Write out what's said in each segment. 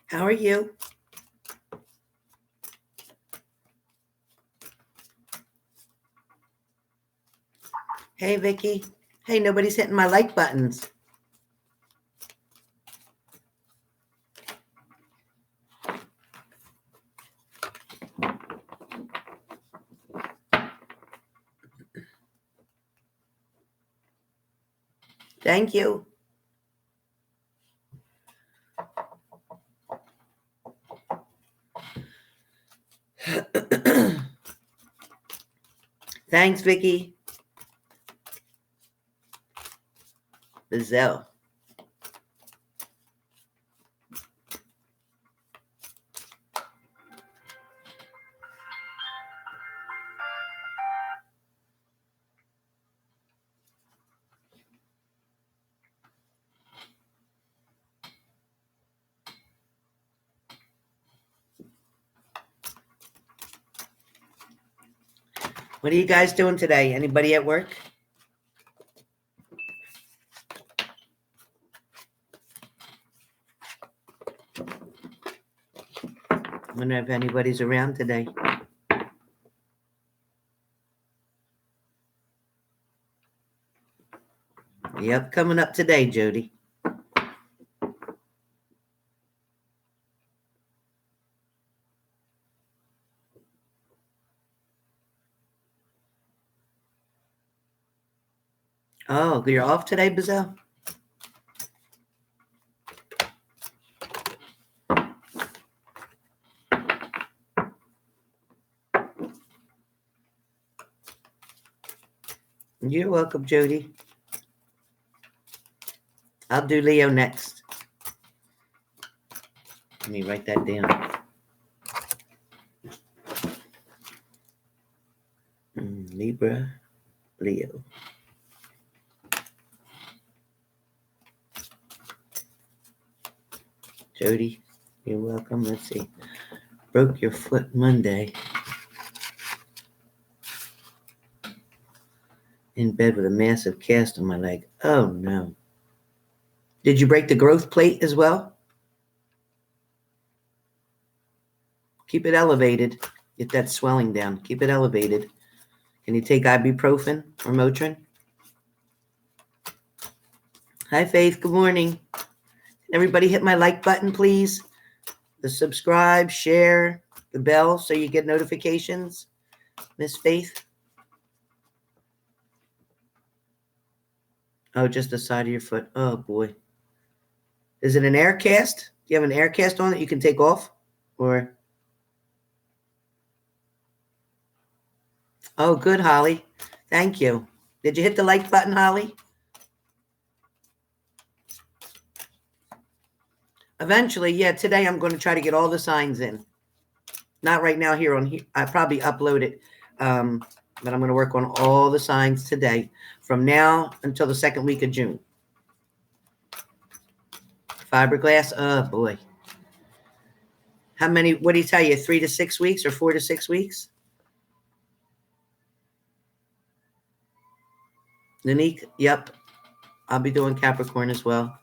How are you? Hey, Vicky. Hey, nobody's hitting my like buttons. Thank you. Thanks, Vicky. Bizelle. What are you guys doing today? Anybody at work? I wonder if anybody's around today. Yep, coming up today, Jody. Oh, you're off today, Bizelle? You're welcome, Jody. I'll do Leo next. Let me write that down. Libra, Leo. Jody, you're welcome. Let's see. Broke your foot Monday. In bed with a massive cast on my leg. Oh, no. Did you break the growth plate as well? Keep it elevated. Get that swelling down. Keep it elevated. Can you take ibuprofen or Motrin? Hi, Faith. Good morning. Everybody hit my like button, please. The subscribe, share, the bell so you get notifications. Miss Faith. Oh, just the side of your foot. Oh, boy. Is it an air cast? Do you have an air cast on that you can take off? Or? Oh, good, Holly. Thank you. Did you hit the like button, Holly? Eventually, yeah, today I'm going to try to get all the signs in. Not right now here on here. I probably upload it. But I'm going to work on all the signs today from now until the second week of June. Fiberglass. Oh, boy. How many? What do you tell you? 3 to 6 weeks or 4 to 6 weeks? Lanique, yep. I'll be doing Capricorn as well.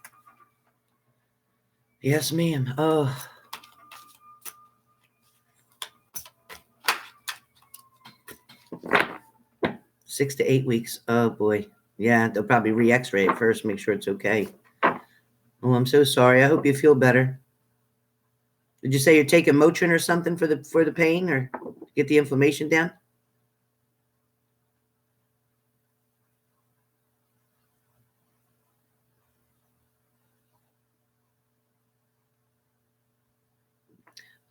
Yes, ma'am. Oh. Six to 8 weeks. Oh, boy. Yeah, they'll probably re-x-ray it first, make sure it's okay. Oh, I'm so sorry. I hope you feel better. Did you say you're taking Motrin or something for the pain or get the inflammation down?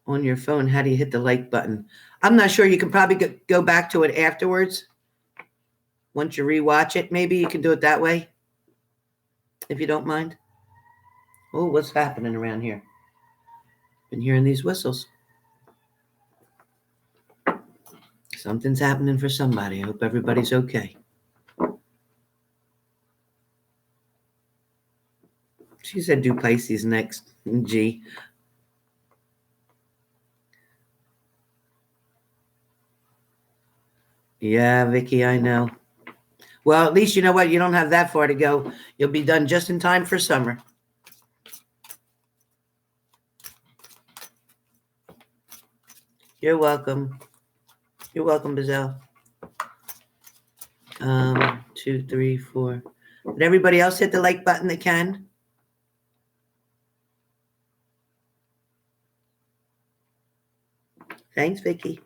On your phone, how do you hit the like button? I'm not sure. You can probably go back to it afterwards. Once you rewatch it, maybe you can do it that way, if you don't mind. Oh, what's happening around here? Been hearing these whistles. Something's happening for somebody. I hope everybody's okay. She said do Pisces next. G. Yeah, Vicky, I know. Well, at least you know what? You don't have that far to go. You'll be done just in time for summer. You're welcome. You're welcome, Bazelle. 2, 3, 4. Did everybody else hit the like button that can? Thanks, Vicky.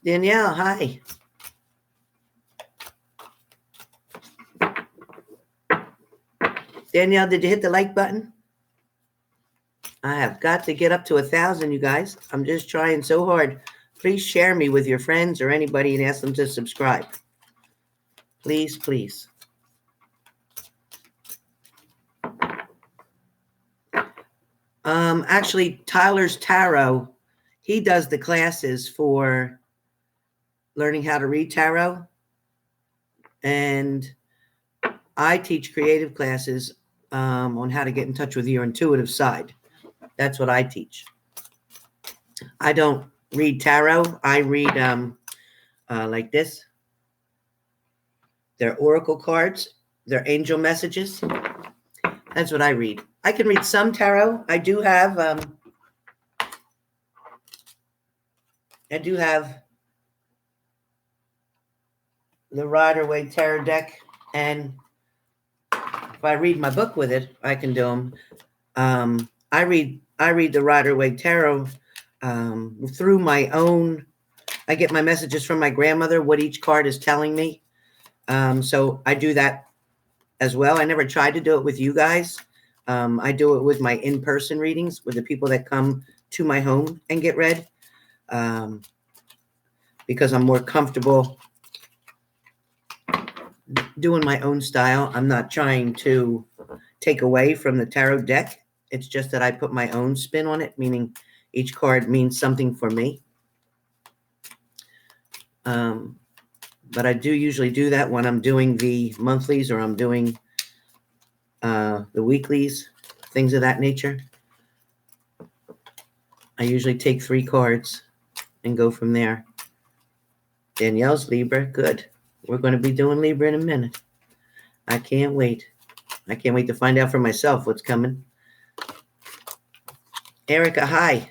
Danielle, hi. Danielle, did you hit the like button? I have got to get up to 1,000, you guys. I'm just trying so hard. Please share me with your friends or anybody and ask them to subscribe. Please, please. Actually, Tyler's Tarot, he does the classes for learning how to read tarot. And I teach creative classes on how to get in touch with your intuitive side. That's what I teach. I don't read tarot. I read like this. They're oracle cards. They're angel messages. That's what I read. I can read some tarot. I do have the Rider-Waite Tarot deck, and if I read my book with it, I can do them. I read the Rider-Waite Tarot through my own. I get my messages from my grandmother, what each card is telling me. So I do that as well. I never tried to do it with you guys. I do it with my in-person readings with the people that come to my home and get read, because I'm more comfortable doing my own style. I'm not trying to take away from the tarot deck. It's just that I put my own spin on it, meaning each card means something for me. But I do usually do that when I'm doing the monthlies or I'm doing the weeklies, things of that nature. I usually take 3 cards and go from there. Danielle's Libra, good. We're going to be doing Libra in a minute. I can't wait. I can't wait to find out for myself what's coming. Erica, hi.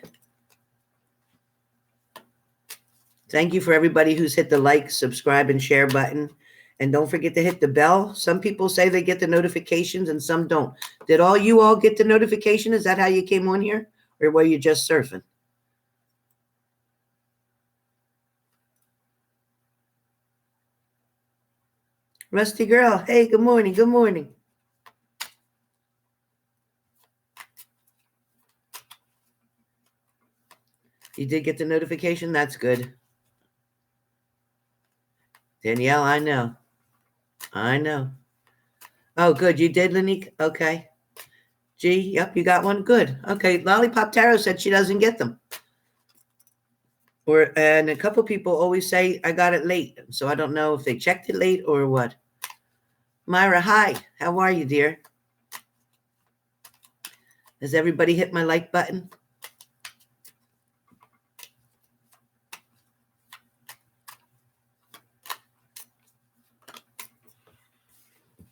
Thank you for everybody who's hit the like, subscribe, and share button. And don't forget to hit the bell. Some people say they get the notifications and some don't. Did you all get the notification? Is that how you came on here? Or were you just surfing? Rusty girl, hey, good morning, good morning. You did get the notification? That's good. Danielle, I know. I know. Oh, good. You did, Lanique? Okay. G, yep, you got one? Good. Okay, Lollipop Tarot said she doesn't get them. And a couple people always say I got it late. So I don't know if they checked it late or what. Myra, hi. How are you, dear? Has everybody hit my like button?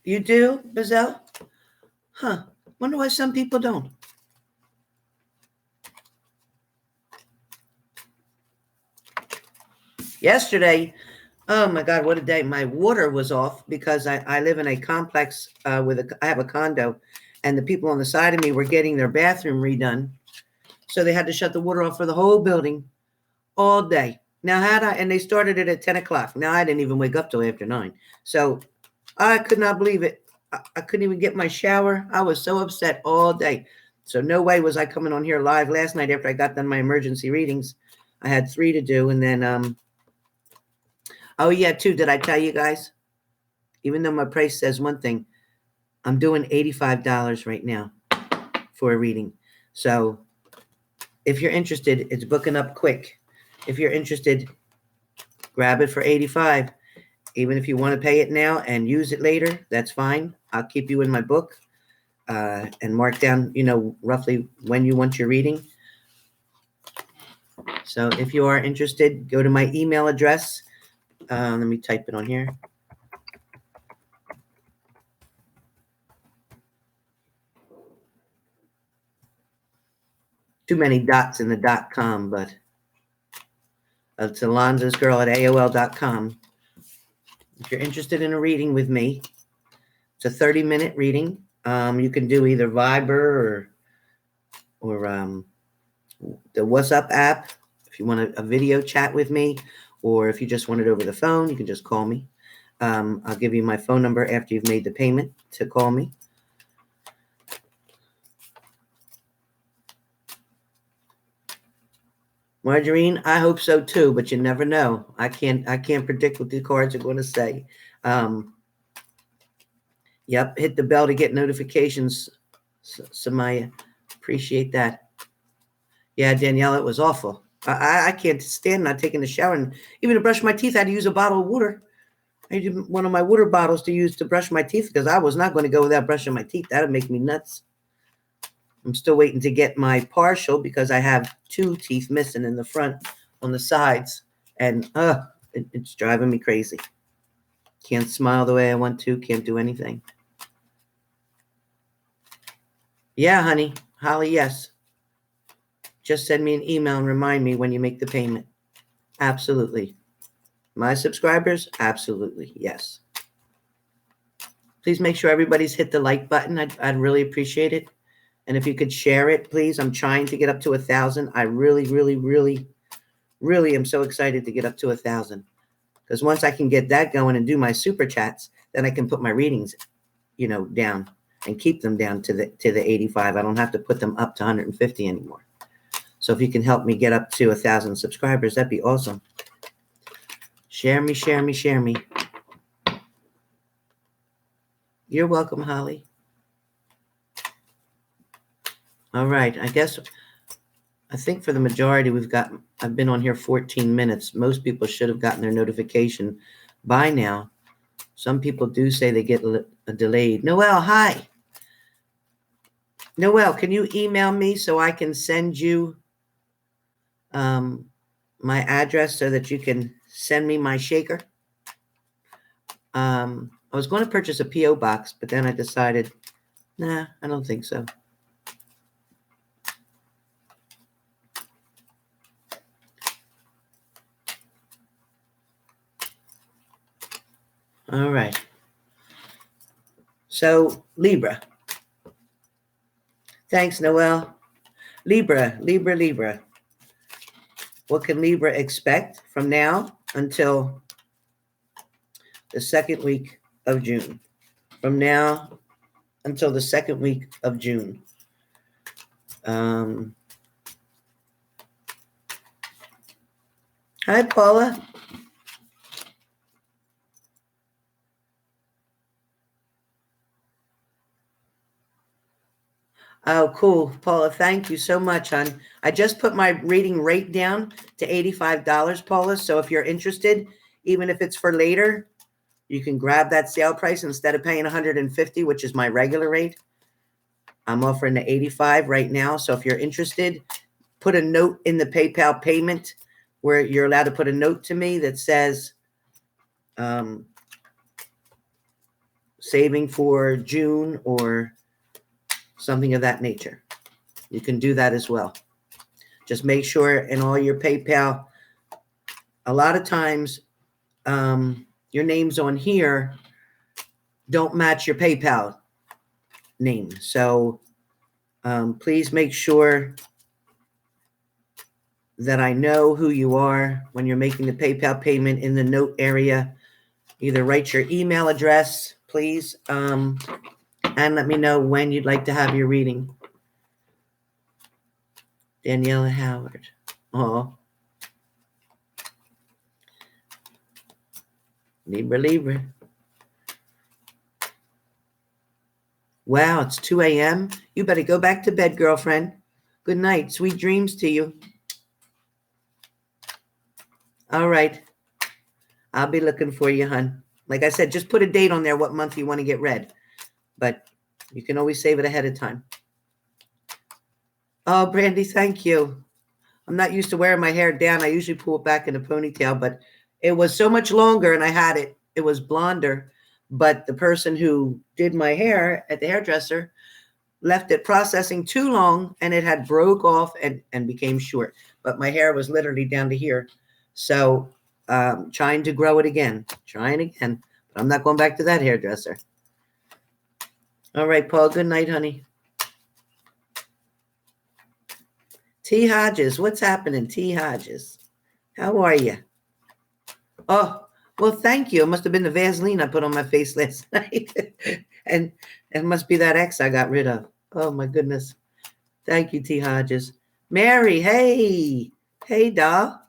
You do, Bazelle? Huh. Wonder why some people don't. Yesterday, oh my God, what a day. My water was off because I live in a complex I have a condo, and the people on the side of me were getting their bathroom redone. So they had to shut the water off for the whole building all day. Now, and they started it at 10 o'clock. Now, I didn't even wake up till after 9. So I could not believe it. I couldn't even get my shower. I was so upset all day. So no way was I coming on here live last night after I got done my emergency readings. I had 3 to do. And then, oh yeah, 2. Did I tell you guys? Even though my price says one thing, I'm doing $85 right now for a reading. So if you're interested, it's booking up quick. If you're interested, grab it for $85. Even if you want to pay it now and use it later, that's fine. I'll keep you in my book and mark down, roughly when you want your reading. So if you are interested, go to my email address. Let me type it on here. Too many dots in the .com, but it's alonzasgirl@aol.com. If you're interested in a reading with me, it's a 30-minute reading. You can do either Viber or the WhatsApp app if you want a video chat with me, or if you just want it over the phone, you can just call me. I'll give you my phone number after you've made the payment to call me. Margarine, I hope so too, but you never know. I can't predict what the cards are going to say. Yep, hit the bell to get notifications, Samaya. Appreciate that. Yeah, Danielle, it was awful. I can't stand not taking a shower. And even to brush my teeth, I had to use a bottle of water. I used one of my water bottles to use to brush my teeth because I was not going to go without brushing my teeth. That would make me nuts. I'm still waiting to get my partial because I have 2 teeth missing in the front on the sides. And it's driving me crazy. Can't smile the way I want to. Can't do anything. Yeah, honey. Holly, yes. Just send me an email and remind me when you make the payment. Absolutely. My subscribers? Absolutely. Yes. Please make sure everybody's hit the like button. I'd really appreciate it. And if you could share it, please. I'm trying to get up to 1,000. I really, really, really, really am so excited to get up to 1,000. Because once I can get that going and do my super chats, then I can put my readings, down and keep them down to the 85. I don't have to put them up to 150 anymore. So if you can help me get up to 1,000 subscribers, that'd be awesome. Share me, share me, share me. You're welcome, Holly. All right. I think for the majority I've been on here 14 minutes. Most people should have gotten their notification by now. Some people do say they get delayed. Noelle, hi. Noelle, can you email me so I can send you my address so that you can send me my shaker? I was going to purchase a P.O. box, but then I decided, nah, I don't think so. All right. So, Libra. Thanks, Noelle. Libra. What can Libra expect from now until the second week of June? From now until the second week of June. Hi, Paula. Oh, cool. Paula, thank you so much, hon. I just put my reading rate down to $85, Paula. So if you're interested, even if it's for later, you can grab that sale price instead of paying $150, which is my regular rate. I'm offering the $85 right now. So if you're interested, put a note in the PayPal payment where you're allowed to put a note to me that says saving for June or something of that nature. You can do that as well. Just make sure in all your PayPal, a lot of times your names on here don't match your PayPal name. So please make sure that I know who you are when you're making the PayPal payment. In the note area, either write your email address, please, and let me know when you'd like to have your reading. Daniela Howard. Oh, Libra, Libra. Wow, it's 2 a.m. You better go back to bed, girlfriend. Good night. Sweet dreams to you. All right. I'll be looking for you, hon. Like I said, just put a date on there what month you want to get read. But you can always save it ahead of time. Oh, Brandy, thank you. I'm not used to wearing my hair down. I usually pull it back in a ponytail, but it was so much longer and I had it. It was blonder. But the person who did my hair at the hairdresser left it processing too long and it had broke off and became short. But my hair was literally down to here. So trying to grow it again. Trying again. But I'm not going back to that hairdresser. All right, Paul. Good night, honey. T. Hodges. What's happening, T. Hodges? How are you? Oh, well, thank you. It must have been the Vaseline I put on my face last night. And it must be that ex I got rid of. Oh, my goodness. Thank you, T. Hodges. Mary, hey. Hey, doll.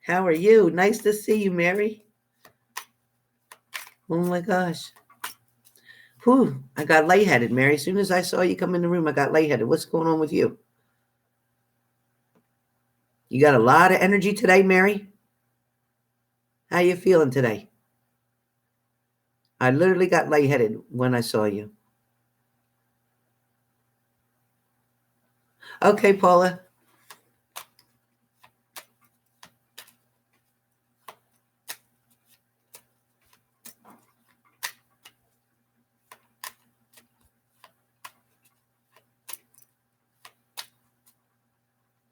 How are you? Nice to see you, Mary. Oh, my gosh. Whew, I got lightheaded, Mary. As soon as I saw you come in the room, I got lightheaded. What's going on with you? You got a lot of energy today, Mary? How you feeling today? I literally got lightheaded when I saw you. Okay, Paula.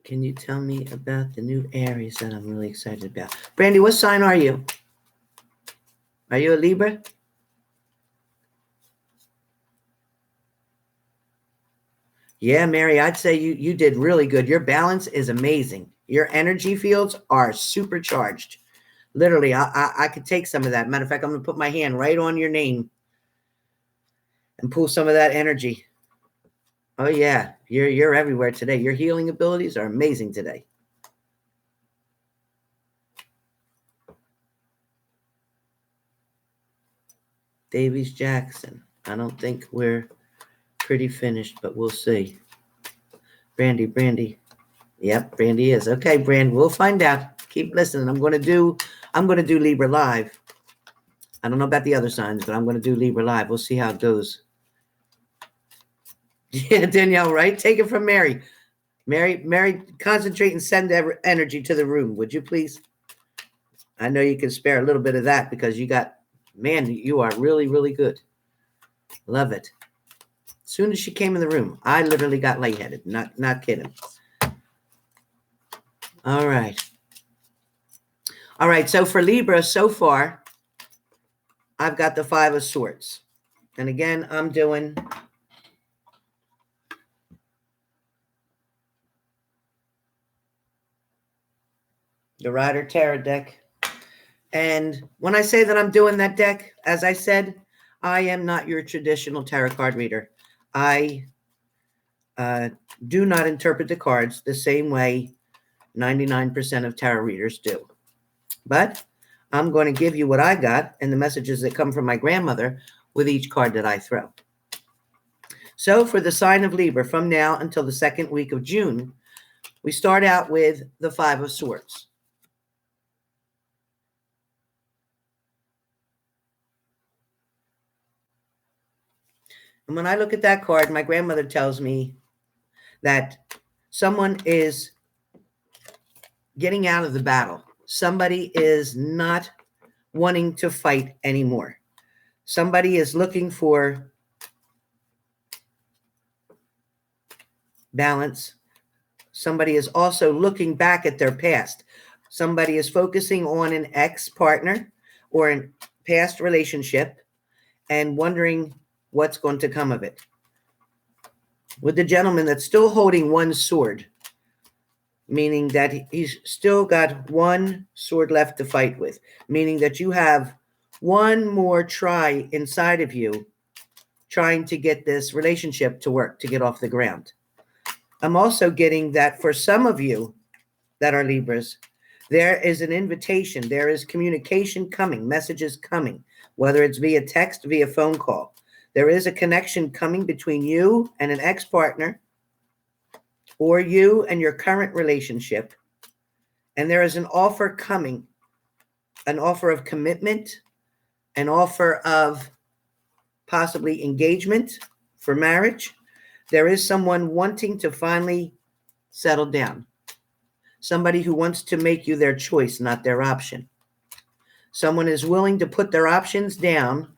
Can you tell me about the new Aries that I'm really excited about? Brandy, what sign are you? Are you a Libra? Yeah, Mary, I'd say you did really good. Your balance is amazing. Your energy fields are supercharged. Literally, I could take some of that. Matter of fact, I'm going to put my hand right on your name and pull some of that energy. Oh, yeah. You're everywhere today. Your healing abilities are amazing today. Davies Jackson. I don't think we're pretty finished, but we'll see. Brandy. Yep, Brandy is. Okay, Brand, we'll find out. Keep listening. I'm going to do Libra live. I don't know about the other signs, but I'm going to do Libra live. We'll see how it goes. Yeah, Danielle, right? Take it from Mary. Mary, concentrate and send energy to the room, would you please? I know you can spare a little bit of that because you are really, really good. Love it. As soon as she came in the room, I literally got lightheaded. Not kidding. All right. All right. So for Libra, so far, I've got the 5 of Swords. And again, I'm doing the Rider Tarot deck. And when I say that I'm doing that deck, as I said, I am not your traditional tarot card reader. I do not interpret the cards the same way 99% of tarot readers do. But I'm going to give you what I got and the messages that come from my grandmother with each card that I throw. So for the sign of Libra, from now until the second week of June, we start out with the Five of Swords. And when I look at that card, my grandmother tells me that someone is getting out of the battle. Somebody is not wanting to fight anymore. Somebody is looking for balance. Somebody is also looking back at their past. Somebody is focusing on an ex-partner or a past relationship and wondering what's going to come of it. With the gentleman that's still holding one sword, meaning that he's still got one sword left to fight with, meaning that you have one more try inside of you trying to get this relationship to work, to get off the ground. I'm also getting that for some of you that are Libras, there is an invitation, there is communication coming, messages coming, whether it's via text, via phone call. There is a connection coming between you and an ex-partner or you and your current relationship. And there is an offer coming, an offer of commitment, an offer of possibly engagement for marriage. There is someone wanting to finally settle down. Somebody who wants to make you their choice, not their option. Someone is willing to put their options down,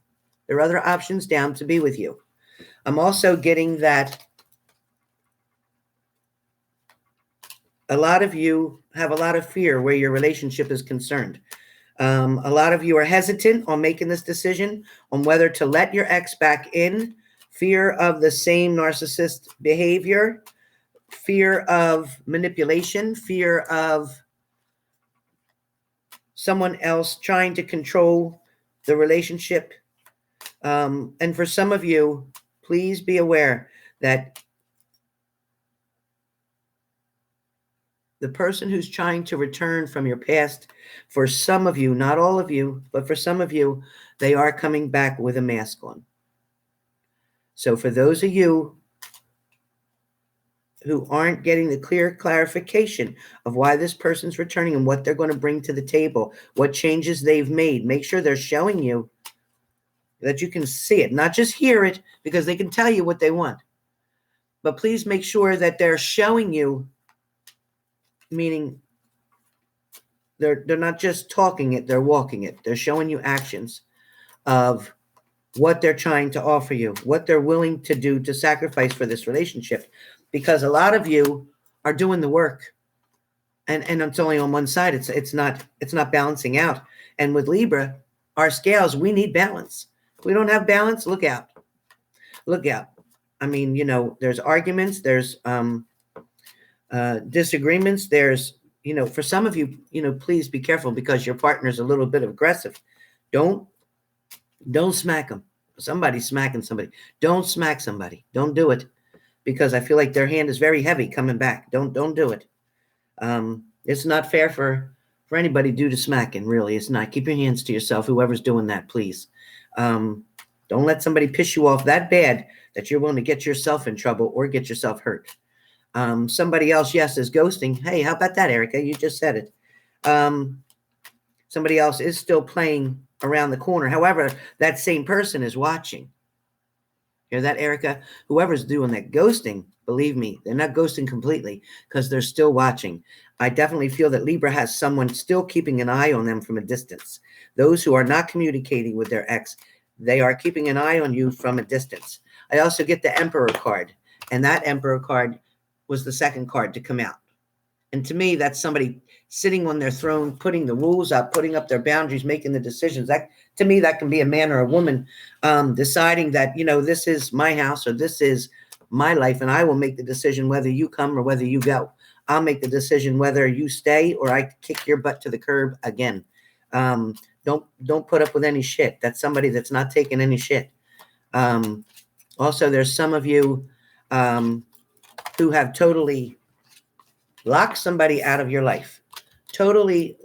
their other options down to be with you. I'm also getting that a lot of you have a lot of fear where your relationship is concerned. A lot of you are hesitant on making this decision on whether to let your ex back in, fear of the same narcissist behavior, fear of manipulation, fear of someone else trying to control the relationship. And for some of you, please be aware that the person who's trying to return from your past, for some of you, not all of you, but for some of you, they are coming back with a mask on. So for those of you who aren't getting the clear clarification of why this person's returning and what they're going to bring to the table, what changes they've made, make sure they're showing you that you can see it, not just hear it, because they can tell you what they want. But please make sure that they're showing you, meaning they're not just talking it, they're walking it. They're showing you actions of what they're trying to offer you, what they're willing to do to sacrifice for this relationship. Because a lot of you are doing the work, and it's only on one side. It's not balancing out. And with Libra, our scales, we need balance. If we don't have balance, look out. Look out. I mean, there's arguments, there's disagreements, there's, for some of you, please be careful because your partner's a little bit aggressive. Don't smack them. Somebody's smacking somebody. Don't smack somebody. Don't do it, because I feel like their hand is very heavy coming back. Don't do it. It's not fair for anybody due to smacking, really. It's not. Keep your hands to yourself, whoever's doing that, please. Don't let somebody piss you off that bad that you're willing to get yourself in trouble or get yourself hurt. Somebody else, yes, is ghosting. Hey, how about that, Erica? You just said it. Somebody else is still playing around the corner. However, that same person is watching. Hear that, Erica? Whoever's doing that ghosting, believe me, they're not ghosting completely because they're still watching. I definitely feel that Libra has someone still keeping an eye on them from a distance. Those who are not communicating with their ex, they are keeping an eye on you from a distance. I also get the Emperor card, and that Emperor card was the second card to come out. And to me, that's somebody sitting on their throne, putting the rules up, putting up their boundaries, making the decisions. That, to me, that can be a man or a woman deciding that, this is my house or this is my life, and I will make the decision whether you come or whether you go. I'll make the decision whether you stay or I kick your butt to the curb again. Don't put up with any shit. That's somebody that's not taking any shit. Also, there's some of you who have totally locked somebody out of your life. Totally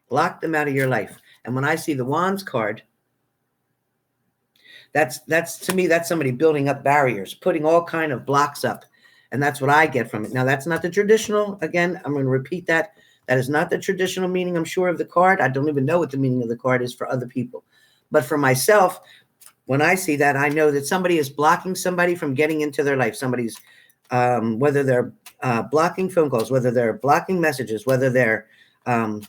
locked them out of your life. And when I see the Wands card, That's to me, that's somebody building up barriers, putting all kind of blocks up. And that's what I get from it. Now, that's not the traditional. Again, I'm going to repeat that. That is not the traditional meaning, I'm sure, of the card. I don't even know what the meaning of the card is for other people. But for myself, when I see that, I know that somebody is blocking somebody from getting into their life. Somebody's, whether they're blocking phone calls, whether they're blocking messages, whether they're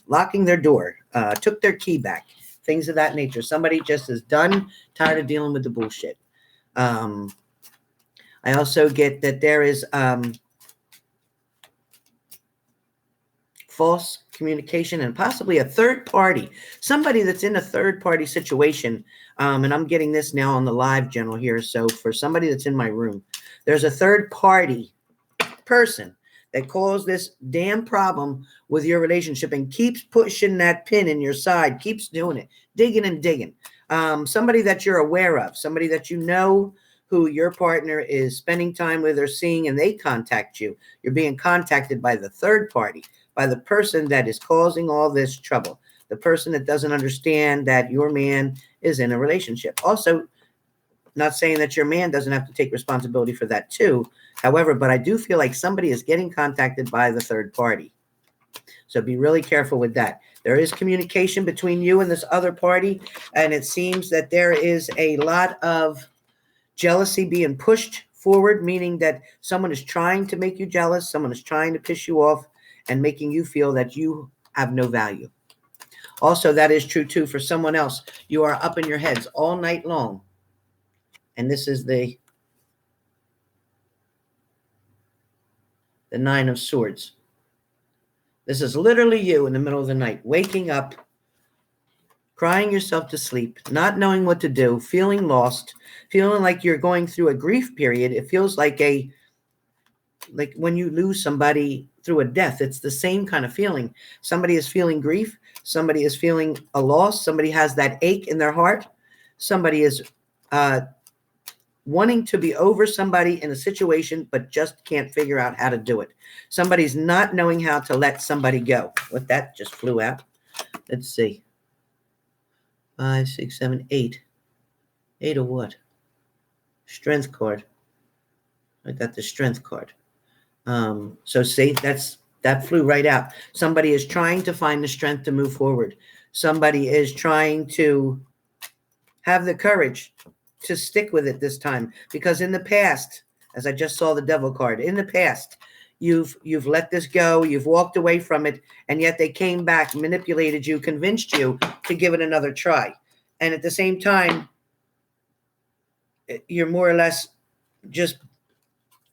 locking their door, took their key back, things of that nature. Somebody just is done, tired of dealing with the bullshit. I also get that there is false communication and possibly a third party, somebody that's in a third party situation. And I'm getting this now on the live general here. So for somebody that's in my room, there's a third party person that caused this damn problem with your relationship and keeps pushing that pin in your side, keeps doing it, digging and digging. Somebody that you're aware of, somebody that you know who your partner is spending time with or seeing, and they contact you. You're being contacted by the third party, by the person that is causing all this trouble, the person that doesn't understand that your man is in a relationship. Also, not saying that your man doesn't have to take responsibility for that too. However, but I do feel like somebody is getting contacted by the third party. So be really careful with that. There is communication between you and this other party, and it seems that there is a lot of jealousy being pushed forward, meaning that someone is trying to make you jealous, someone is trying to piss you off and making you feel that you have no value. Also, that is true too for someone else. You are up in your heads all night long. And this is the Nine of Swords. This is literally you in the middle of the night, waking up, crying yourself to sleep, not knowing what to do, feeling lost, feeling like you're going through a grief period. It feels like when you lose somebody through a death, it's the same kind of feeling. Somebody is feeling grief. Somebody is feeling a loss. Somebody has that ache in their heart. Somebody is wanting to be over somebody in a situation, but just can't figure out how to do it. Somebody's not knowing how to let somebody go. What, that just flew out. Let's see. 5, 6, 7, 8. 8 of what? Strength card. I got the strength card. So see, that flew right out. Somebody is trying to find the strength to move forward. Somebody is trying to have the courage to stick with it this time, because in the past, as I just saw the devil card, in the past, you've let this go, you've walked away from it, and yet they came back, manipulated you, convinced you to give it another try. And at the same time, you're more or less just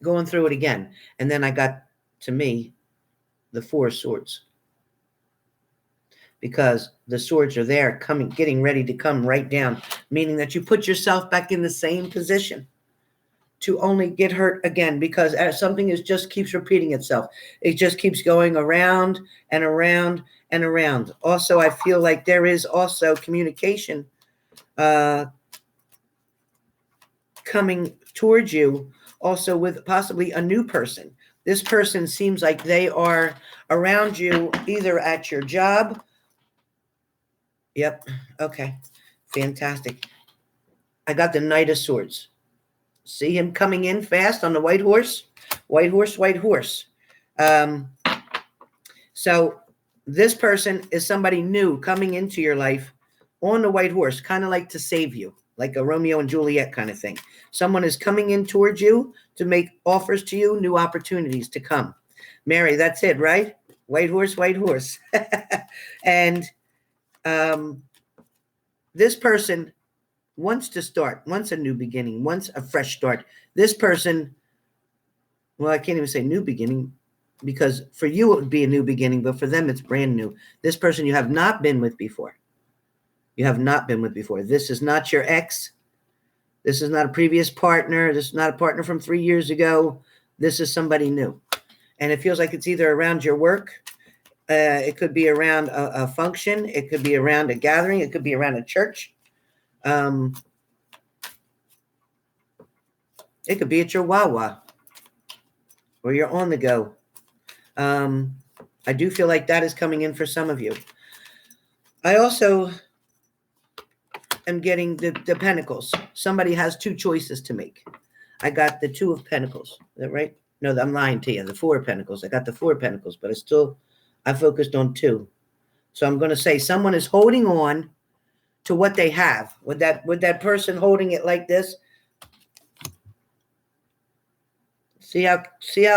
going through it again. And then I got, to me, the Four of Swords. Because the swords are there, getting ready to come right down, meaning that you put yourself back in the same position to only get hurt again, because something just keeps repeating itself. It just keeps going around and around and around. Also, I feel like there is also communication coming towards you, also with possibly a new person. This person seems like they are around you, either at your job. Yep. Okay. Fantastic. I got the Knight of Swords. See him coming in fast on the white horse? White horse, white horse. So this person is somebody new coming into your life on the white horse, kind of like to save you, like a Romeo and Juliet kind of thing. Someone is coming in towards you to make offers to you, new opportunities to come. Mary, that's it, right? White horse, white horse. And this person wants to start, wants a new beginning, wants a fresh start. This person, well, I can't even say new beginning, because for you it would be a new beginning, but for them it's brand new. This person you have not been with before. You have not been with before. This is not your ex. This is not a previous partner. This is not a partner from 3 years ago. This is somebody new. And it feels like it's either around your work. It could be around a function. It could be around a gathering. It could be around a church. It could be at your Wawa, or you're on the go. I do feel like that is coming in for some of you. I also am getting the Pentacles. Somebody has two choices to make. I got the Two of Pentacles. Is that right? No, I'm lying to you. The Four of Pentacles. I got the Four of Pentacles, but I focused on two. So I'm going to say someone is holding on to what they have. With that person holding it like this. See how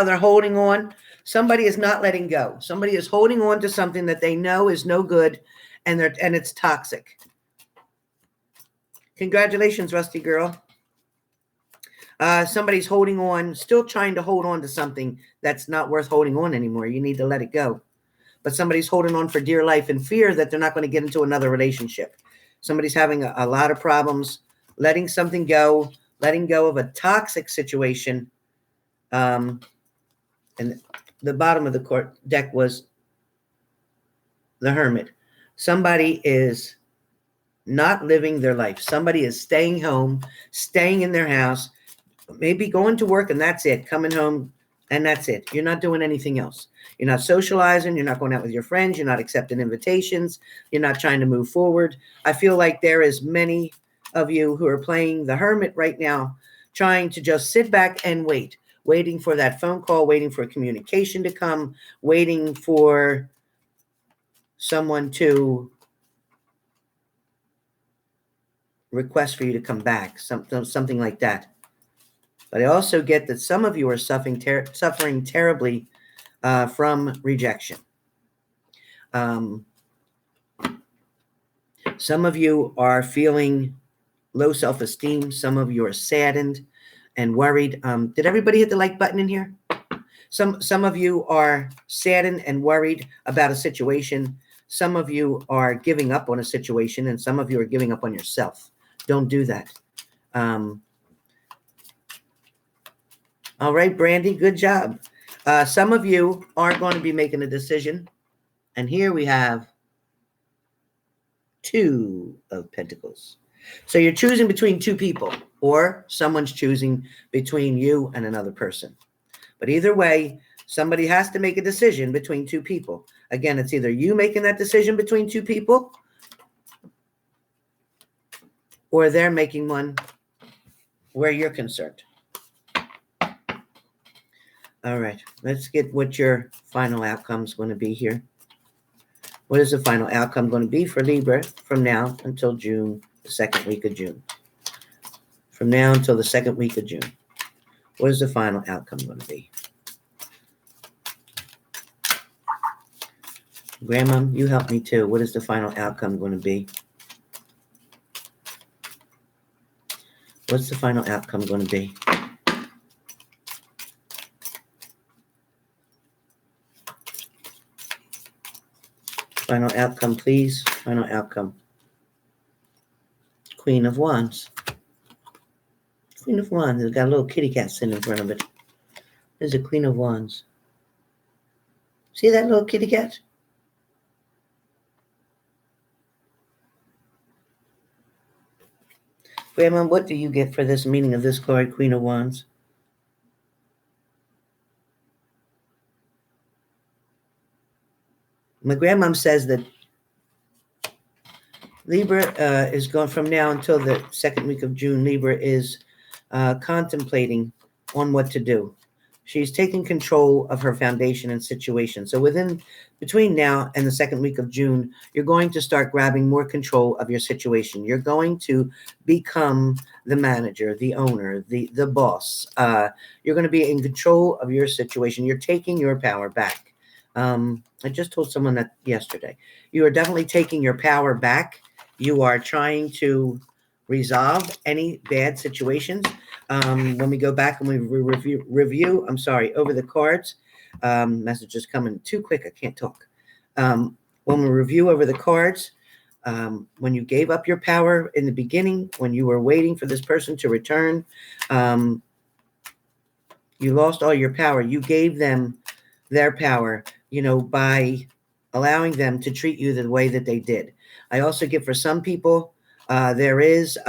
they're holding on? Somebody is not letting go. Somebody is holding on to something that they know is no good, and it's toxic. Congratulations, Rusty girl. Somebody's holding on, still trying to hold on to something that's not worth holding on anymore. You need to let it go. But somebody's holding on for dear life in fear that they're not going to get into another relationship. Somebody's having a lot of problems letting something go, letting go of a toxic situation. And the bottom of the deck was the Hermit. Somebody is not living their life. Somebody is staying home, staying in their house, maybe going to work, and that's it. Coming home, and that's it. You're not doing anything else. You're not socializing. You're not going out with your friends. You're not accepting invitations. You're not trying to move forward. I feel like there is many of you who are playing the Hermit right now, trying to just sit back and waiting for that phone call, waiting for communication to come, waiting for someone to request for you to come back, something like that. But I also get that some of you are suffering terribly from rejection. Some of you are feeling low self-esteem. Some of you are saddened and worried. Did everybody hit the like button in here? Some of you are saddened and worried about a situation. Some of you are giving up on a situation, and some of you are giving up on yourself. Don't do that. All right, Brandy, good job. Some of you are going to be making a decision. And here we have Two of Pentacles. So you're choosing between two people, or someone's choosing between you and another person. But either way, somebody has to make a decision between two people. Again, it's either you making that decision between two people, or they're making one where you're concerned. All right, let's get what your final outcome is going to be here. What is the final outcome going to be for Libra from now until June, the second week of June? From now until the second week of June. What is the final outcome going to be? Grandma, you help me too. What is the final outcome going to be? What's the final outcome going to be? Final outcome, please. Final outcome. Queen of Wands. Queen of Wands. It's got a little kitty cat sitting in front of it. There's a Queen of Wands. See that little kitty cat? Grandma, what do you get for this meaning of this card, Queen of Wands? My grandmom says that Libra is going from now until the second week of June. Libra is contemplating on what to do. She's taking control of her foundation and situation. So between now and the second week of June, you're going to start grabbing more control of your situation. You're going to become the manager, the owner, the boss. You're going to be in control of your situation. You're taking your power back. I just told someone that yesterday. You are definitely taking your power back. You are trying to resolve any bad situations. When we go back and we review, I'm sorry, over the cards, messages coming too quick. I can't talk. When we review over the cards, when you gave up your power in the beginning, when you were waiting for this person to return, you lost all your power. You gave them their power, by allowing them to treat you the way that they did. I also get for some people, there is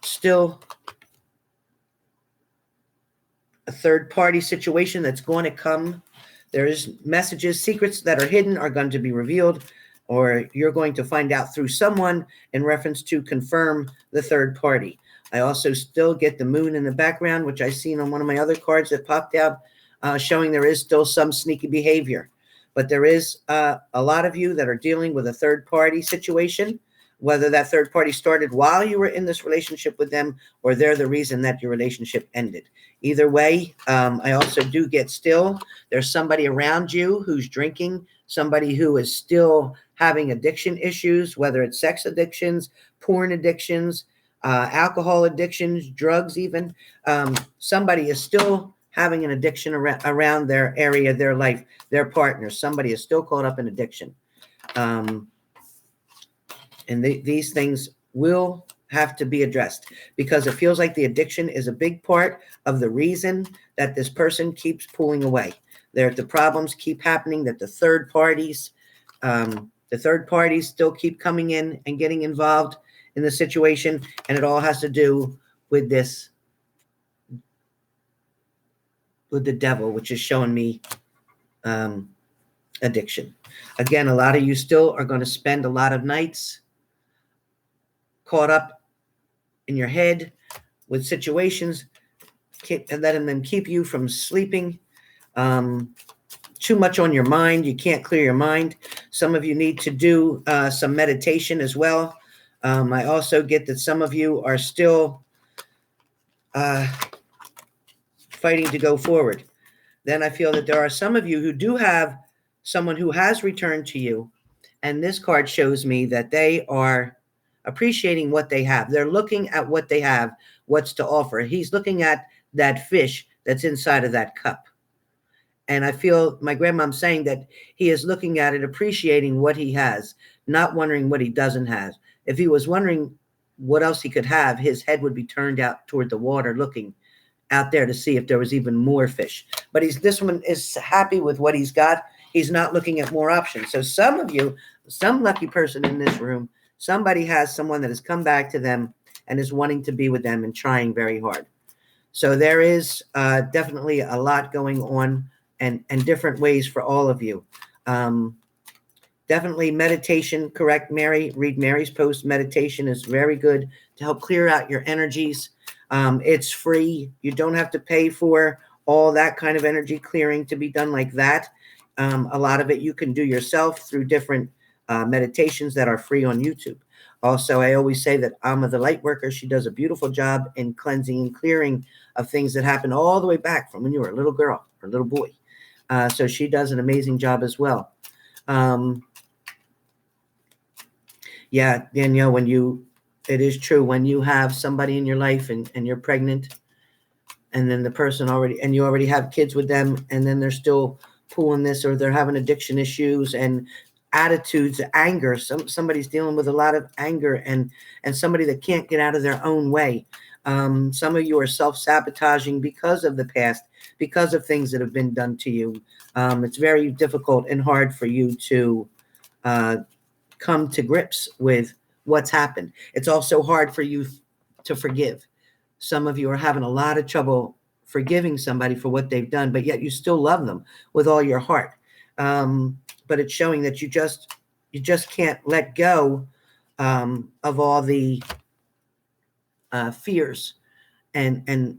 still a third-party situation that's going to come. There is messages, secrets that are hidden are going to be revealed. or you're going to find out through someone in reference to confirm the third party. I also still get the moon in the background, which I seen on one of my other cards that popped out, showing there is still some sneaky behavior. But there is a lot of you that are dealing with a third party situation, whether that third party started while you were in this relationship with them, or they're the reason that your relationship ended. Either way, I also do get still, there's somebody around you who's drinking, somebody who is still having addiction issues, whether it's sex addictions, porn addictions, alcohol addictions, drugs even. Somebody is still having an addiction around their area, their life, their partner. Somebody is still caught up in addiction. And these things will have to be addressed, because it feels like the addiction is a big part of the reason that this person keeps pulling away. The problems keep happening, that the third parties still keep coming in and getting involved in the situation, and it all has to do with this, with the devil, which is showing me addiction. Again, a lot of you still are going to spend a lot of nights caught up in your head with situations, letting them keep you from sleeping. Too much on your mind. You can't clear your mind. Some of you need to do some meditation as well. I also get that some of you are still fighting to go forward. Then I feel that there are some of you who do have someone who has returned to you, and this card shows me that they are appreciating what they have. They're looking at what they have, what's to offer. He's looking at that fish that's inside of that cup. And I feel my grandmom saying that he is looking at it, appreciating what he has, not wondering what he doesn't have. If he was wondering what else he could have, his head would be turned out toward the water, looking out there to see if there was even more fish. But this one is happy with what he's got. He's not looking at more options. So some of you, some lucky person in this room, somebody has someone that has come back to them and is wanting to be with them and trying very hard. So there is definitely a lot going on, and different ways for all of you. Definitely meditation, correct, Mary? Read Mary's post. Meditation is very good to help clear out your energies. It's free. You don't have to pay for all that kind of energy clearing to be done like that. A lot of it you can do yourself through different meditations that are free on YouTube. Also, I always say that Alma the light worker, she does a beautiful job in cleansing and clearing of things that happened all the way back from when you were a little girl or a little boy. So she does an amazing job as well. Yeah, Danielle, it is true, when you have somebody in your life and you're pregnant, and then the person you already have kids with them, and then they're still pulling this, or they're having addiction issues and attitudes, anger. Somebody's dealing with a lot of anger and somebody that can't get out of their own way. Some of you are self-sabotaging because of the past, because of things that have been done to you. It's very difficult and hard for you to come to grips with what's happened. It's also hard for you to forgive. Some of you are having a lot of trouble forgiving somebody for what they've done, but yet you still love them with all your heart. But it's showing that you just can't let go of all the fears and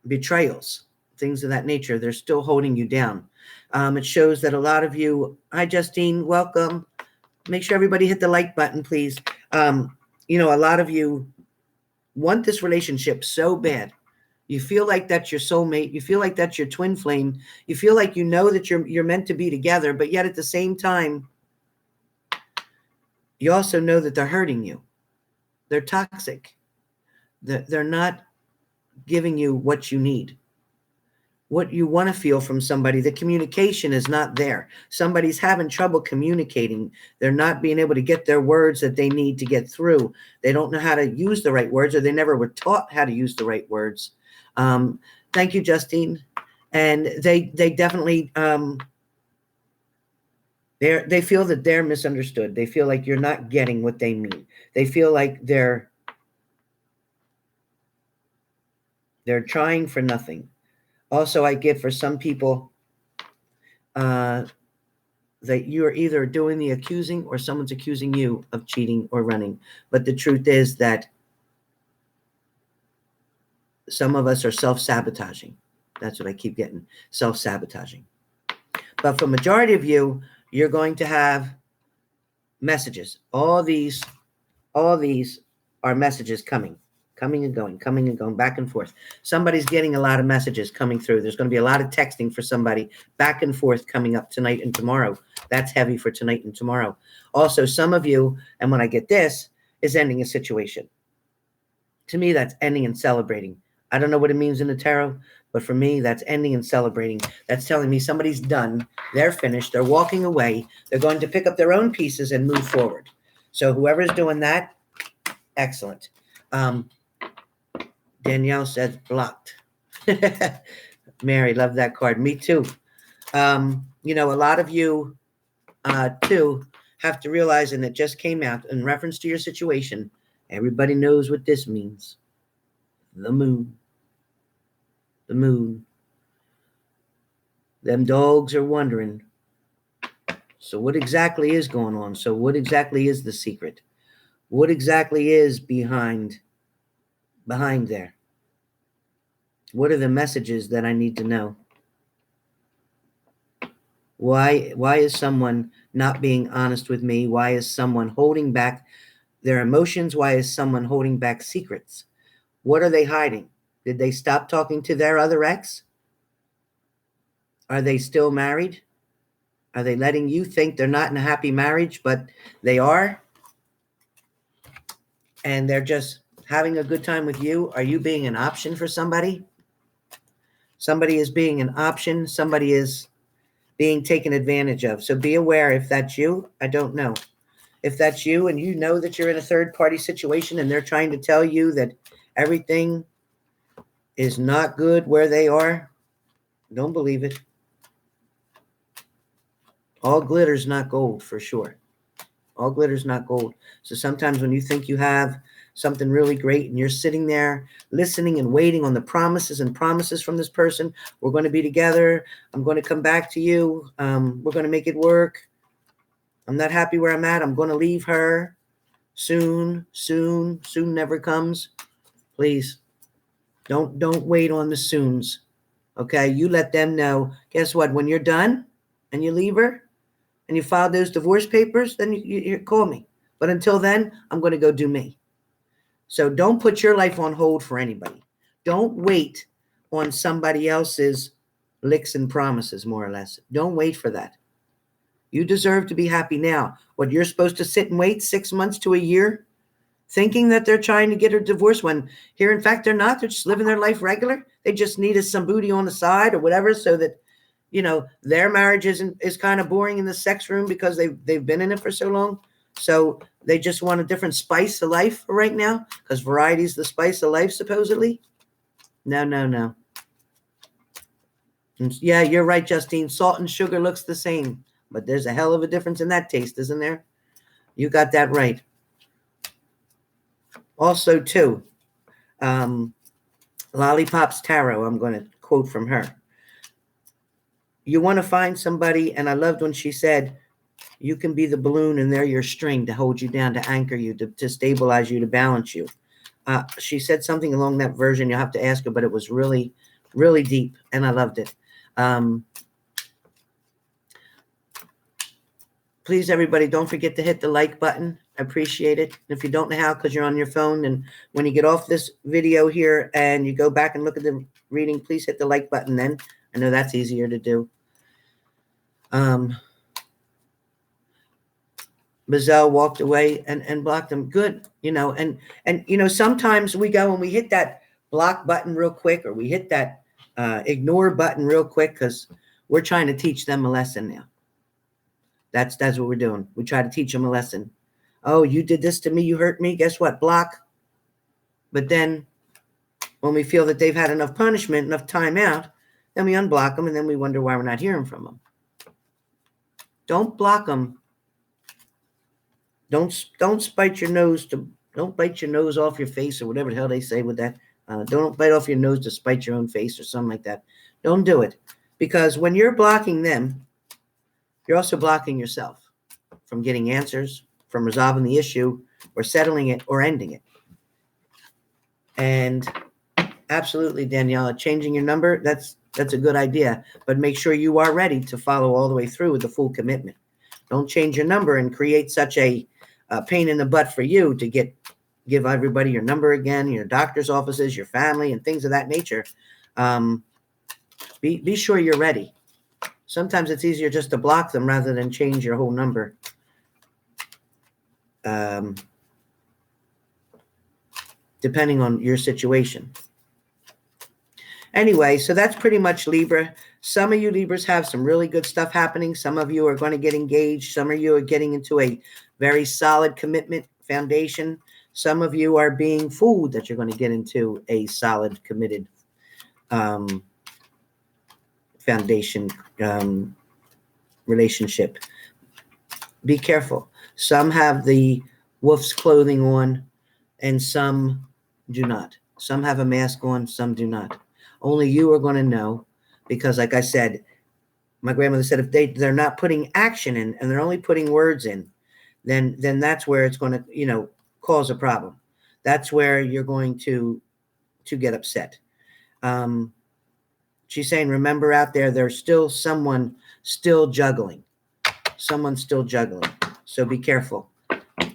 betrayals, things of that nature. They're still holding you down. It shows that a lot of you, hi Justine, welcome. Make sure everybody hit the like button, please. A lot of you want this relationship so bad. You feel like that's your soulmate. You feel like that's your twin flame. You feel like you know that you're meant to be together, but yet at the same time, you also know that they're hurting you. They're toxic. They're not giving you what you need, what you want to feel from somebody. The communication is not there. Somebody's having trouble communicating. They're not being able to get their words that they need to get through. They don't know how to use the right words, or they never were taught how to use the right words. Thank you, Justine. And they definitely, they feel that they're misunderstood. They feel like you're not getting what they mean. They feel like they're trying for nothing. Also, I get for some people, that you are either doing the accusing or someone's accusing you of cheating or running. But the truth is that some of us are self-sabotaging. That's what I keep getting, self-sabotaging. But for majority of you, you're going to have messages. All these are messages coming and going, back and forth. Somebody's getting a lot of messages coming through. There's going to be a lot of texting for somebody back and forth coming up tonight and tomorrow. That's heavy for tonight and tomorrow. Also, some of you, and when I get this, is ending a situation. To me, that's ending and celebrating. I don't know what it means in the tarot, but for me, that's ending and celebrating. That's telling me somebody's done. They're finished. They're walking away. They're going to pick up their own pieces and move forward. So whoever's doing that, excellent. Danielle says blocked. Mary, love that card. Me too. You know, a lot of you too have to realize, and it just came out in reference to your situation. Everybody knows what this means. The moon. The moon. Them dogs are wondering. So what exactly is going on? So what exactly is the secret? What exactly is behind there? What are the messages that I need to know? Why is someone not being honest with me? Why is someone holding back their emotions? Why is someone holding back secrets? What are they hiding? Did they stop talking to their other ex? Are they still married? Are they letting you think they're not in a happy marriage, but they are? And they're just having a good time with you? Are you being an option for somebody? Somebody is being an option. Somebody is being taken advantage of. So be aware if that's you. I don't know. If that's you and you know that you're in a third-party situation and they're trying to tell you that everything is not good where they are, don't believe it. All glitter's not gold, for sure. All glitter's not gold. So sometimes when you think you have something really great and you're sitting there listening and waiting on the promises and promises from this person, we're going to be together. I'm going to come back to you. We're going to make it work. I'm not happy where I'm at. I'm going to leave her soon never comes. Please don't wait on the soons. Okay. You let them know. Guess what? When you're done and you leave her, and you file those divorce papers, then you call me. But until then, I'm going to go do me. So don't put your life on hold for anybody. Don't wait on somebody else's licks and promises, more or less. Don't wait for that. You deserve to be happy now. What, you're supposed to sit and wait 6 months to a year, thinking that they're trying to get a divorce when here, in fact, they're not. They're just living their life regular. They just needed some booty on the side or whatever so that, you know, their marriage is kind of boring in the sex room because they've been in it for so long. So they just want a different spice of life right now because variety is the spice of life, supposedly. No. And yeah, you're right, Justine. Salt and sugar looks the same, but there's a hell of a difference in that taste, isn't there? You got that right. Also, too, Lollipop's Tarot, I'm going to quote from her. You want to find somebody, and I loved when she said, you can be the balloon and they're your string to hold you down, to anchor you, to stabilize you, to balance you. She said something along that version. You'll have to ask her, but it was really, really deep, and I loved it. Please, everybody, don't forget to hit the like button. I appreciate it. If you don't know how because you're on your phone, and when you get off this video here and you go back and look at the reading, please hit the like button then. I know that's easier to do. Bazelle walked away and blocked them. Good, you know, and you know, sometimes we go and we hit that block button real quick, or we hit that ignore button real quick because we're trying to teach them a lesson now. That's what we're doing. We try to teach them a lesson. Oh, you did this to me, you hurt me. Guess what? Block. But then when we feel that they've had enough punishment, enough time out, then we unblock them, and then we wonder why we're not hearing from them. Don't block them. Don't spite your nose don't bite your nose off your face, or whatever the hell they say with that. Don't bite off your nose to spite your own face or something like that. Don't do it, because when you're blocking them, You're also blocking yourself from getting answers, from resolving the issue, or settling it, or ending it. And absolutely, Daniela, changing your number, that's a good idea. But make sure you are ready to follow all the way through with the full commitment. Don't change your number and create such a pain in the butt for you to give everybody your number again, your doctor's offices, your family, and things of that nature. Be sure you're ready. Sometimes it's easier just to block them rather than change your whole number. Depending on your situation. Anyway, so that's pretty much Libra. Some of you Libras have some really good stuff happening. Some of you are going to get engaged. Some of you are getting into a very solid commitment foundation. Some of you are being fooled that you're going to get into a solid committed foundation relationship. Be careful. Some have the wolf's clothing on and some do not. Some have a mask on, some do not. Only you are going to know, because like I said, my grandmother said if they're not putting action in and they're only putting words in, then that's where it's going to, cause a problem. That's where you're going to get upset. She's saying, remember out there, there's still someone still juggling. Someone's still juggling. So be careful.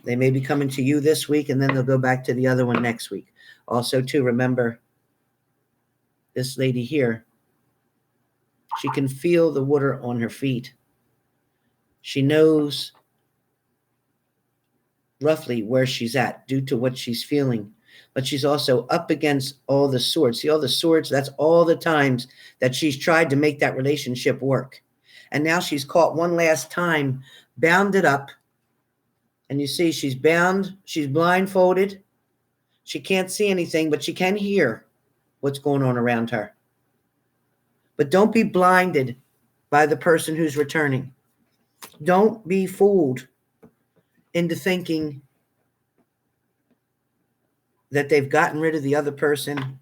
They may be coming to you this week, and then they'll go back to the other one next week. Also, too, remember this lady here. She can feel the water on her feet. She knows roughly where she's at due to what she's feeling. But she's also up against all the swords. See all the swords? That's all the times that she's tried to make that relationship work. And now she's caught one last time, bounded up. And you see she's bound, she's blindfolded. She can't see anything, but she can hear what's going on around her. But don't be blinded by the person who's returning. Don't be fooled into thinking that they've gotten rid of the other person,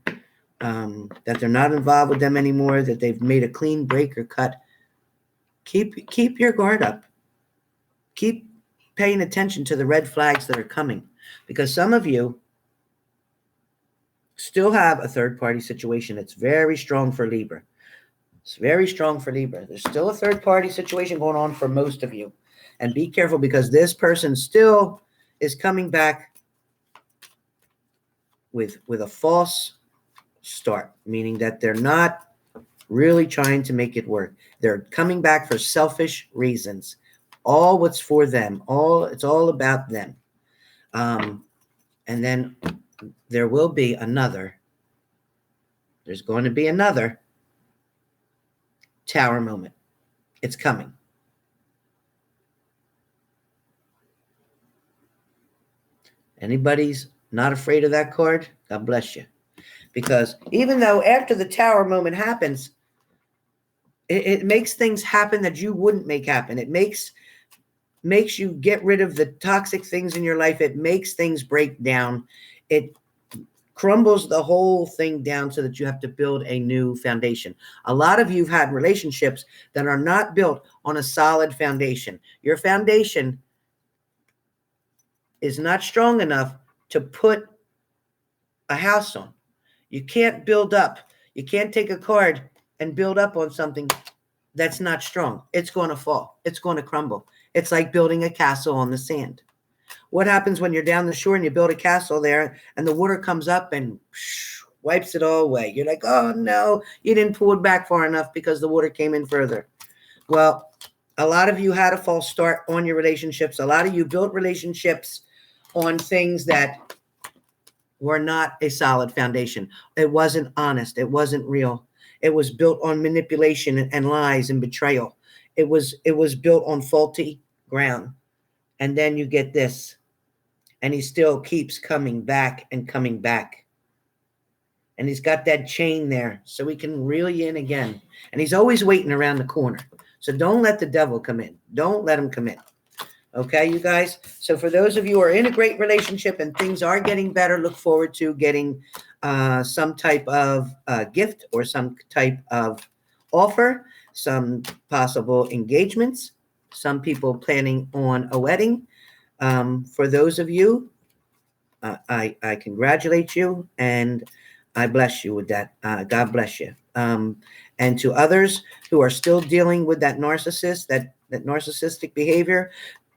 that they're not involved with them anymore, that they've made a clean break or cut. Keep your guard up. Keep paying attention to the red flags that are coming, because some of you still have a third-party situation. It's very strong for Libra. It's very strong for Libra. There's still a third-party situation going on for most of you. And be careful, because this person still is coming back with a false start, meaning that they're not really trying to make it work. They're coming back for selfish reasons. All what's for them. It's all about them. And then there will be another. There's going to be another Tower moment. It's coming. Anybody's not afraid of that card? God bless you. Because even though after the Tower moment happens, it makes things happen that you wouldn't make happen. It makes you get rid of the toxic things in your life. It makes things break down. It crumbles the whole thing down so that you have to build a new foundation. A lot of you have had relationships that are not built on a solid foundation. Your foundation is not strong enough to put a house on. You can't build up. You can't take a card and build up on something that's not strong. It's going to fall. It's going to crumble. It's like building a castle on the sand. What happens when you're down the shore and you build a castle there and the water comes up and wipes it all away? You're like, oh no, you didn't pull it back far enough because the water came in further. Well, a lot of you had a false start on your relationships. A lot of you built relationships on things that were not a solid foundation. It wasn't honest. It wasn't real. It was built on manipulation and lies and betrayal. It was built on faulty ground. And then you get this. And he still keeps coming back and coming back. And he's got that chain there so he can reel you in again. And he's always waiting around the corner. So don't let the devil come in. Don't let him come in. Okay, you guys? So for those of you who are in a great relationship and things are getting better, look forward to getting some type of gift or some type of offer, some possible engagements. Some people planning on a wedding. For those of you, I congratulate you and I bless you with that. God bless you. And to others who are still dealing with that narcissist, that narcissistic behavior,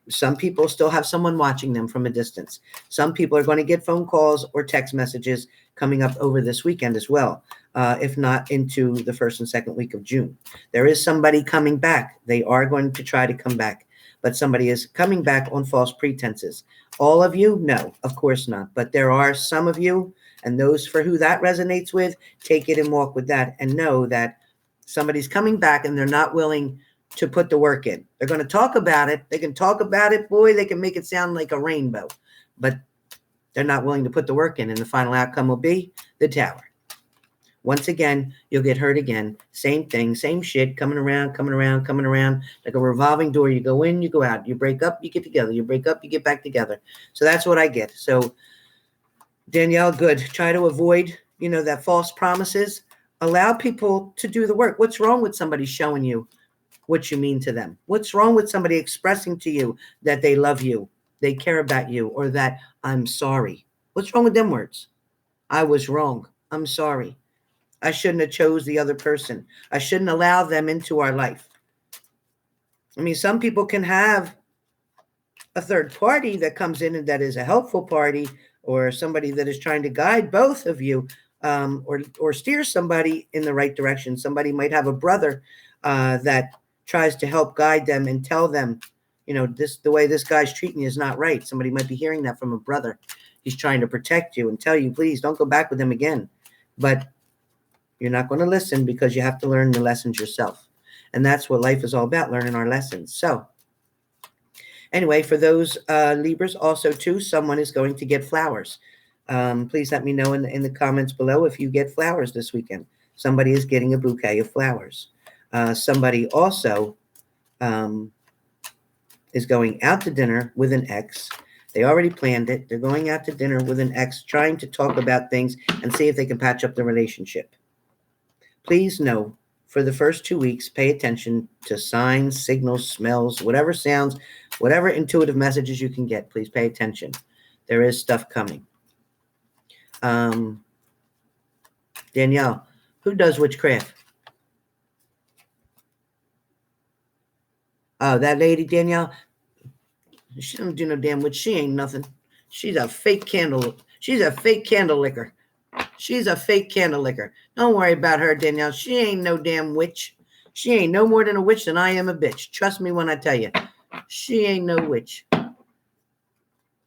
some people still have someone watching them from a distance. Some people are going to get phone calls or text messages coming up over this weekend as well, if not into the first and second week of June. There is somebody coming back. They are going to try to come back, but somebody is coming back on false pretenses. All of you? No, of course not. But there are some of you, and those for who that resonates with, take it and walk with that and know that somebody's coming back and they're not willing to put the work in. They're going to talk about it. They can talk about it. Boy, they can make it sound like a rainbow, but they're not willing to put the work in. And the final outcome will be the Tower. Once again, you'll get hurt again. Same thing, same shit, coming around, like a revolving door. You go in, you go out. You break up, you get together. You break up, you get back together. So that's what I get. So Danielle, good. Try to avoid, that false promises. Allow people to do the work. What's wrong with somebody showing you what you mean to them? What's wrong with somebody expressing to you that they love you, they care about you, or that I'm sorry? What's wrong with them words? I was wrong. I'm sorry. I shouldn't have chose the other person. I shouldn't allow them into our life. I mean, some people can have a third party that comes in and that is a helpful party, or somebody that is trying to guide both of you, or steer somebody in the right direction. Somebody might have a brother that tries to help guide them and tell them, the way this guy's treating you is not right. Somebody might be hearing that from a brother. He's trying to protect you and tell you, please don't go back with him again. But you're not going to listen because you have to learn the lessons yourself. And that's what life is all about, learning our lessons. So anyway, for those Libras also too, someone is going to get flowers. Please let me know in the comments below if you get flowers this weekend. Somebody is getting a bouquet of flowers. Somebody also is going out to dinner with an ex. They already planned it. They're going out to dinner with an ex, trying to talk about things and see if they can patch up the relationship. Please know, for the first 2 weeks, pay attention to signs, signals, smells, whatever sounds, whatever intuitive messages you can get. Please pay attention. There is stuff coming. Danielle, who does witchcraft? Oh, that lady, Danielle, she don't do no damn witch. She ain't nothing. She's a fake candle. She's a fake candle licker. She's a fake candle licker. Don't worry about her, Danielle. She ain't no damn witch. She ain't no more than a witch than I am a bitch. Trust me when I tell you. She ain't no witch.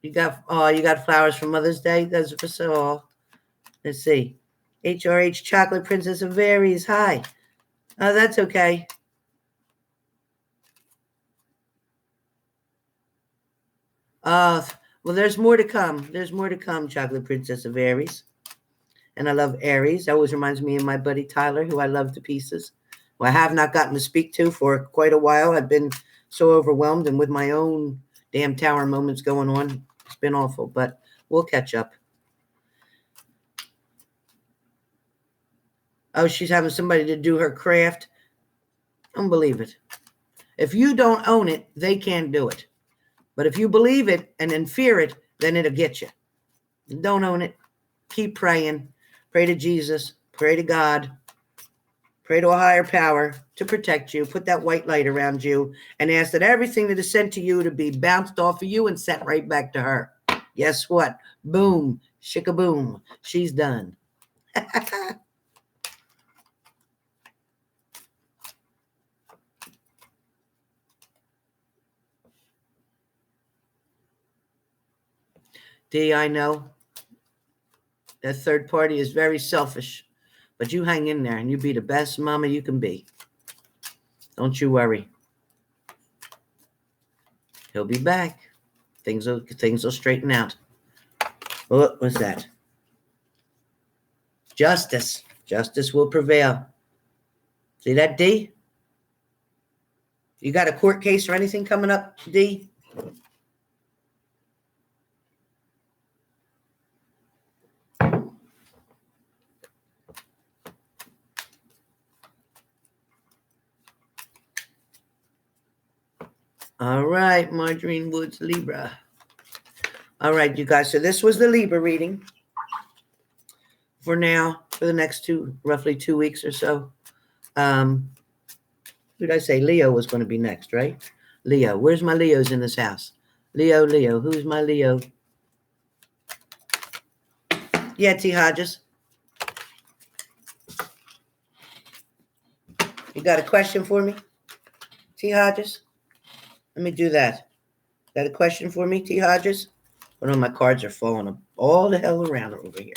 You got flowers for Mother's Day? Those are for so. Let's see. HRH Chocolate Princess of Aries. Hi. Oh, that's okay. Well, there's more to come. There's more to come, Chocolate Princess of Aries. And I love Aries. That always reminds me of my buddy Tyler, who I love to pieces, who I have not gotten to speak to for quite a while. I've been so overwhelmed and with my own damn tower moments going on. It's been awful, but we'll catch up. Oh, she's having somebody to do her craft. Don't believe it. If you don't own it, they can't do it. But if you believe it and then fear it, then it'll get you. Don't own it. Keep praying. Pray to Jesus. Pray to God. Pray to a higher power to protect you. Put that white light around you and ask that everything that is sent to you to be bounced off of you and sent right back to her. Guess what? Boom. Shika-boom. She's done. D, I know that third party is very selfish, but you hang in there and you be the best mama you can be. Don't you worry. He'll be back. Things will straighten out. What was that? Justice. Justice will prevail. See that, D? You got a court case or anything coming up, D? All right, Margarine Woods, Libra. All right, you guys. So this was the Libra reading for now, for the next roughly 2 weeks or so. Who did I say? Leo was going to be next, right? Leo. Where's my Leos in this house? Leo. Who's my Leo? Yeah, T. Hodges. You got a question for me? T. Hodges? Let me do that. Got a question for me, T. Hodges? One of my cards are falling all the hell around over here.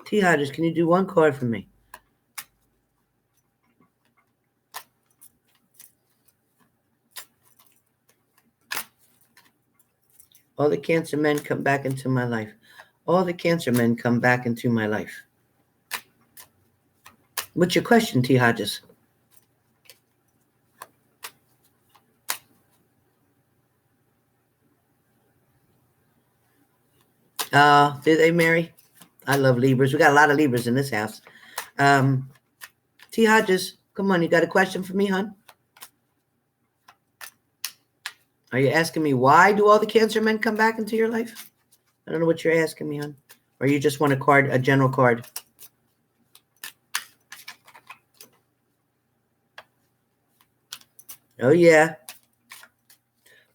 T. Hodges, can you do one card for me? All the Cancer men come back into my life. All the Cancer men come back into my life. What's your question, T. Hodges? Did they marry? I love Libras. We got a lot of Libras in this house. T. Hodges, come on. You got a question for me, hon? Are you asking me why do all the Cancer men come back into your life? I don't know what you're asking me, hon. Or you just want a general card? Oh, yeah.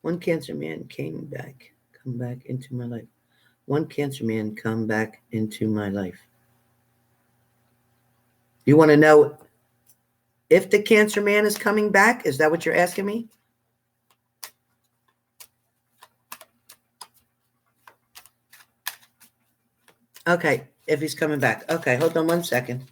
One Cancer man come back into my life. One Cancer man come back into my life. You want to know if the Cancer man is coming back? Is that what you're asking me? Okay, if he's coming back. Okay, hold on 1 second.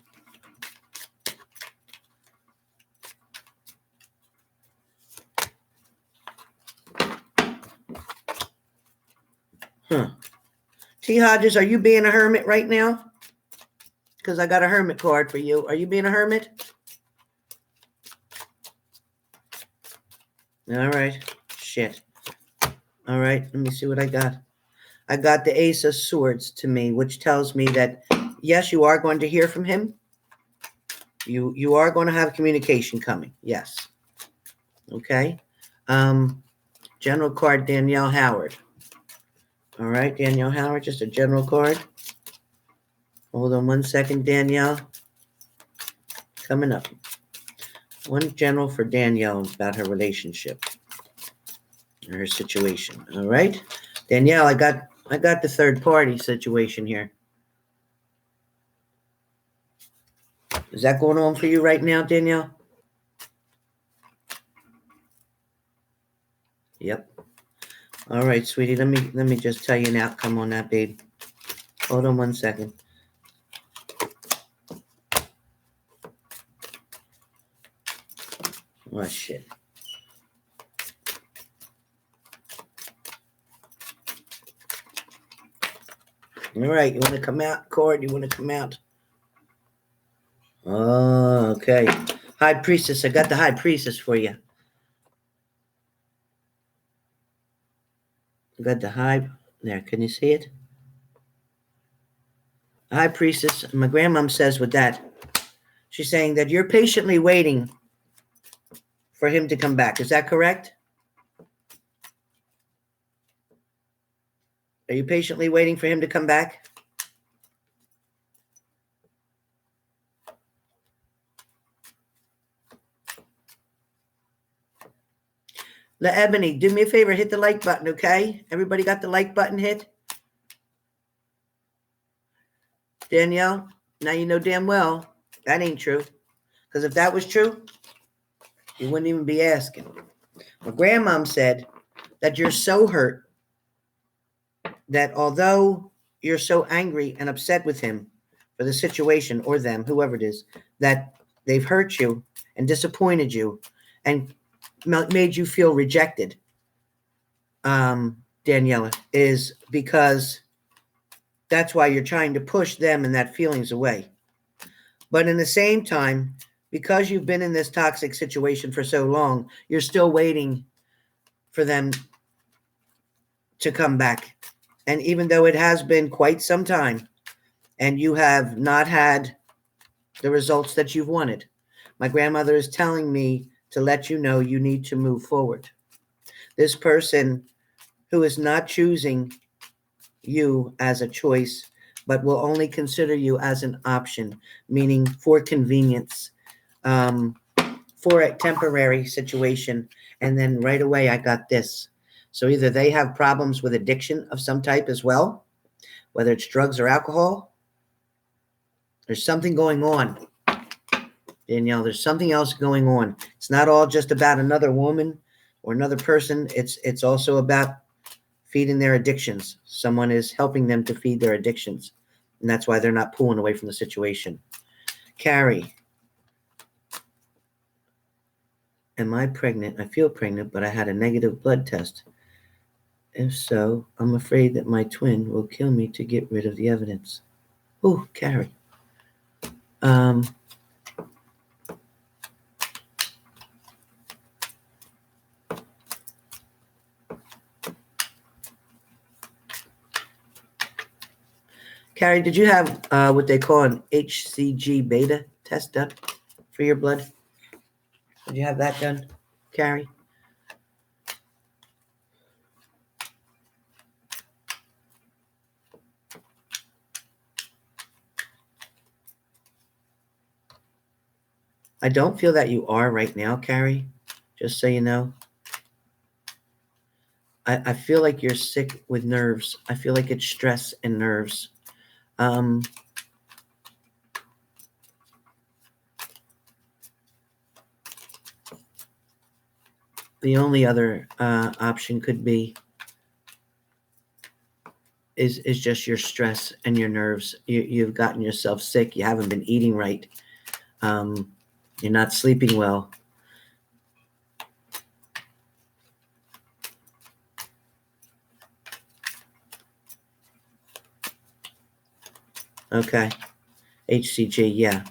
T. Hodges, are you being a hermit right now? Because I got a hermit card for you. Are you being a hermit? All right. Shit. All right. Let me see what I got. I got the Ace of Swords to me, which tells me that, yes, you are going to hear from him. You are going to have communication coming. Yes. Okay. General card, Danielle Howard. All right, Danielle Howard, just a general card. Hold on 1 second, Danielle. Coming up. One general for Danielle about her relationship, her situation. All right, Danielle, I got the third party situation here. Is that going on for you right now, Danielle? Yep. All right, sweetie. Let me just tell you an outcome on that, babe. Hold on 1 second. Oh shit. All right, you want to come out, Cord? You want to come out? Oh, okay. High Priestess. I got the High Priestess for you. I got the High. There, can you see it? High Priestess. My grandmom says with that, she's saying that you're patiently waiting for him to come back. Is that correct? Are you patiently waiting for him to come back? La Ebony, do me a favor, hit the like button, okay? Everybody got the like button hit? Danielle, now you know damn well that ain't true. Because if that was true, you wouldn't even be asking. My grandmom said that you're so hurt that although you're so angry and upset with him for the situation or them, whoever it is, that they've hurt you and disappointed you and made you feel rejected, Daniela, is because that's why you're trying to push them and that feelings away. But in the same time, because you've been in this toxic situation for so long, you're still waiting for them to come back. And even though it has been quite some time and you have not had the results that you've wanted, My grandmother is telling me to let you know you need to move forward. This person who is not choosing you as a choice, but will only consider you as an option, meaning for convenience, for a temporary situation. And then right away, I got this. So either they have problems with addiction of some type as well, whether it's drugs or alcohol. There's something going on, Danielle. There's something else going on. It's not all just about another woman or another person. It's also about feeding their addictions. Someone is helping them to feed their addictions. And that's why they're not pulling away from the situation. Carrie, am I pregnant? I feel pregnant, but I had a negative blood test. If so, I'm afraid that my twin will kill me to get rid of the evidence. Oh, Carrie. Carrie, did you have what they call an HCG beta test done for your blood? Did you have that done, Carrie? I don't feel that you are right now, Carrie, just so you know. I feel like you're sick with nerves. I feel like it's stress and nerves. The only other option could be is just your stress and your nerves. You've gotten yourself sick. You haven't been eating right. You're not sleeping well. Okay. HCG, yeah.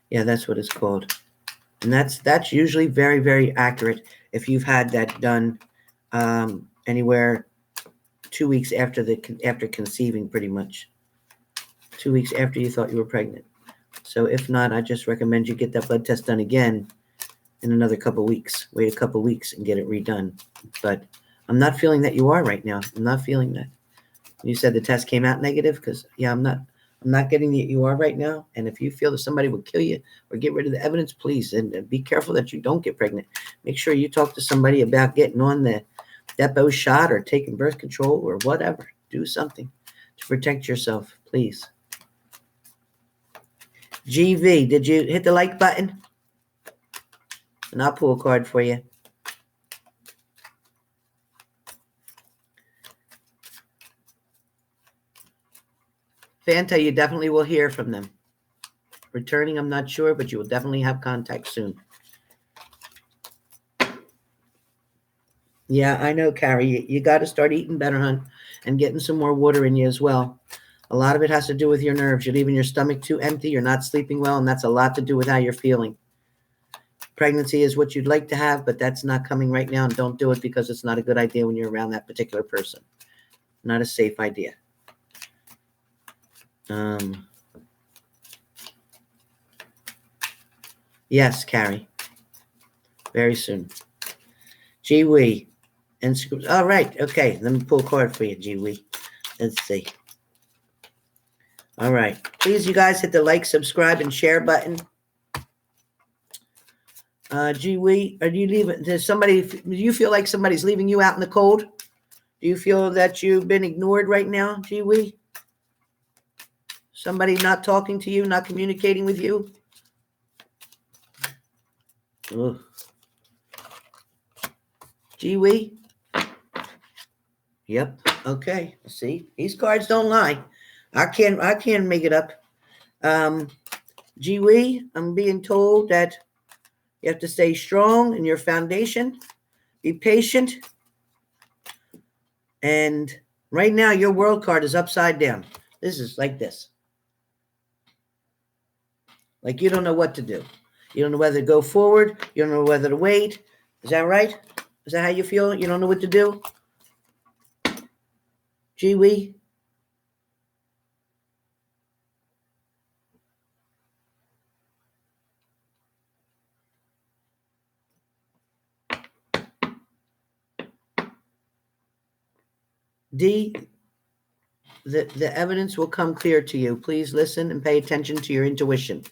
Yeah, that's what it's called. And that's usually very, very accurate if you've had that done anywhere 2 weeks after conceiving, pretty much. 2 weeks after you thought you were pregnant. So if not, I just recommend you get that blood test done again in another couple weeks. Wait a couple weeks and get it redone. But I'm not feeling that you are right now. I'm not feeling that. You said the test came out negative? Because, yeah, I'm not getting that you are right now. And if you feel that somebody would kill you or get rid of the evidence, please, and be careful that you don't get pregnant. Make sure you talk to somebody about getting on the Depo shot or taking birth control or whatever. Do something to protect yourself, please. GV, did you hit the like button? And I'll pull a card for you. Fanta, you definitely will hear from them. Returning, I'm not sure, but you will definitely have contact soon. Yeah, I know, Carrie. You got to start eating better, hon, and getting some more water in you as well. A lot of it has to do with your nerves. You're leaving your stomach too empty. You're not sleeping well, and that's a lot to do with how you're feeling. Pregnancy is what you'd like to have, but that's not coming right now, and don't do it because it's not a good idea when you're around that particular person. Not a safe idea. Yes, Carrie. Very soon. Gee-wee. And all right. Okay. Let me pull a card for you, Gee-wee. Let's see. All right. Please, you guys, hit the like, subscribe, and share button. Gee-wee, are you leaving? Do you feel like somebody's leaving you out in the cold? Do you feel that you've been ignored right now, Gee-wee? Somebody not talking to you, not communicating with you? Ugh. Gee-wee? Yep. Okay. See, these cards don't lie. I can't make it up. Gee-wee, I'm being told that you have to stay strong in your foundation. Be patient. And right now, your world card is upside down. This is like this. Like you don't know what to do. You don't know whether to go forward. You don't know whether to wait. Is that right? Is that how you feel? You don't know what to do? Gee-wee? D, the evidence will come clear to you. Please listen and pay attention to your intuition.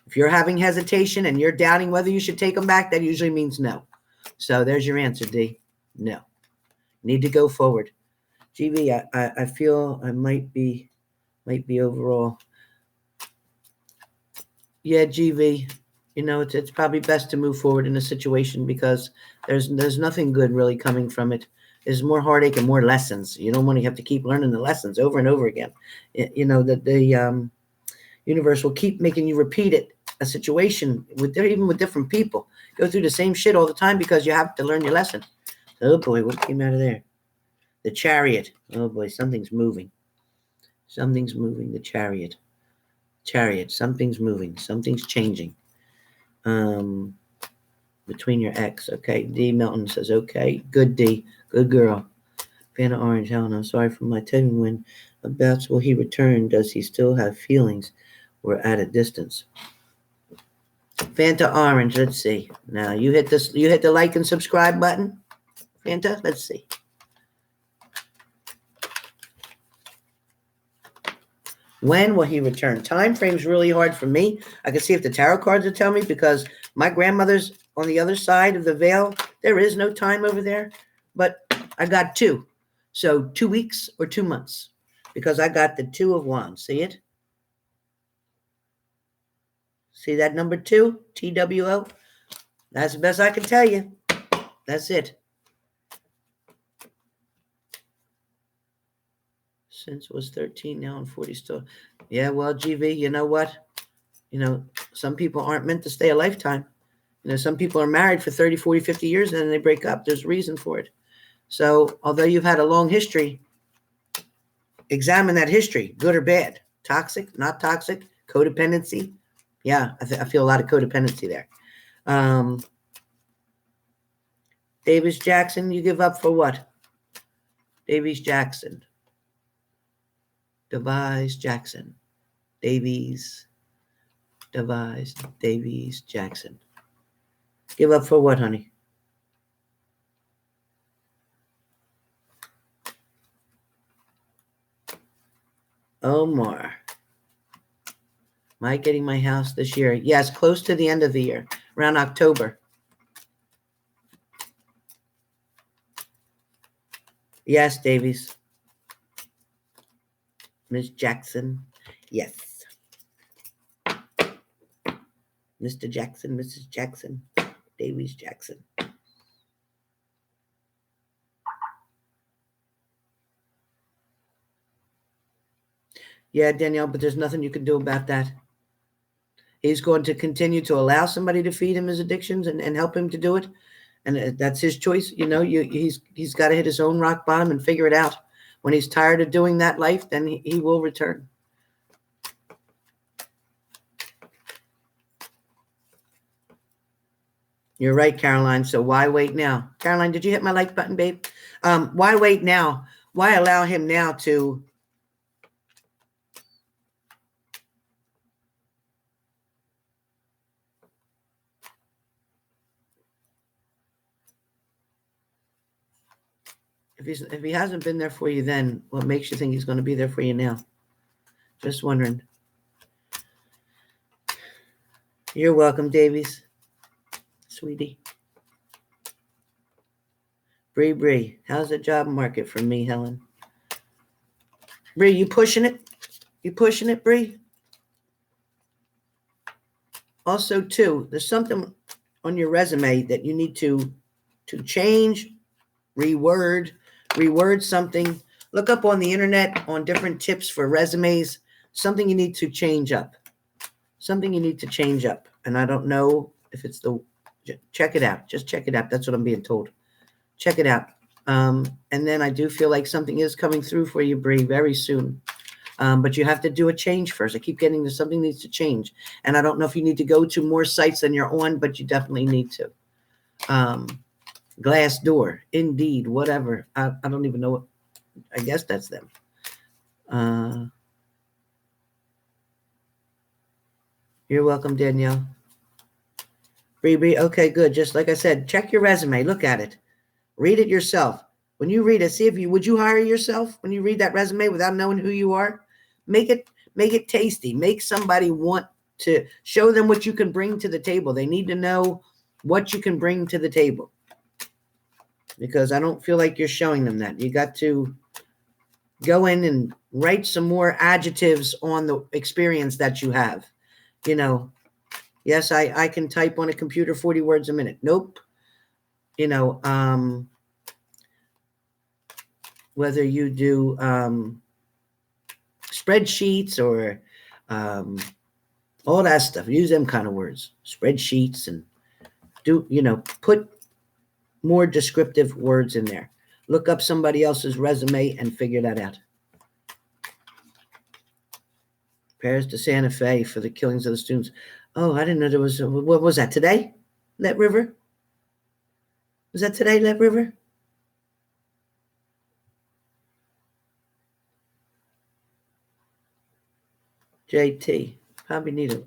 If you're having hesitation and you're doubting whether you should take them back, that usually means no. So there's your answer, D. No. Need to go forward. GV, I feel I might be overall. Yeah, GV, you know, it's probably best to move forward in a situation because there's nothing good really coming from it. There's more heartache and more lessons. You don't want to have to keep learning the lessons over and over again. You know, the universe will keep making you repeat it, a situation, even with different people. Go through the same shit all the time because you have to learn your lesson. Oh, boy, what came out of there? The Chariot. Oh, boy, something's moving. Something's moving, the Chariot. Chariot, something's moving. Something's changing. Between your ex, okay. D. Milton says, okay. Good, D. Good girl. Vanna Orange, Helen, I'm sorry for my timing. When about will he return? Does he still have feelings? We're at a distance. Fanta Orange, let's see. Now you hit this. You hit the like and subscribe button. Fanta, let's see. When will he return? Time frame's really hard for me. I can see if the tarot cards will tell me because my grandmother's on the other side of the veil. There is no time over there, but I got 2. So 2 weeks or 2 months because I got the 2 of Wands. See it? See that number 2? TWO? That's the best I can tell you. That's it. Since was 13, now I'm 40 still. Yeah, well, GV, you know what? You know, some people aren't meant to stay a lifetime. You know, some people are married for 30, 40, 50 years and then they break up. There's a reason for it. So although you've had a long history, examine that history, good or bad. Toxic, not toxic, codependency. Yeah, I feel a lot of codependency there. Davis Jackson, you give up for what? Davies Jackson. Device Jackson. Davies Jackson. Give up for what, honey? Omar. Am I getting my house this year? Yes, close to the end of the year, around October. Yes, Davies. Miss Jackson. Yes. Mr. Jackson, Mrs. Jackson, Davies Jackson. Yeah, Danielle, but there's nothing you can do about that. He's going to continue to allow somebody to feed him his addictions and help him to do it. And that's his choice. You know, he's got to hit his own rock bottom and figure it out. When he's tired of doing that life, then he will return. You're right, Caroline. So why wait now? Caroline, did you hit my like button, babe? Why wait now? Why allow him now to... If he hasn't been there for you then, what makes you think he's going to be there for you now? Just wondering. You're welcome, Davies. Sweetie. Bree, how's the job market for me, Helen? Bree, you pushing it? You pushing it, Bree? Also, too, there's something on your resume that you need to change, reword something. Look up on the internet on different tips for resumes. Something you need to change up. Something you need to change up. And I don't know if it's check it out. Just check it out. That's what I'm being told. Check it out. And then I do feel like something is coming through for you, Bree, very soon. But you have to do a change first. I keep getting that something needs to change. And I don't know if you need to go to more sites than you're on, but you definitely need to. Glassdoor, Indeed, whatever. I don't even know what. I guess that's them. You're welcome, Danielle. Bree, okay, good. Just like I said, check your resume. Look at it. Read it yourself. When you read it, see if you would you hire yourself when you read that resume without knowing who you are? Make it tasty. Make somebody want to show them what you can bring to the table. They need to know what you can bring to the table. Because I don't feel like you're showing them that. You got to go in and write some more adjectives on the experience that you have. You know, yes, I can type on a computer 40 words a minute. Nope. You know, whether you do spreadsheets or all that stuff, use them kind of words, spreadsheets, and do, you know, put more descriptive words in there. Look up somebody else's resume and figure that out. Prayers to Santa Fe for the killings of the students. Oh, I didn't know there was, what was that, today? Let River? Was that today, Let River? JT, probably need it.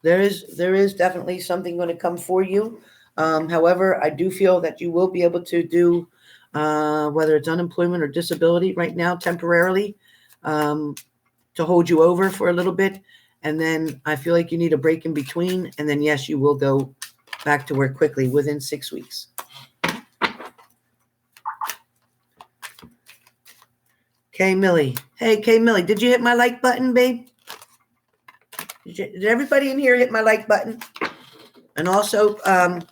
There is definitely something going to come for you. However, I do feel that you will be able to do, whether it's unemployment or disability right now, temporarily, to hold you over for a little bit. And then I feel like you need a break in between. And then, yes, you will go back to work quickly within 6 weeks. Kay Millie. Hey, Kay Millie, did you hit my like button, babe? Did everybody in here hit my like button? And also, hold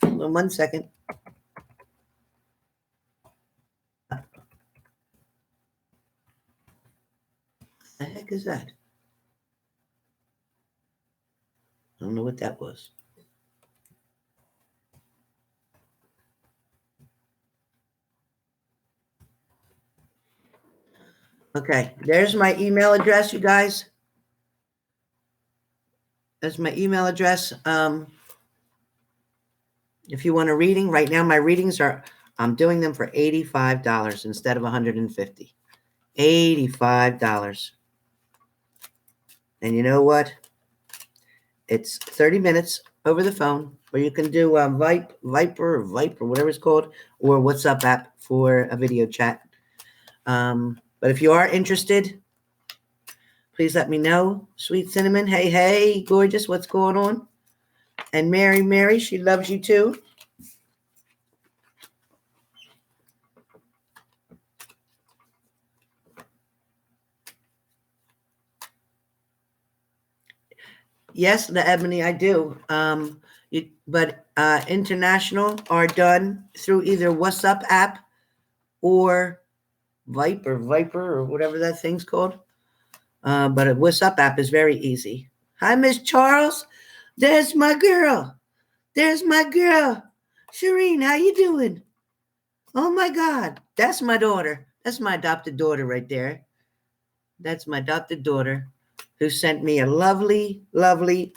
on 1 second. The heck is that? I don't know what that was. Okay, there's my email address, you guys. That's my email address. If you want a reading, right now my readings are, I'm doing them for $85 instead of $150. $85. And you know what? It's 30 minutes over the phone, or you can do Viper, whatever it's called, or WhatsApp app for a video chat. But if you are interested, please let me know. Sweet Cinnamon, hey, gorgeous, what's going on? And Mary, she loves you too. Yes, the Ebony, I do. But international are done through either WhatsApp app or Viper, or whatever that thing's called. But a WhatsApp app is very easy. Hi, Miss Charles. There's my girl. Shireen, how you doing? Oh, my God. That's my daughter. That's my adopted daughter right there. That's my adopted daughter who sent me a lovely, lovely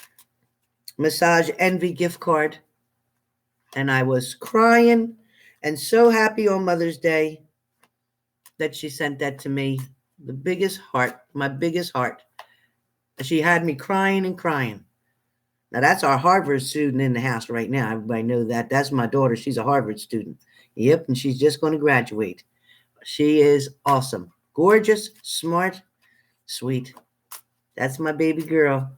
Massage Envy gift card. And I was crying and so happy on Mother's Day that she sent that to me. The biggest heart, my biggest heart. She had me crying and crying. Now, that's our Harvard student in the house right now. Everybody know that. That's my daughter. She's a Harvard student. Yep, and she's just going to graduate. She is awesome. Gorgeous, smart, sweet. That's my baby girl.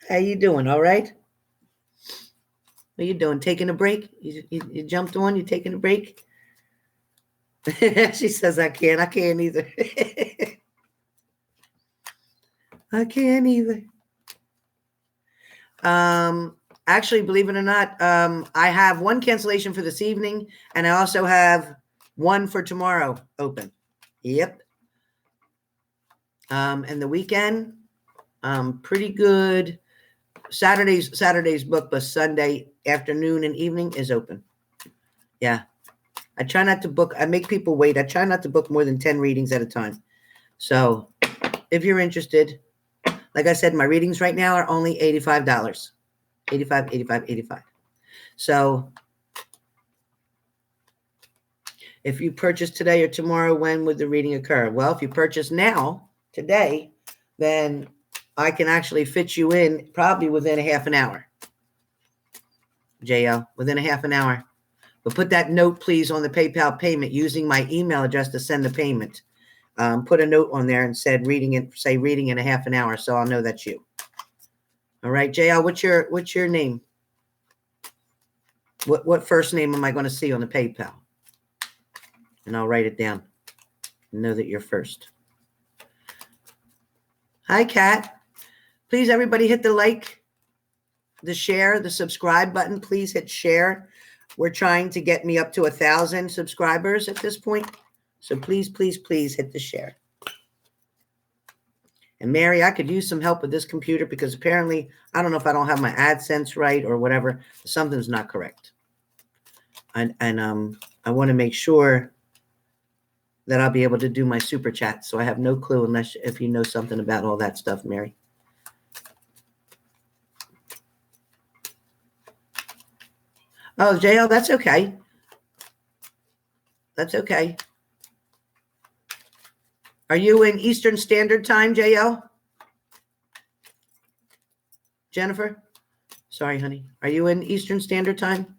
How you doing? All right? What you doing? Taking a break? You jumped on? You taking a break? She says, I can't. I can't either. I can't either. Actually, believe it or not, I have one cancellation for this evening, and I also have one for tomorrow open. Yep. And the weekend, pretty good. Saturday's booked, but Sunday afternoon and evening is open. Yeah. I try not to book. I make people wait. I try not to book more than 10 readings at a time. So if you're interested, like I said, my readings right now are only $85. $85. So if you purchase today or tomorrow, when would the reading occur? Well, if you purchase now, today, then I can actually fit you in probably within a half an hour. JL, within a half an hour. But put that note, please, on the PayPal payment using my email address to send the payment. Put a note on there and say reading in a half an hour, so I'll know that's you. All right, JL, what's your name? What first name am I going to see on the PayPal? And I'll write it down and know that you're first. Hi, Kat. Please, everybody, hit the like, the share, the subscribe button. Please hit share. We're trying to get me up to 1,000 subscribers at this point. So please, please, please hit the share. And Mary, I could use some help with this computer because apparently, I don't know if I don't have my AdSense right or whatever. Something's not correct. And I want to make sure that I'll be able to do my super chat. So I have no clue unless if you know something about all that stuff, Mary. Oh, JL, that's okay. That's okay. Are you in Eastern Standard Time, JL? Jennifer? Sorry, honey. Are you in Eastern Standard Time?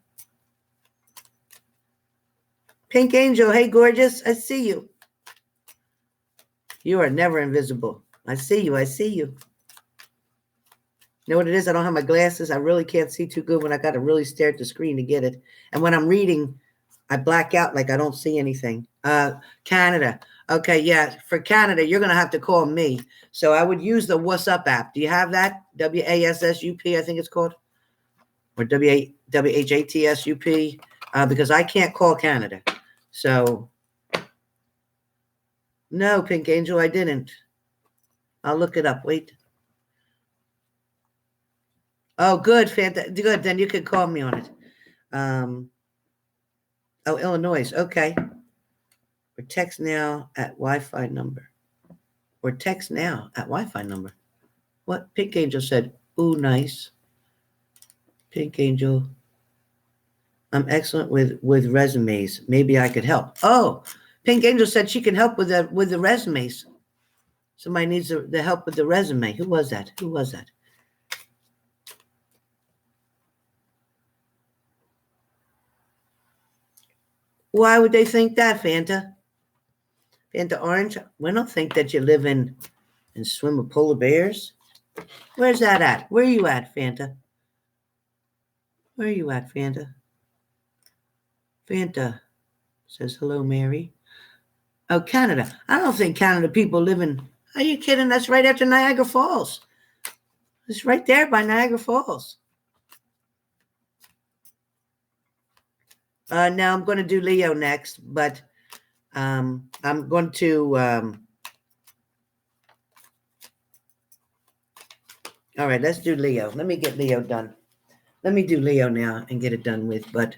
Pink Angel, hey, gorgeous. I see you. You are never invisible. I see you. I see you. You know what it is? I don't have my glasses. I really can't see too good when I got to really stare at the screen to get it. And when I'm reading, I black out like I don't see anything. Canada. Okay, yeah. For Canada, you're going to have to call me. So I would use the What's Up app. Do you have that? WASSUP, I think it's called. Or WHATSUP. Because I can't call Canada. So, no, Pink Angel, I didn't. I'll look it up. Wait. Oh, good. Good. Then you can call me on it. Oh, Illinois. Okay. Or text now at Wi-Fi number. Or text now at Wi-Fi number. What? Pink Angel said, ooh, nice. Pink Angel. I'm excellent with resumes. Maybe I could help. Oh, Pink Angel said she can help with the resumes. Somebody needs the help with the resume. Who was that? Who was that? Why would they think that, Fanta? Fanta Orange? We don't think that you live in and swim with polar bears. Where's that at? Where are you at, Fanta? Where are you at, Fanta? Fanta says, hello, Mary. Oh, Canada. I don't think Canada people live in... Are you kidding? That's right after Niagara Falls. It's right there by Niagara Falls. Now I'm going to do Leo next, but I'm going to... all right, let's do Leo. Let me get Leo done. Let me do Leo now and get it done with, but...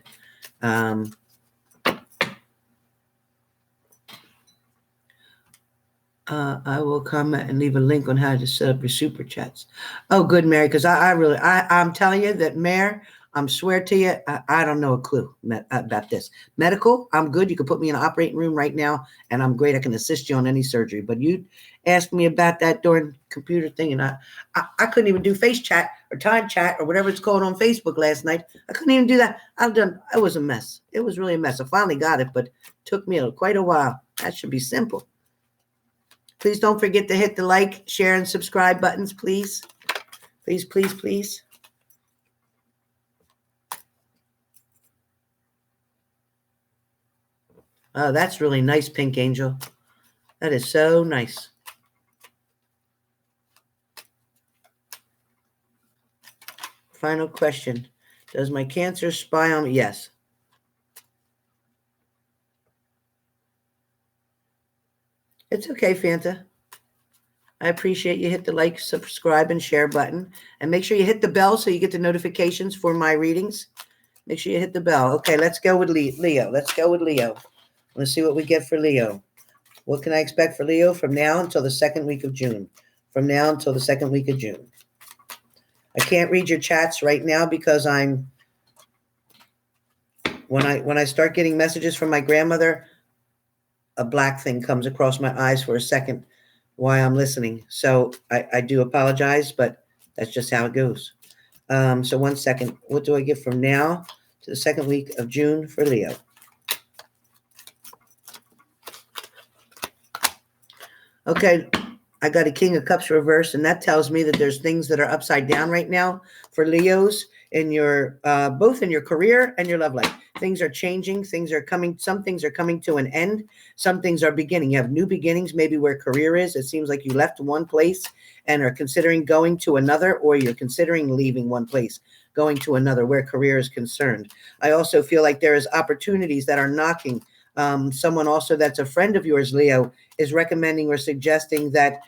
I will comment and leave a link on how to set up your super chats. Oh, good, Mary, because I'm telling you that, Mary, I swear to you, I don't know a clue about this. Medical, I'm good. You can put me in an operating room right now, and I'm great. I can assist you on any surgery. But you asked me about that during computer thing, and I couldn't even do face chat or time chat or whatever it's called on Facebook last night. I couldn't even do that. It was a mess. It was really a mess. I finally got it, but it took me quite a while. That should be simple. Please don't forget to hit the like, share, and subscribe buttons, please. Please, please, please. Oh, that's really nice, Pink Angel. That is so nice. Final question. Does my Cancer spy on me? Yes. It's okay, Fanta. I appreciate you. Hit the like, subscribe, and share button. And make sure you hit the bell so you get the notifications for my readings. Make sure you hit the bell. Okay, let's go with Leo. Let's go with Leo. Let's see what we get for Leo. What can I expect for Leo from now until the second week of June? From now until the second week of June. I can't read your chats right now because when I start getting messages from my grandmother, a black thing comes across my eyes for a second why I'm listening. So I do apologize, but that's just how it goes. So 1 second. What do I get from now to the second week of June for Leo? Okay, I got a King of Cups reverse, and that tells me that there's things that are upside down right now for Leos in your both in your career and your love life. Things are changing. Things are coming. Some things are coming to an end. Some things are beginning. You have new beginnings, maybe where career is. It seems like you left one place and are considering going to another, or you're considering leaving one place, going to another where career is concerned. I also feel like there is opportunities that are knocking. Someone also that's a friend of yours, Leo, is recommending or suggesting that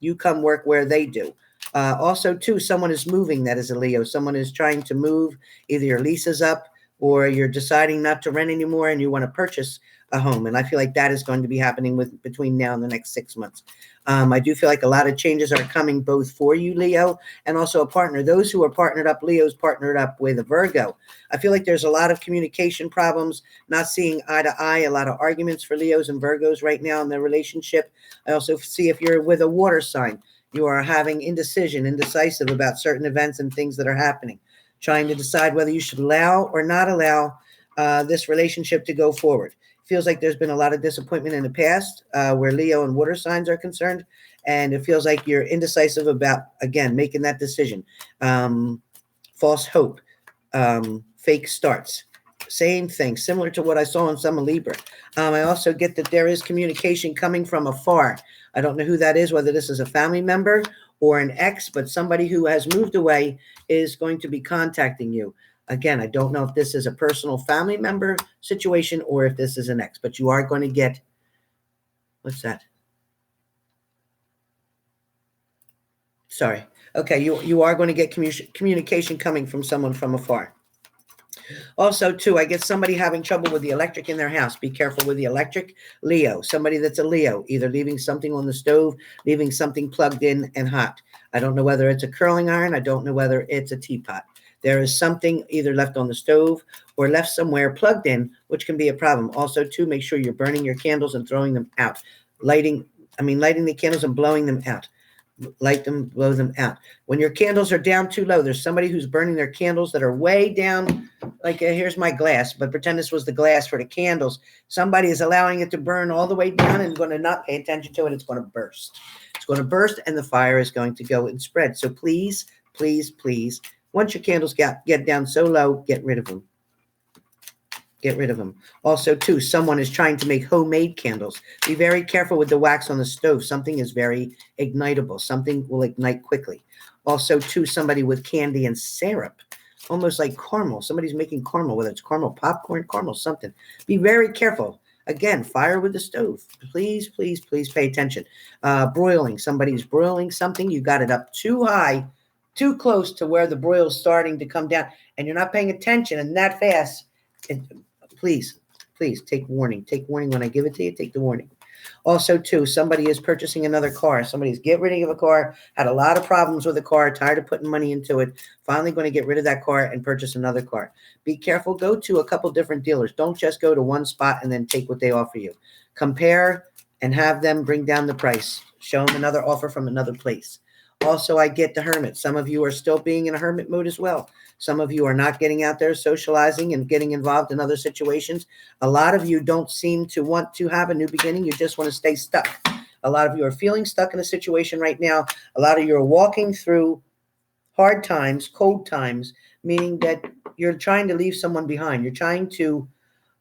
you come work where they do. Also, too, someone is moving that is a Leo. Someone is trying to move. Either your lease is up or you're deciding not to rent anymore and you want to purchase a home. And I feel like that is going to be happening between now and the next 6 months. I do feel like a lot of changes are coming both for you, Leo, and also a partner. Those who are partnered up, Leo's partnered up with a Virgo. I feel like there's a lot of communication problems, not seeing eye to eye, a lot of arguments for Leos and Virgos right now in their relationship. I also see if you're with a water sign, you are having indecisive about certain events and things that are happening, trying to decide whether you should allow or not allow this relationship to go forward. Feels like there's been a lot of disappointment in the past where Leo and water signs are concerned. And it feels like you're indecisive about, again, making that decision. False hope, fake starts. Same thing, similar to what I saw in some of Libra. I also get that there is communication coming from afar. I don't know who that is, whether this is a family member or an ex, but somebody who has moved away is going to be contacting you. Again, I don't know if this is a personal family member situation or if this is an ex, but you are going to get, what's that? Sorry. Okay, you are going to get communication coming from someone from afar. Also, too, I get somebody having trouble with the electric in their house. Be careful with the electric. Leo, somebody that's a Leo, either leaving something on the stove, leaving something plugged in and hot. I don't know whether it's a curling iron. I don't know whether it's a teapot. There is something either left on the stove or left somewhere plugged in, which can be a problem. Also, too, make sure you're burning your candles and throwing them out. Lighting the candles and blowing them out. Light them, blow them out. When your candles are down too low, there's somebody who's burning their candles that are way down. Like here's my glass, but pretend this was the glass for the candles. Somebody is allowing it to burn all the way down and going to not pay attention to it. It's going to burst. It's going to burst and the fire is going to go and spread. So please, please, please, once your candles get down so low, get rid of them. Get rid of them. Also, too, someone is trying to make homemade candles. Be very careful with the wax on the stove. Something is very ignitable. Something will ignite quickly. Also, too, somebody with candy and syrup, almost like caramel. Somebody's making caramel, whether it's caramel popcorn, caramel something. Be very careful. Again, fire with the stove. Please, please, please pay attention. Broiling. Somebody's broiling something. You got it up too high, too close to where the broil's starting to come down, and you're not paying attention and that fast. Please, please take warning. Take warning when I give it to you. Take the warning. Also, too, somebody is purchasing another car. Somebody's getting rid of a car, had a lot of problems with the car, tired of putting money into it, finally going to get rid of that car and purchase another car. Be careful. Go to a couple different dealers. Don't just go to one spot and then take what they offer you. Compare and have them bring down the price. Show them another offer from another place. Also, I get the hermit. Some of you are still being in a hermit mode as well. Some of you are not getting out there socializing and getting involved in other situations. A lot of you don't seem to want to have a new beginning. You just want to stay stuck. A lot of you are feeling stuck in a situation right now. A lot of you are walking through hard times, cold times, meaning that you're trying to leave someone behind. You're trying to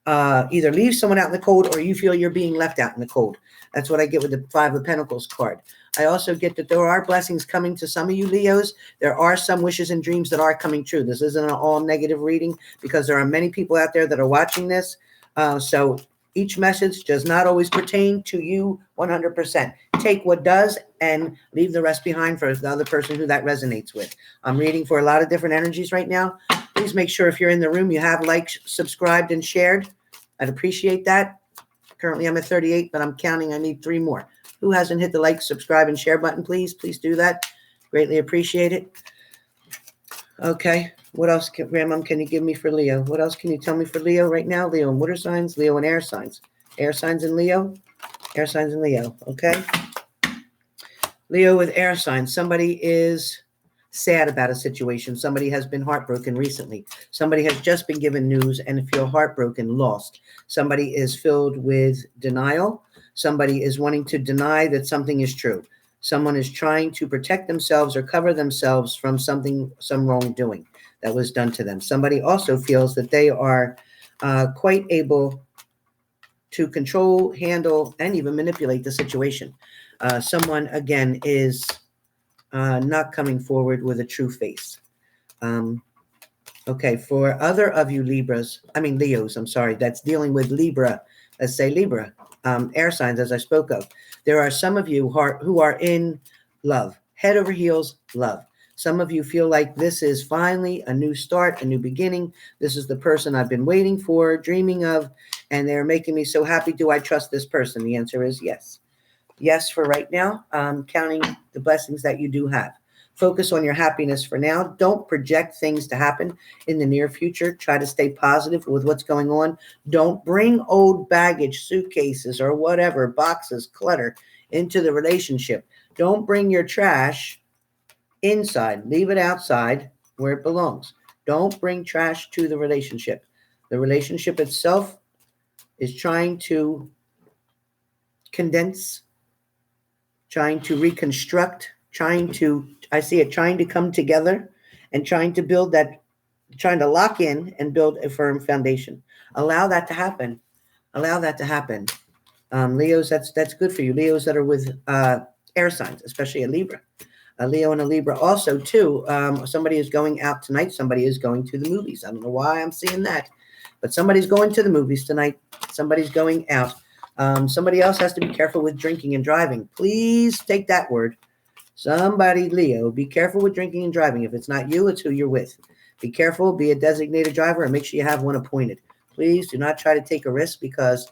either leave someone out in the cold or you feel you're being left out in the cold. That's what I get with the Five of Pentacles card. I also get that there are blessings coming to some of you Leos. There are some wishes and dreams that are coming true. This isn't an all negative reading because there are many people out there that are watching this. So each message does not always pertain to you 100%. Take what does and leave the rest behind for the other person who that resonates with. I'm reading for a lot of different energies right now. Please make sure if you're in the room, you have liked, subscribed, and shared. I'd appreciate that. Currently, I'm at 38, but I'm counting. I need 3 more. Who hasn't hit the like, subscribe, and share button, please? Please do that. Greatly appreciate it. Okay. What else, Grandma, can you give me for Leo? What else can you tell me for Leo right now? Leo and water signs, Leo and air signs. Air signs and Leo. Air signs and Leo. Okay. Leo with air signs. Somebody is sad about a situation. Somebody has been heartbroken recently. Somebody has just been given news and feel heartbroken, lost. Somebody is filled with denial. Somebody is wanting to deny that something is true. Someone is trying to protect themselves or cover themselves from some wrongdoing that was done to them. Somebody also feels that they are quite able to control, handle, and even manipulate the situation. Someone, again, is not coming forward with a true face. Okay, for other of you Leos, I'm sorry, that's dealing with Libra. Let's say Libra, air signs, as I spoke of. There are some of you who are in love, head over heels love. Some of you feel like this is finally a new start, a new beginning. This is the person I've been waiting for, dreaming of, and they're making me so happy. Do I trust this person? The answer is yes. Yes, for right now, counting the blessings that you do have. Focus on your happiness for now. Don't project things to happen in the near future. Try to stay positive with what's going on. Don't bring old baggage, suitcases, or whatever, boxes, clutter into the relationship. Don't bring your trash inside. Leave it outside where it belongs. Don't bring trash to the relationship. The relationship itself is trying to condense, trying to reconstruct, trying to come together and trying to build that, trying to lock in and build a firm foundation. Allow that to happen. Allow that to happen. Leos, that's good for you. Leos that are with air signs, especially a Libra. A Leo and a Libra also, too. Somebody is going out tonight. Somebody is going to the movies. I don't know why I'm seeing that, but somebody's going to the movies tonight. Somebody's going out. Somebody else has to be careful with drinking and driving. Please take that word. Somebody, Leo, be careful with drinking and driving. If it's not you, it's who you're with. Be careful. Be a designated driver and make sure you have one appointed. Please do not try to take a risk because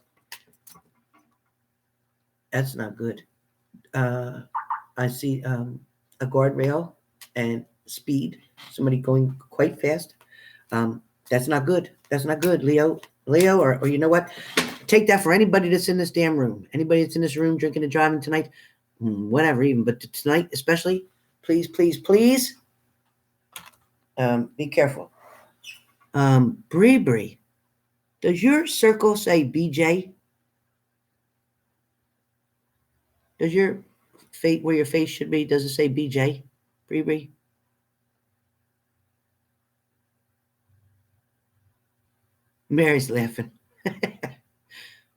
that's not good. I see a guardrail and speed. Somebody going quite fast. That's not good. That's not good, Leo. Or you know what? Take that for anybody that's in this damn room. Anybody that's in this room drinking and driving tonight, whatever, even, but tonight especially, please, please, please, be careful. Bree, does your circle say BJ? Does your fate where your face should be, does it say BJ? Bree? Mary's laughing.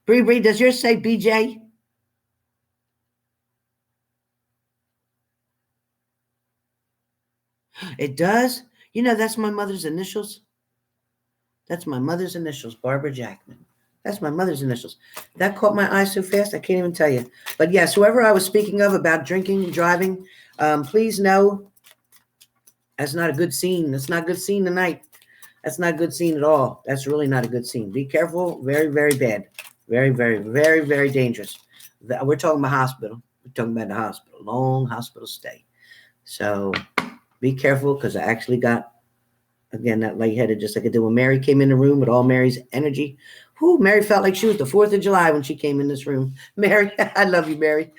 Bree, does yours say BJ? It does? You know, that's my mother's initials. That's my mother's initials, Barbara Jackman. That's my mother's initials. That caught my eye so fast, I can't even tell you. But yes, whoever I was speaking of about drinking and driving, please know that's not a good scene. That's not a good scene tonight. That's not a good scene at all. That's really not a good scene. Be careful. Very, very bad. Very, very, very, very dangerous. We're talking about hospital. We're talking about the hospital. Long hospital stay. So be careful because I actually got, again, that lightheaded just like I did when Mary came in the room with all Mary's energy. Whew, Mary felt like she was the 4th of July when she came in this room. Mary, I love you, Mary.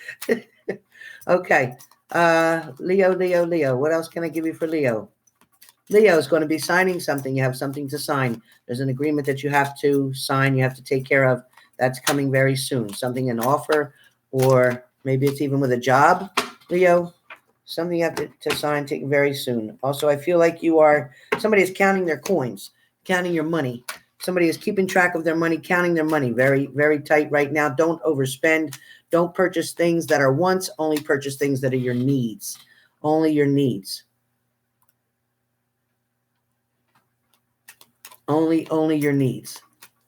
Okay. Leo. What else can I give you for Leo? Leo is going to be signing something. You have something to sign. There's an agreement that you have to sign. You have to take care of. That's coming very soon. Something, an offer, or maybe it's even with a job, Leo. Something you have to sign very soon. Also, I feel like somebody is counting their coins, counting your money. Somebody is keeping track of their money, counting their money. Very, very tight right now. Don't overspend. Don't purchase things that are wants. Only purchase things that are your needs. Only your needs. Only your needs.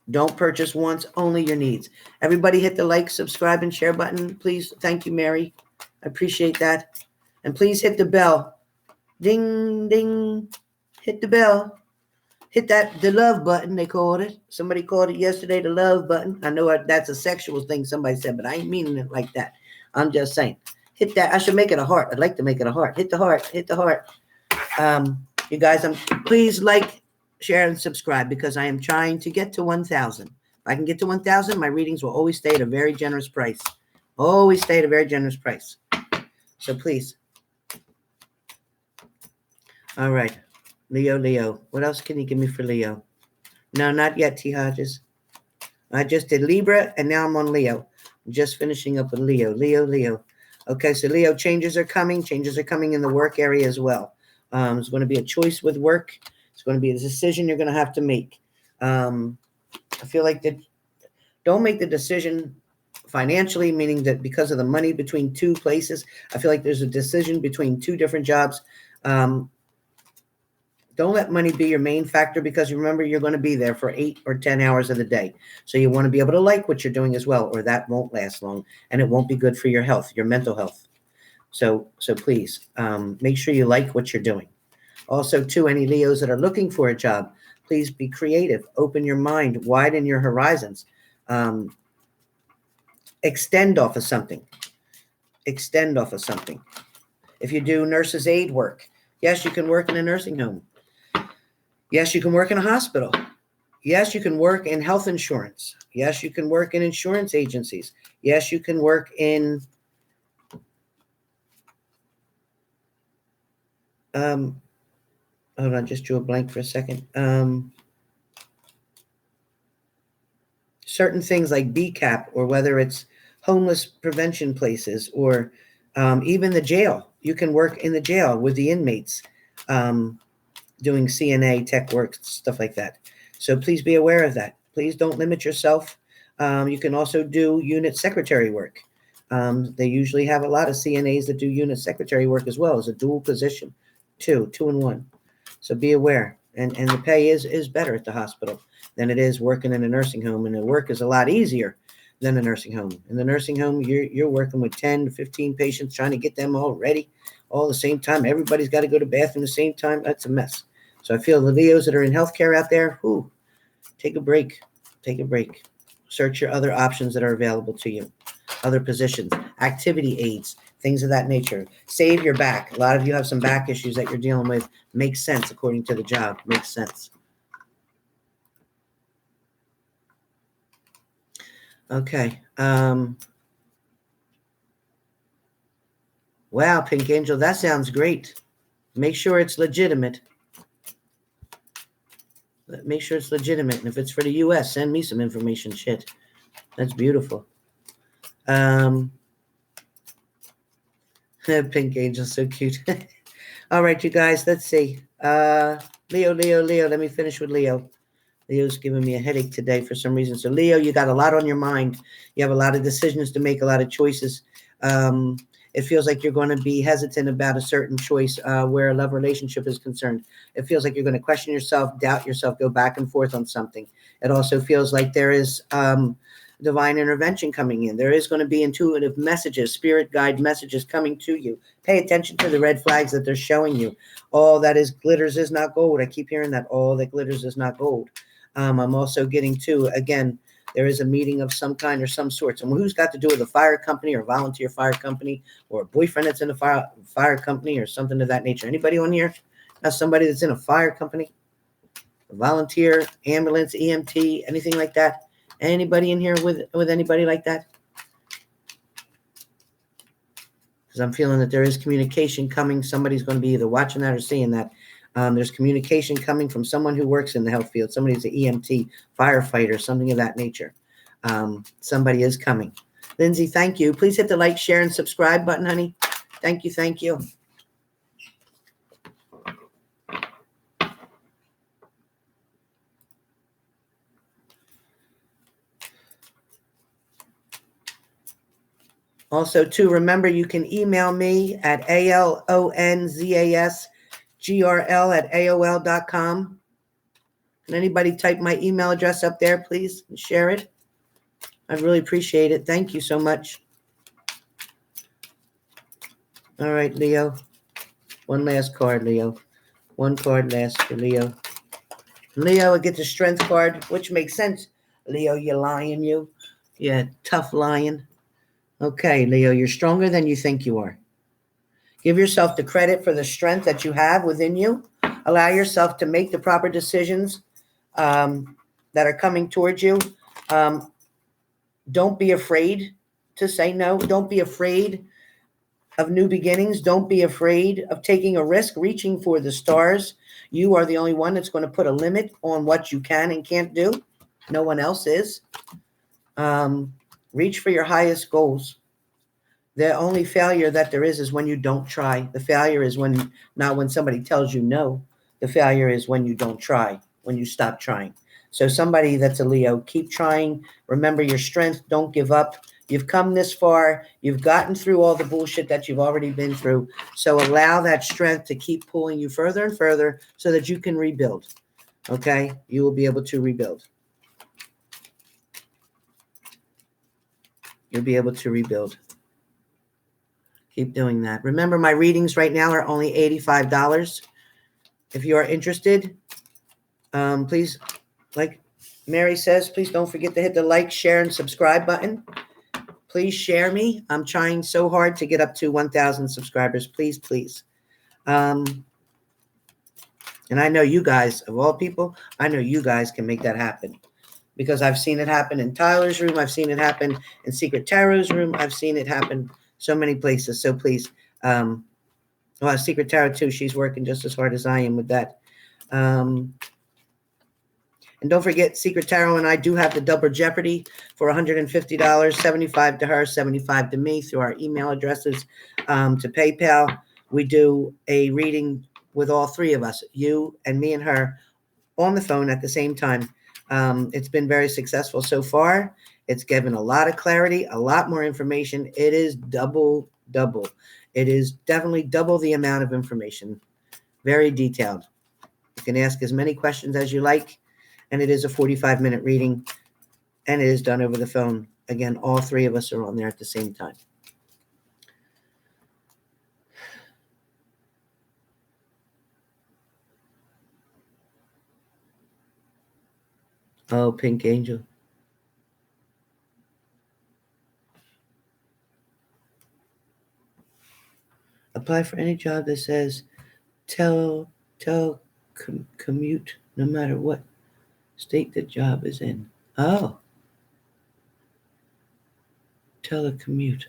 Don't purchase wants, only your needs. Everybody hit the like, subscribe, and share button, please. Thank you, Mary. I appreciate that. And please hit the bell. Ding, ding. Hit the bell. Hit the love button, they called it. Somebody called it yesterday, the love button. I know that's a sexual thing somebody said, but I ain't meaning it like that. I'm just saying. Hit that. I should make it a heart. I'd like to make it a heart. Hit the heart. Hit the heart. You guys, please like, share, and subscribe because I am trying to get to 1,000. If I can get to 1,000, my readings will always stay at a very generous price. Always stay at a very generous price. So please. All right. Leo. What else can you give me for Leo? No, not yet, T. Hodges. I just did Libra, and now I'm on Leo. I'm just finishing up with Leo. Okay, so Leo, changes are coming. Changes are coming in the work area as well. There's going to be a choice with work. It's going to be a decision you're going to have to make. I feel like that. Don't make the decision financially, meaning that because of the money between two places. I feel like there's a decision between two different jobs. Don't let money be your main factor, because you remember you're going to be there for 8 or 10 hours of the day. So you want to be able to like what you're doing as well, or that won't last long, and it won't be good for your health, your mental health. So please make sure you like what you're doing. Also, too, any Leos that are looking for a job, please be creative. Open your mind. Widen your horizons. Extend off of something. If you do nurse's aid work, yes, you can work in a nursing home. Yes, you can work in a hospital. Yes, you can work in health insurance. Yes, you can work in insurance agencies. Yes, you can work in hold on, just drew a blank for a second. Certain things like BCAP, or whether it's homeless prevention places, or even the jail. You can work in the jail with the inmates, doing CNA, tech work, stuff like that. So please be aware of that. Please don't limit yourself. You can also do unit secretary work. They usually have a lot of CNAs that do unit secretary work as well as a dual position, two in one. So be aware. And the pay is better at the hospital than it is working in a nursing home. And the work is a lot easier than a nursing home. In the nursing home, you're working with 10 to 15 patients, trying to get them all ready all at the same time. Everybody's got to go to bathroom at the same time. That's a mess. So I feel the Leos that are in healthcare out there, take a break. Search your other options that are available to you. Other positions, activity aids, things of that nature. Save your back. A lot of you have some back issues that you're dealing with. Makes sense according to the job. Makes sense. Okay. Wow, Pink Angel, that sounds great. Make sure it's legitimate. Make sure it's legitimate. And if it's for the U.S., send me some information. Shit. That's beautiful. Pink Angel, so cute. All right, you guys, let's see. Leo. Let me finish with Leo. Leo's giving me a headache today for some reason. So, Leo, you got a lot on your mind. You have a lot of decisions to make, a lot of choices. It feels like you're going to be hesitant about a certain choice where a love relationship is concerned. It feels like you're going to question yourself, doubt yourself, go back and forth on something. It also feels like there is divine intervention coming in. There is going to be intuitive messages, spirit guide messages coming to you. Pay attention to the red flags that they're showing you. All that is glitters is not gold. I keep hearing that. All that glitters is not gold. I'm also getting to, again, there is a meeting of some kind or some sorts. And who's got to do with a fire company or volunteer fire company, or a boyfriend that's in a fire company or something of that nature? Anybody on here has somebody that's in a fire company? A volunteer, ambulance, EMT, anything like that? Anybody in here with anybody like that? Because I'm feeling that there is communication coming. Somebody's going to be either watching that or seeing that. There's communication coming from someone who works in the health field. Somebody's an EMT, firefighter, something of that nature. Somebody is coming. Lindsay, thank you. Please hit the like, share, and subscribe button, honey. Thank you. Also, too, remember you can email me at alonzasgrl@aol.com. Can anybody type my email address up there, please, and share it? I'd really appreciate it. Thank you so much. All right, Leo. One last card, Leo. One card last for Leo. Leo, I get the strength card, which makes sense. Leo, you lion, you. Yeah, tough lion. Okay, Leo, you're stronger than you think you are. Give yourself the credit for the strength that you have within you. Allow yourself to make the proper decisions that are coming towards you. Don't be afraid to say no. Don't be afraid of new beginnings. Don't be afraid of taking a risk, reaching for the stars. You are the only one that's going to put a limit on what you can and can't do. No one else is. Reach for your highest goals. The only failure that there is when you don't try. The failure is not when somebody tells you no. The failure is when you don't try, when you stop trying. So somebody that's a Leo, keep trying. Remember your strength. Don't give up. You've come this far. You've gotten through all the bullshit that you've already been through. So allow that strength to keep pulling you further and further so that you can rebuild. Okay? You will be able to rebuild. You'll be able to rebuild. Keep doing that. Remember, my readings right now are only $85. If you are interested, please, like Mary says, please don't forget to hit the like, share, and subscribe button. Please share me. I'm trying so hard to get up to 1,000 subscribers. Please, please. And I know you guys, of all people, I know you guys can make that happen. Because I've seen it happen in Tyler's room. I've seen it happen in Secret Tarot's room. I've seen it happen so many places. So please, Secret Tarot too. She's working just as hard as I am with that. And don't forget, Secret Tarot and I do have the Double Jeopardy for $150, 75 to her, 75 to me through our email addresses to PayPal. We do a reading with all three of us, you and me and her, on the phone at the same time. It's been very successful so far. It's given a lot of clarity, a lot more information. It is double. It is definitely double the amount of information. Very detailed. You can ask as many questions as you like. And it is a 45-minute reading. And it is done over the phone. Again, all three of us are on there at the same time. Oh, Pink Angel. Apply for any job that says commute, no matter what state the job is in. Oh. Telecommute.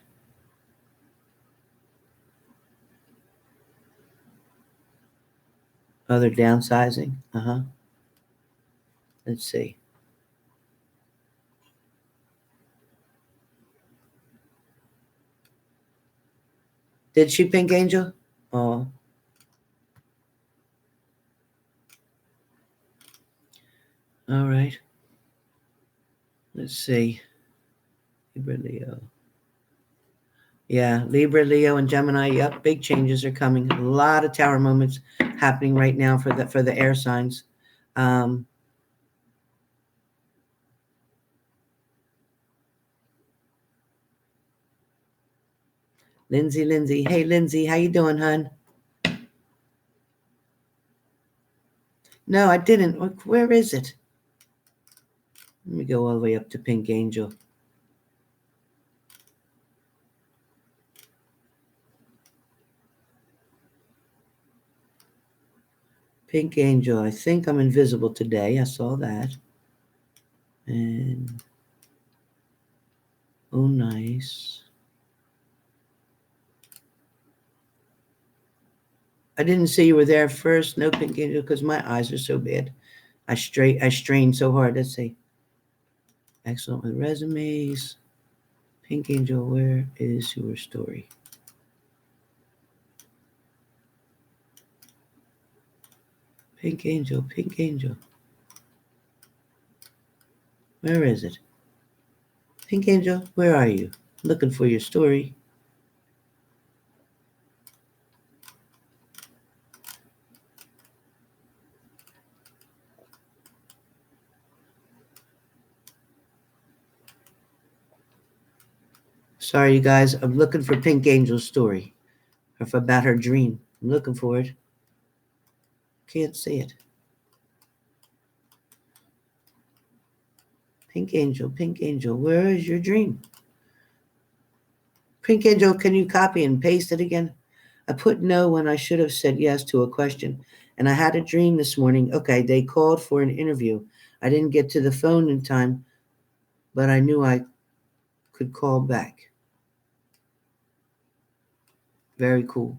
Oh, they're downsizing? Uh-huh. Let's see. Did she, Pink Angel? Oh. All right. Let's see. Libra, Leo. Yeah, Libra, Leo, and Gemini. Yep, big changes are coming. A lot of tower moments happening right now for the air signs. Lindsay. Hey, Lindsay, how you doing, hon? No, I didn't. Where is it? Let me go all the way up to Pink Angel. Pink Angel, I think I'm invisible today. I saw that. And, oh, nice. I didn't see you were there first. No, Pink Angel, because my eyes are so bad. I strained so hard. Let's see. Excellent with resumes. Pink Angel, where is your story? Pink Angel. Where is it? Pink Angel, where are you? Looking for your story. Sorry, you guys. I'm looking for Pink Angel's story. Or about her dream. I'm looking for it. Can't see it. Pink Angel, where is your dream? Pink Angel, can you copy and paste it again? I put no when I should have said yes to a question. And I had a dream this morning. Okay, they called for an interview. I didn't get to the phone in time, but I knew I could call back. Very cool.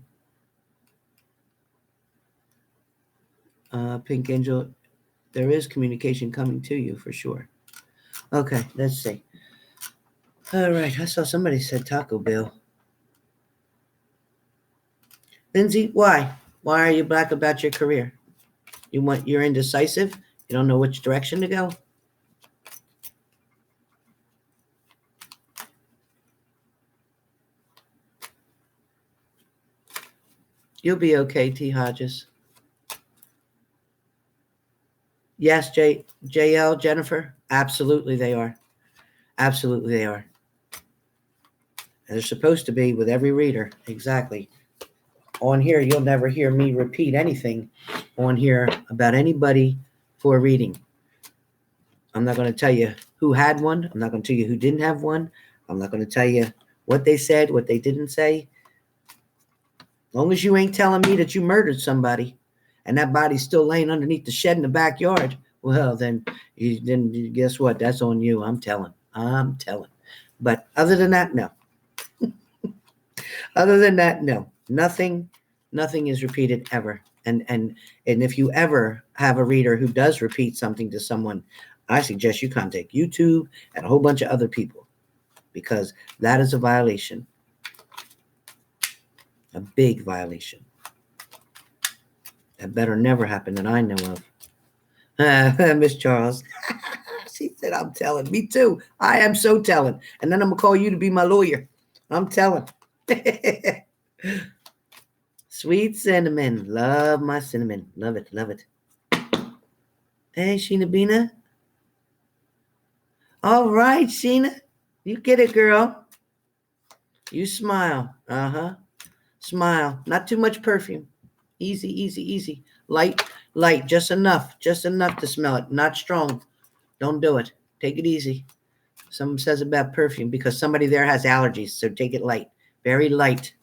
Pink Angel, there is communication coming to you for sure. Okay, let's see. All right, I saw somebody said Taco Bell. Lindsay, why? Why are you black about your career? You're indecisive? You don't know which direction to go? You'll be okay, T. Hodges. Yes, JL, Jennifer. Absolutely they are. Absolutely they are. And they're supposed to be with every reader. Exactly. On here, you'll never hear me repeat anything on here about anybody for a reading. I'm not going to tell you who had one. I'm not going to tell you who didn't have one. I'm not going to tell you what they said, what they didn't say. As long as you ain't telling me that you murdered somebody and that body's still laying underneath the shed in the backyard, well, then guess what? That's on you. I'm telling. But other than that, no. Other than that, no. Nothing is repeated ever. And if you ever have a reader who does repeat something to someone, I suggest you contact YouTube and a whole bunch of other people, because that is a violation. A big violation. That better never happen that I know of. Miss Charles. She said, I'm telling. Me too. I am so telling. And then I'm going to call you to be my lawyer. I'm telling. Sweet cinnamon. Love my cinnamon. Love it. Love it. Hey, Sheena Bina. All right, Sheena. You get it, girl. You smile. Uh-huh. Smile. Not too much perfume. Easy, easy, easy. Light, just enough to smell it. Not strong. Don't do it. Take it easy. Someone says about perfume because somebody there has allergies, so take it light. Very light.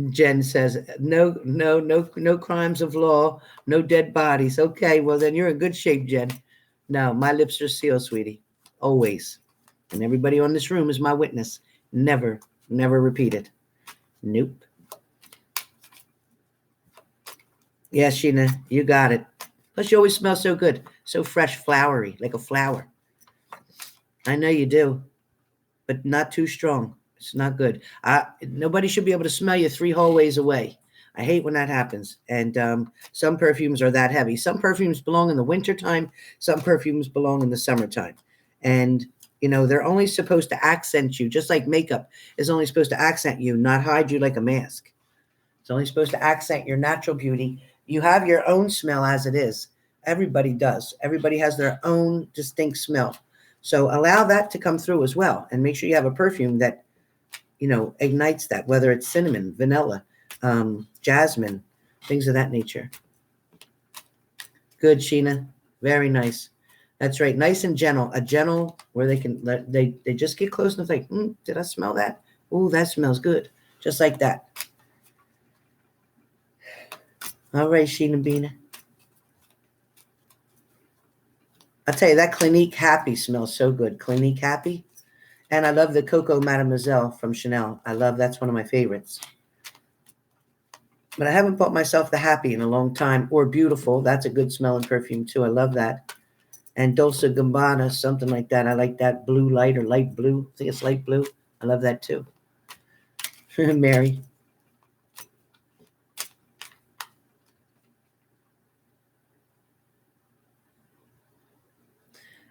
Jen says, no crimes of law, no dead bodies. Okay, well then you're in good shape, Jen. No, my lips are sealed, sweetie. Always. And everybody on this room is my witness. Never repeat it. Nope. Yes, Sheena, you got it. Plus, you always smell so good. So fresh, flowery, like a flower. I know you do, but not too strong. It's not good. Nobody should be able to smell you 3 hallways away. I hate when that happens. And some perfumes are that heavy. Some perfumes belong in the wintertime. Some perfumes belong in the summertime. And, they're only supposed to accent you, just like makeup is only supposed to accent you, not hide you like a mask. It's only supposed to accent your natural beauty. You have your own smell as it is. Everybody does. Everybody has their own distinct smell. So allow that to come through as well. And make sure you have a perfume that, ignites that, whether it's cinnamon, vanilla, jasmine, things of that nature. Good, Sheena. Very nice. That's right. Nice and gentle. A gentle where they just get close and think, did I smell that? Oh, that smells good. Just like that. All right, Sheena Bina. I'll tell you, that Clinique Happy smells so good. Clinique Happy. And I love the Coco Mademoiselle from Chanel. That's one of my favorites. But I haven't bought myself the Happy in a long time. Or Beautiful. That's a good smelling perfume too. I love that. And Dolce Gabbana, something like that. I like that blue light or light blue. I think it's light blue. I love that too. Mary.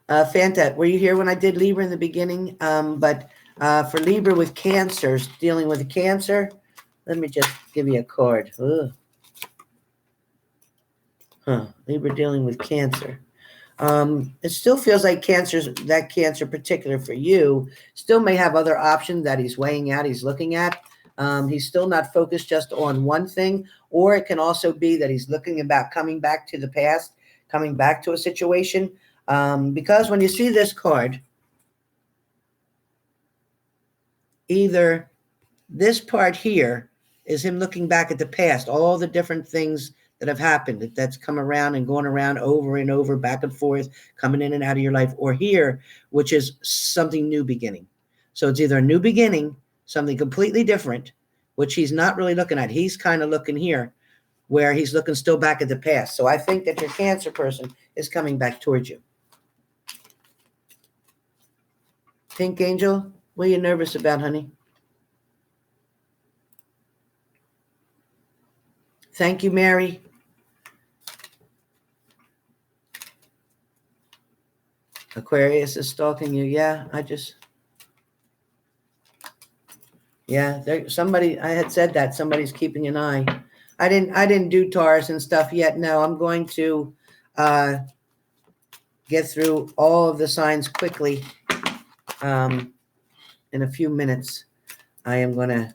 Fanta, were you here when I did Libra in the beginning? But for Libra with cancers, dealing with cancer, let me just give you a card. Libra dealing with cancer. It still feels like that cancer particular for you still may have other options that he's weighing out, he's looking at. He's still not focused just on one thing, or it can also be that he's looking about coming back to the past, coming back to a situation. Because when you see this card, either this part here is him looking back at the past, all the different things that have happened, that's come around and going around over and over, back and forth, coming in and out of your life, or here, which is something new beginning. So it's either a new beginning, something completely different, which he's not really looking at. He's kind of looking here, where he's looking still back at the past. So I think that your Cancer person is coming back towards you. Pink Angel, what are you nervous about, honey? Thank you, Mary. Aquarius is stalking you. Yeah, somebody, I had said that somebody's keeping an eye. I didn't do TARUS and stuff yet. No, I'm going to get through all of the signs quickly. In a few minutes, I am going to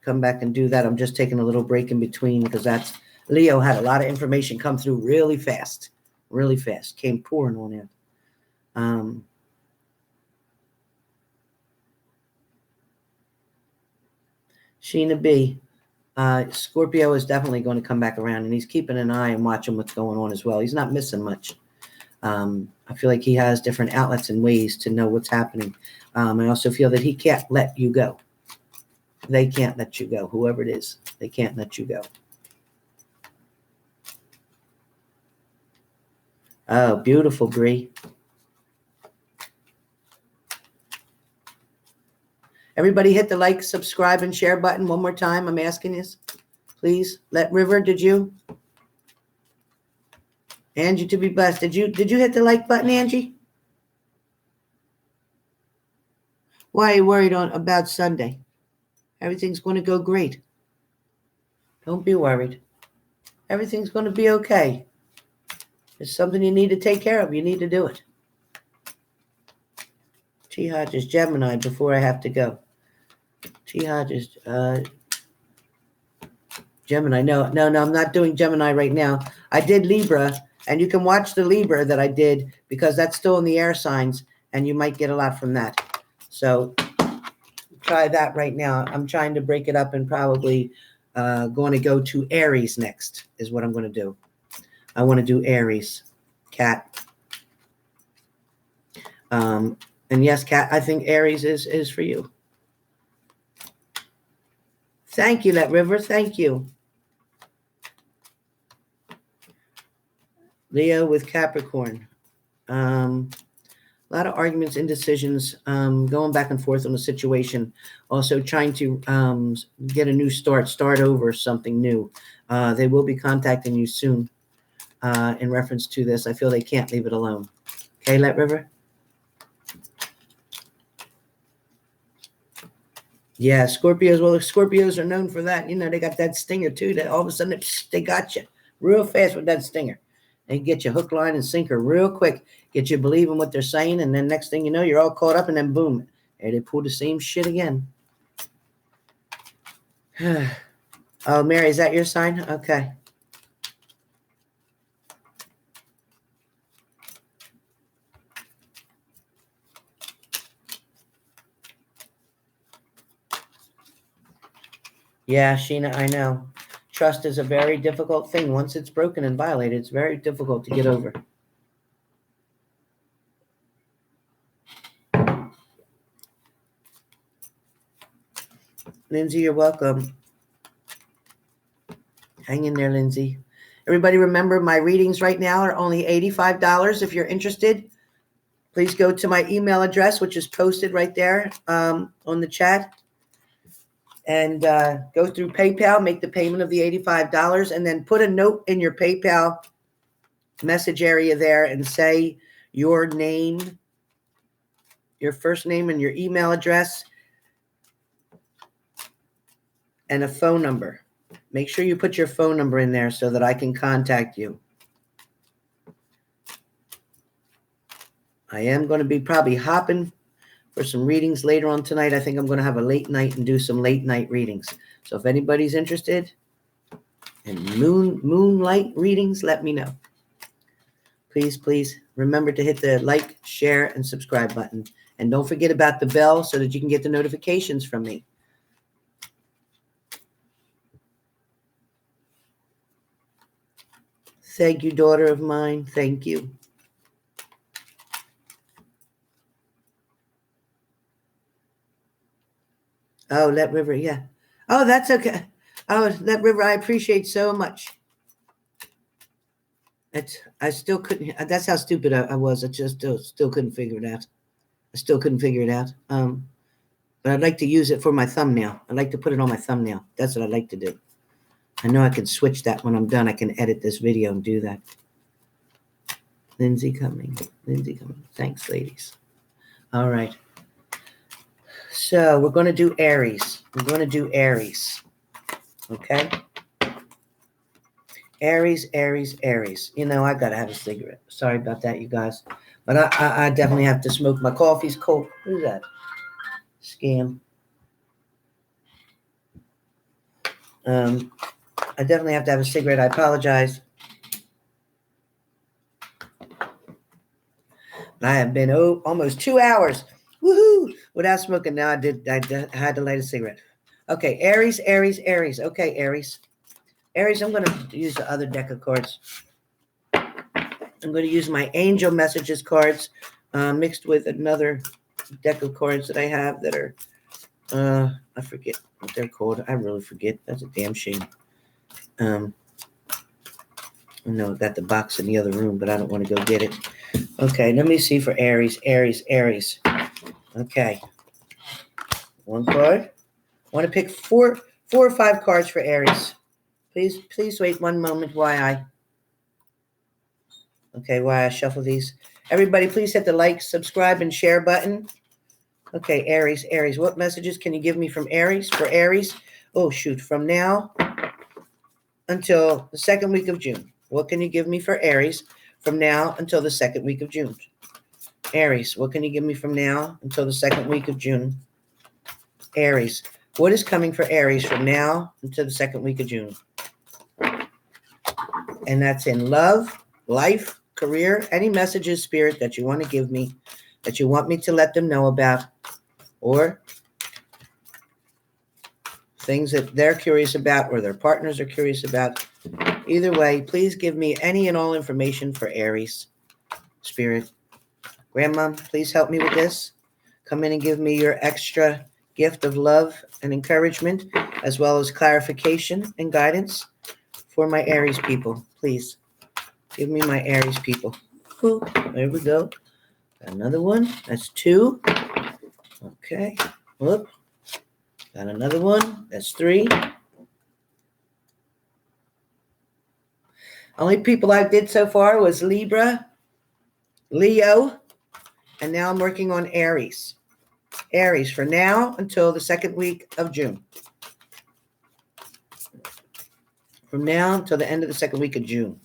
come back and do that. I'm just taking a little break in between because Leo had a lot of information come through really fast, came pouring on in. Sheena B. Scorpio is definitely going to come back around, and he's keeping an eye and watching what's going on as well. He's not missing much. I feel like he has different outlets and ways to know what's happening. I also feel that he can't let you go. They can't let you go. Whoever it is, they can't let you go. Oh, beautiful, Bree. Everybody hit the like, subscribe, and share button one more time. I'm asking you. Please. Let River, did you? Angie, to be blessed. Did you hit the like button, Angie? Why are you worried about Sunday? Everything's going to go great. Don't be worried. Everything's going to be okay. It's something you need to take care of. You need to do it. T. Hodges, Gemini, before I have to go. T. Hodges, Gemini. No, I'm not doing Gemini right now. I did Libra, and you can watch the Libra that I did because that's still in the air signs, and you might get a lot from that. So try that right now. I'm trying to break it up and probably going to go to Aries next is what I'm going to do. I want to do Aries, Cat. And yes, Cat, I think Aries is for you. Thank you, Let River. Thank you. Leo with Capricorn. A lot of arguments, indecisions, going back and forth on the situation. Also trying to get a new start over something new. They will be contacting you soon in reference to this. I feel they can't leave it alone. Okay, Let River? Yeah, Scorpios. Well, Scorpios are known for that. You know, they got that stinger too. That all of a sudden they got you real fast with that stinger. They get you hook, line, and sinker real quick. Get you believing what they're saying, and then next thing you know, you're all caught up, and then boom, and they pull the same shit again. Oh, Mary, is that your sign? Okay. Yeah, Sheena, I know. Trust is a very difficult thing. Once it's broken and violated, it's very difficult to get over. Lindsay, you're welcome. Hang in there, Lindsay. Everybody remember my readings right now are only $85. If you're interested, please go to my email address, which is posted right there on the chat. And go through PayPal, make the payment of the $85, and then put a note in your PayPal message area there and say your name, your first name and your email address, and a phone number. Make sure you put your phone number in there so that I can contact you. I am going to be probably hopping for some readings later on tonight. I think I'm going to have a late night and do some late night readings. So if anybody's interested in moonlight readings, let me know. Please remember to hit the like, share, and subscribe button. And don't forget about the bell so that you can get the notifications from me. Thank you, daughter of mine. Thank you. Oh, Let River, yeah. Oh, that's okay. Oh, Let River, I appreciate so much. I still couldn't. That's how stupid I was. I just still couldn't figure it out. I still couldn't figure it out. But I'd like to use it for my thumbnail. I'd like to put it on my thumbnail. That's what I'd like to do. I know I can switch that when I'm done. I can edit this video and do that. Lindsay coming. Lindsay coming. Thanks, ladies. All right. So we're going to do Aries. We're going to do Aries. Okay? Aries, Aries, Aries. You know, I got to have a cigarette. Sorry about that, you guys. But I definitely have to smoke. My coffee's cold. Who's that? Scam. I definitely have to have a cigarette. I apologize. I have been almost 2 hours, woohoo, without smoking. Now I had to light a cigarette. Okay, Aries, Aries, Aries. Okay, Aries. Aries, I'm going to use the other deck of cards. I'm going to use my angel messages cards mixed with another deck of cards that I have that are, I forget what they're called. I really forget. That's a damn shame. I know I got the box in the other room, but I don't want to go get it. Okay, let me see for Aries, Aries, Aries. Okay. One card. I want to pick four or five cards for Aries. Please wait one moment while I shuffle these. Everybody, please hit the like, subscribe, and share button. Okay, Aries, Aries. What messages can you give me from Aries? For Aries? Oh, shoot. From now until the second week of June. What can you give me for Aries from now until the second week of June? Aries, what can you give me from now until the second week of June? Aries, what is coming for Aries from now until the second week of June? And that's in love, life, career, any messages, Spirit, that you want to give me, that you want me to let them know about, or things that they're curious about or their partners are curious about. Either way, please give me any and all information for Aries, Spirit. Grandma, please help me with this. Come in and give me your extra gift of love and encouragement, as well as clarification and guidance for my Aries people. Please give me my Aries people. Cool. There we go. Got another one. That's 2. Okay. Whoop. Got another one. That's 3. Only people I did so far was Libra, Leo, and now I'm working on Aries. Aries for now until the second week of June. From now until the end of the second week of June.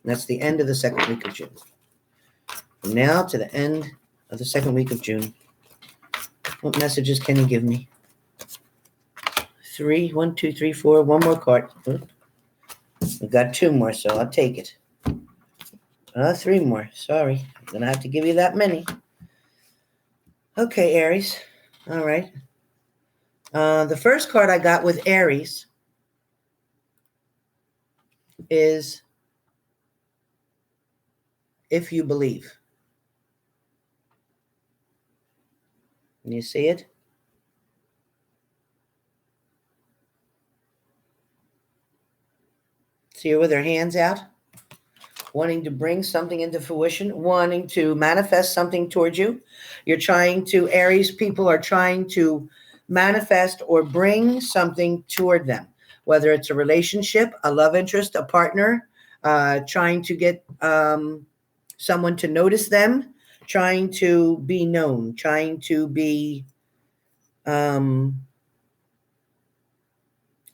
That's the end of the second week of June. From now to the end of the second week of June. What messages can you give me? 3, 1, 2, 3, 4. One more card. We got 2 more, so I'll take it. 3 more. Sorry. I'm going to have to give you that many. Okay, Aries. All right. The first card I got with Aries is If You Believe. Can you see it? See her with her hands out, wanting to bring something into fruition, wanting to manifest something towards you. You're trying to, Aries people are trying to manifest or bring something toward them, whether it's a relationship, a love interest, a partner, trying to get someone to notice them, trying to be known, trying to be on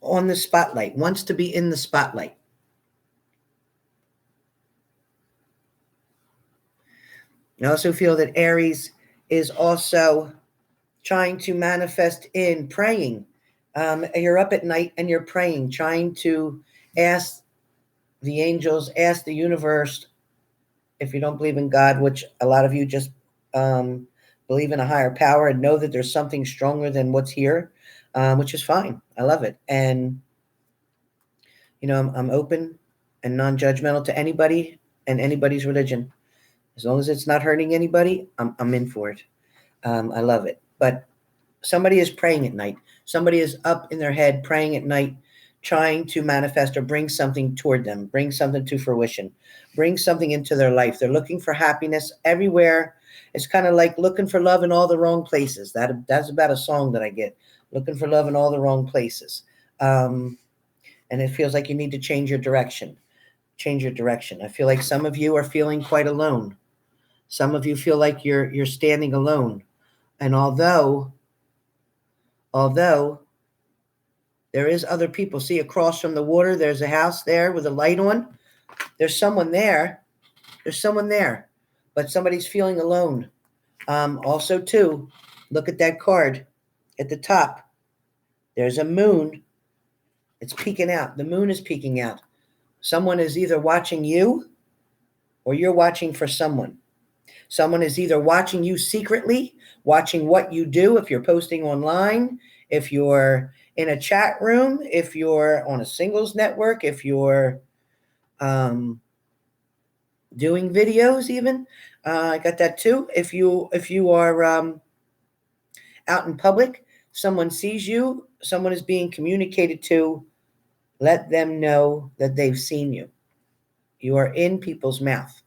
the spotlight, wants to be in the spotlight. I also feel that Aries is also trying to manifest in praying. You're up at night and you're praying, trying to ask the angels, ask the universe, if you don't believe in God, which a lot of you just believe in a higher power and know that there's something stronger than what's here, which is fine. I love it. And, you know, I'm open and non-judgmental to anybody and anybody's religion. As long as it's not hurting anybody, I'm in for it. I love it. But Somebody is praying at night. Somebody is up in their head praying at night, trying to manifest or bring something toward them, bring something to fruition, bring something into their life. They're looking for happiness everywhere. It's kind of like looking for love in all the wrong places. That's about a song that I get, looking for love in all the wrong places. And it feels like you need to change your direction. Change your direction. I feel like some of you are feeling quite alone. Some of you feel like you're standing alone. And although there is other people, see across from the water, there's a house there with a light on. There's someone there. There's someone there, but somebody's feeling alone. Also, too, look at that card at the top. There's a moon. It's peeking out. The moon is peeking out. Someone is either watching you or you're watching for someone. Someone is either watching you secretly, watching what you do, if you're posting online, if you're in a chat room, if you're on a singles network, if you're doing videos even. I got that too. If you are out in public, someone sees you, someone is being communicated to, let them know that they've seen you. You are in people's mouth.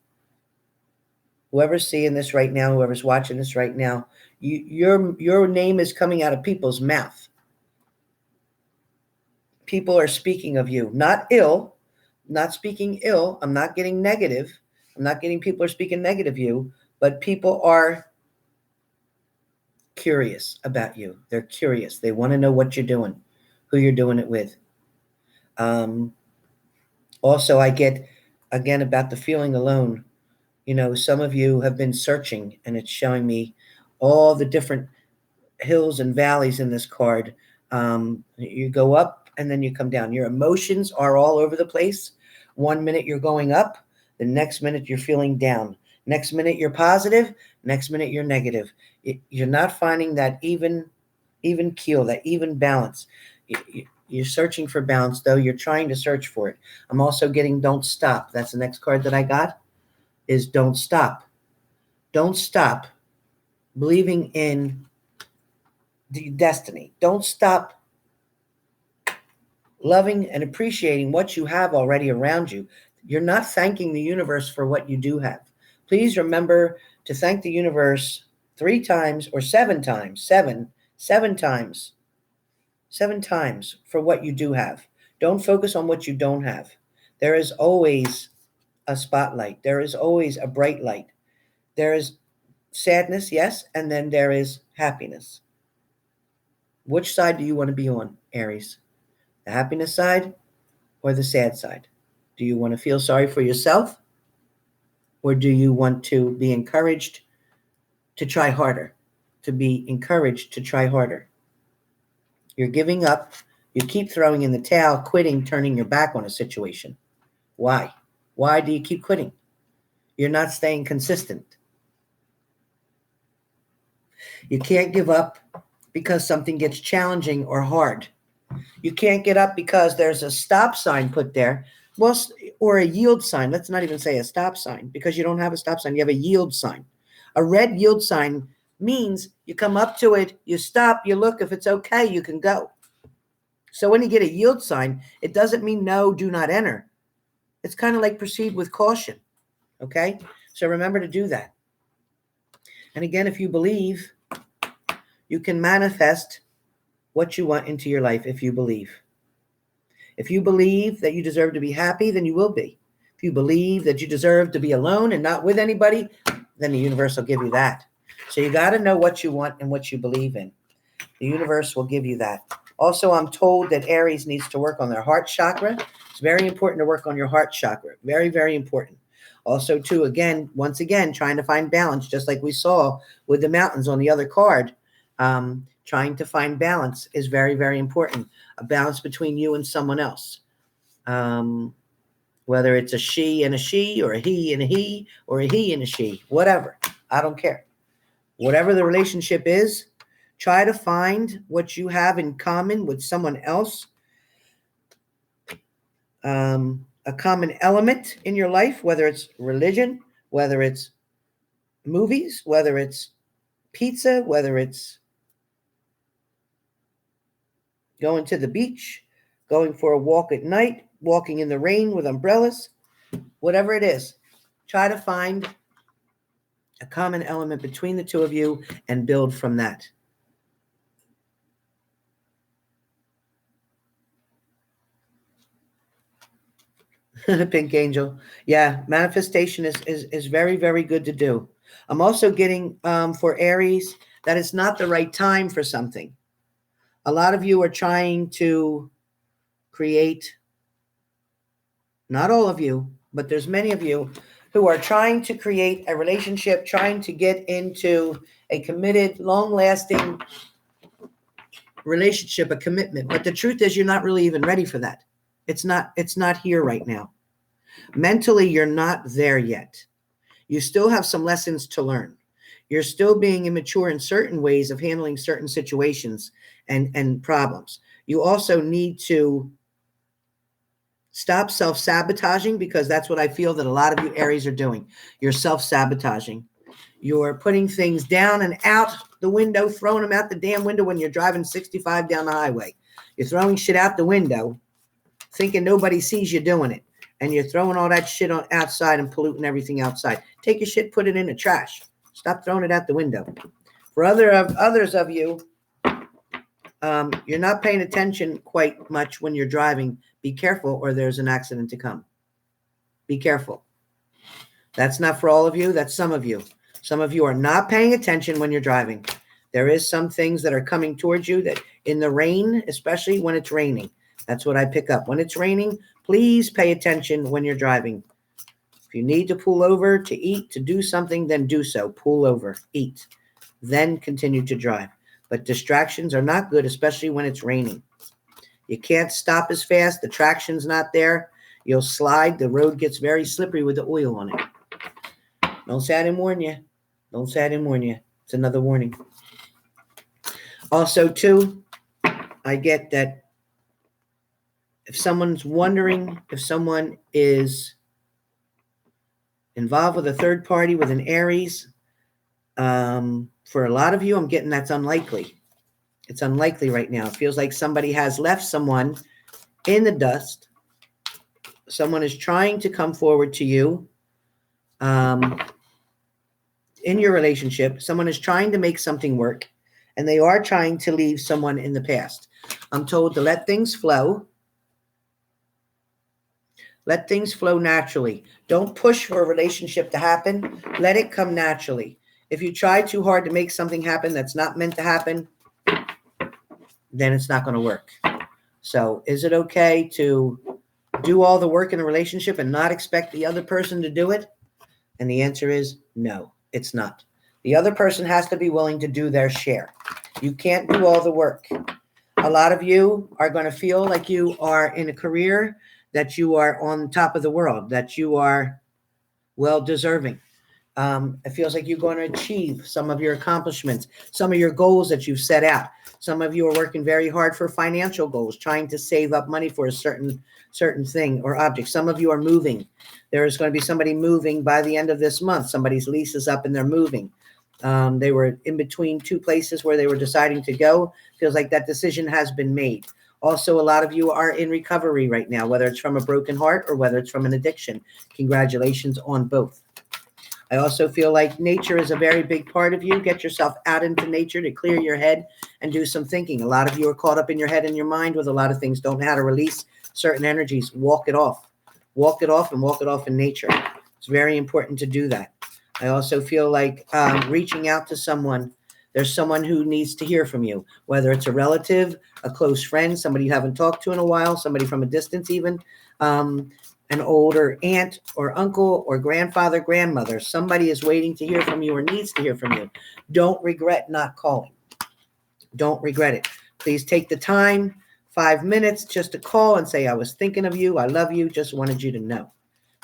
Whoever's seeing this right now, whoever's watching this right now, your name is coming out of people's mouth. People are speaking of you, not ill, not speaking ill. I'm not getting negative. I'm not getting people are speaking negative of you, but people are curious about you. They're curious. They want to know what you're doing, who you're doing it with. Also, I get, again, about the feeling alone. You know, some of you have been searching, and it's showing me all the different hills and valleys in this card. You go up and then you come down. Your emotions are all over the place. 1 minute you're going up, the next minute you're feeling down. Next minute you're positive, next minute you're negative. You're not finding that even keel, that even balance. You're searching for balance, though. You're trying to search for it. I'm also getting don't stop. That's the next card that I got, is don't stop. Don't stop believing in the destiny. Don't stop loving and appreciating what you have already around you. You're not thanking the universe for what you do have. Please remember to thank the universe 3 times or 7 times, seven times for what you do have. Don't focus on what you don't have. There is always a spotlight. There is always a bright light. There is sadness, yes, and then there is happiness. Which side do you want to be on, Aries? The happiness side or the sad side? Do you want to feel sorry for yourself, or do you want to be encouraged to try harder? To be encouraged to try harder. You're giving up. You keep throwing in the towel, quitting, turning your back on a situation. Why? Why do you keep quitting? You're not staying consistent. You can't give up because something gets challenging or hard. You can't get up because there's a stop sign put there, well, or a yield sign. Let's not even say a stop sign, because you don't have a stop sign. You have a yield sign. A red yield sign means you come up to it, you stop, you look. If it's okay, you can go. So when you get a yield sign, it doesn't mean no, do not enter. It's kind of like proceed with caution. Okay? So remember to do that. And again, if you believe, you can manifest what you want into your life if you believe. If you believe that you deserve to be happy, then you will be. If you believe that you deserve to be alone and not with anybody, then the universe will give you that. So you got to know what you want and what you believe in. The universe will give you that. Also, I'm told that Aries needs to work on their heart chakra. It's very important to work on your heart chakra. Very, very important. Also, too, once again, trying to find balance, just like we saw with the mountains on the other card. Trying to find balance is very, very important. A balance between you and someone else. Whether it's a she and a she, or a he and a he, or a he and a she, whatever. I don't care. Whatever the relationship is, try to find what you have in common with someone else. A common element in your life, whether it's religion, whether it's movies, whether it's pizza, whether it's going to the beach, going for a walk at night, walking in the rain with umbrellas, whatever it is. Try to find a common element between the two of you and build from that. Pink Angel. Yeah, manifestation is very, very good to do. I'm also getting for Aries that it's not the right time for something. A lot of you are trying to create, not all of you, but there's many of you who are trying to create a relationship, trying to get into a committed, long-lasting relationship, a commitment. But the truth is you're not really even ready for that. It's not here right now. Mentally, you're not there yet. You still have some lessons to learn. You're still being immature in certain ways of handling certain situations and problems. You also need to stop self-sabotaging, because that's what I feel that a lot of you Aries are doing. You're self-sabotaging. You're putting things down and out the window, throwing them out the damn window when you're driving 65 down the highway. You're throwing shit out the window, thinking nobody sees you doing it. And you're throwing all that shit on outside and polluting everything outside. Take your shit, put it in the trash. Stop throwing it out the window. For others of you, you're not paying attention quite much when you're driving. Be careful, or there's an accident to come. Be careful. That's not for all of you. That's some of you. Some of you are not paying attention when you're driving. There is some things that are coming towards you that in the rain, especially when it's raining. That's what I pick up. When it's raining, please pay attention when you're driving. If you need to pull over to eat, to do something, then do so. Pull over, eat, then continue to drive. But distractions are not good, especially when it's raining. You can't stop as fast. The traction's not there. You'll slide. The road gets very slippery with the oil on it. Don't say I didn't warn you. Don't say I didn't warn you. It's another warning. Also, too, I get that if someone's wondering if someone is involved with a third party, with an Aries, for a lot of you, I'm getting that's unlikely. It's unlikely right now. It feels like somebody has left someone in the dust. Someone is trying to come forward to you in your relationship. Someone is trying to make something work, and they are trying to leave someone in the past. I'm told to let things flow. Let things flow naturally. Don't push for a relationship to happen. Let it come naturally. If you try too hard to make something happen that's not meant to happen, then it's not going to work. So is it okay to do all the work in the relationship and not expect the other person to do it? And the answer is no, it's not. The other person has to be willing to do their share. You can't do all the work. A lot of you are going to feel like you are in a career that you are on top of the world, that you are well deserving. It feels like you're going to achieve some of your accomplishments, some of your goals that you've set out. Some of you are working very hard for financial goals, trying to save up money for a certain thing or object. Some of you are moving. There is going to be somebody moving by the end of this month. Somebody's lease is up and they're moving. They were in between two places where they were deciding to go. Feels like that decision has been made. Also, a lot of you are in recovery right now, whether it's from a broken heart or whether it's from an addiction. Congratulations on both. I also feel like nature is a very big part of you. Get yourself out into nature to clear your head and do some thinking. A lot of you are caught up in your head and your mind with a lot of things. Don't know how to release certain energies. Walk it off. Walk it off and walk it off in nature. It's very important to do that. I also feel like reaching out to someone. There's someone who needs to hear from you, whether it's a relative, a close friend, somebody you haven't talked to in a while, somebody from a distance even, an older aunt or uncle or grandfather, grandmother. Somebody is waiting to hear from you or needs to hear from you. Don't regret not calling. Don't regret it. Please take the time, 5 minutes, just to call and say, I was thinking of you. I love you. Just wanted you to know.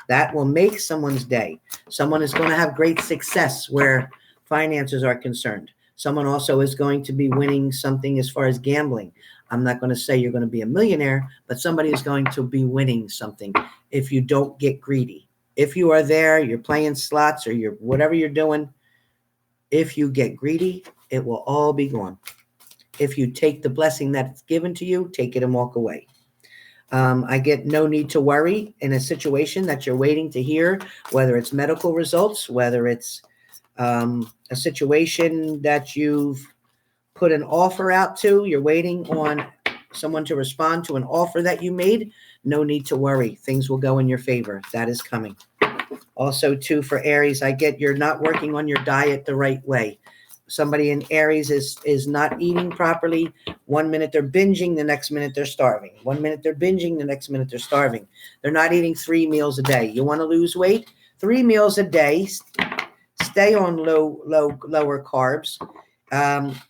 That will make someone's day. Someone is going to have great success where finances are concerned. Someone also is going to be winning something as far as gambling. I'm not going to say you're going to be a millionaire, but somebody is going to be winning something if you don't get greedy. If you are there, you're playing slots or you're whatever you're doing, if you get greedy, it will all be gone. If you take the blessing that's given to you, take it and walk away. I get no need to worry in a situation that you're waiting to hear, whether it's medical results, whether it's a situation that you've put an offer out to, you're waiting on someone to respond to an offer that you made. No need to worry. Things will go in your favor. That is coming. Also, too, for Aries, I get you're not working on your diet the right way. Somebody in Aries is not eating properly. 1 minute they're binging, the next minute they're starving. 1 minute they're binging, the next minute they're starving. They're not eating 3 meals a day. You want to lose weight? 3 meals a day. Stay on lower carbs.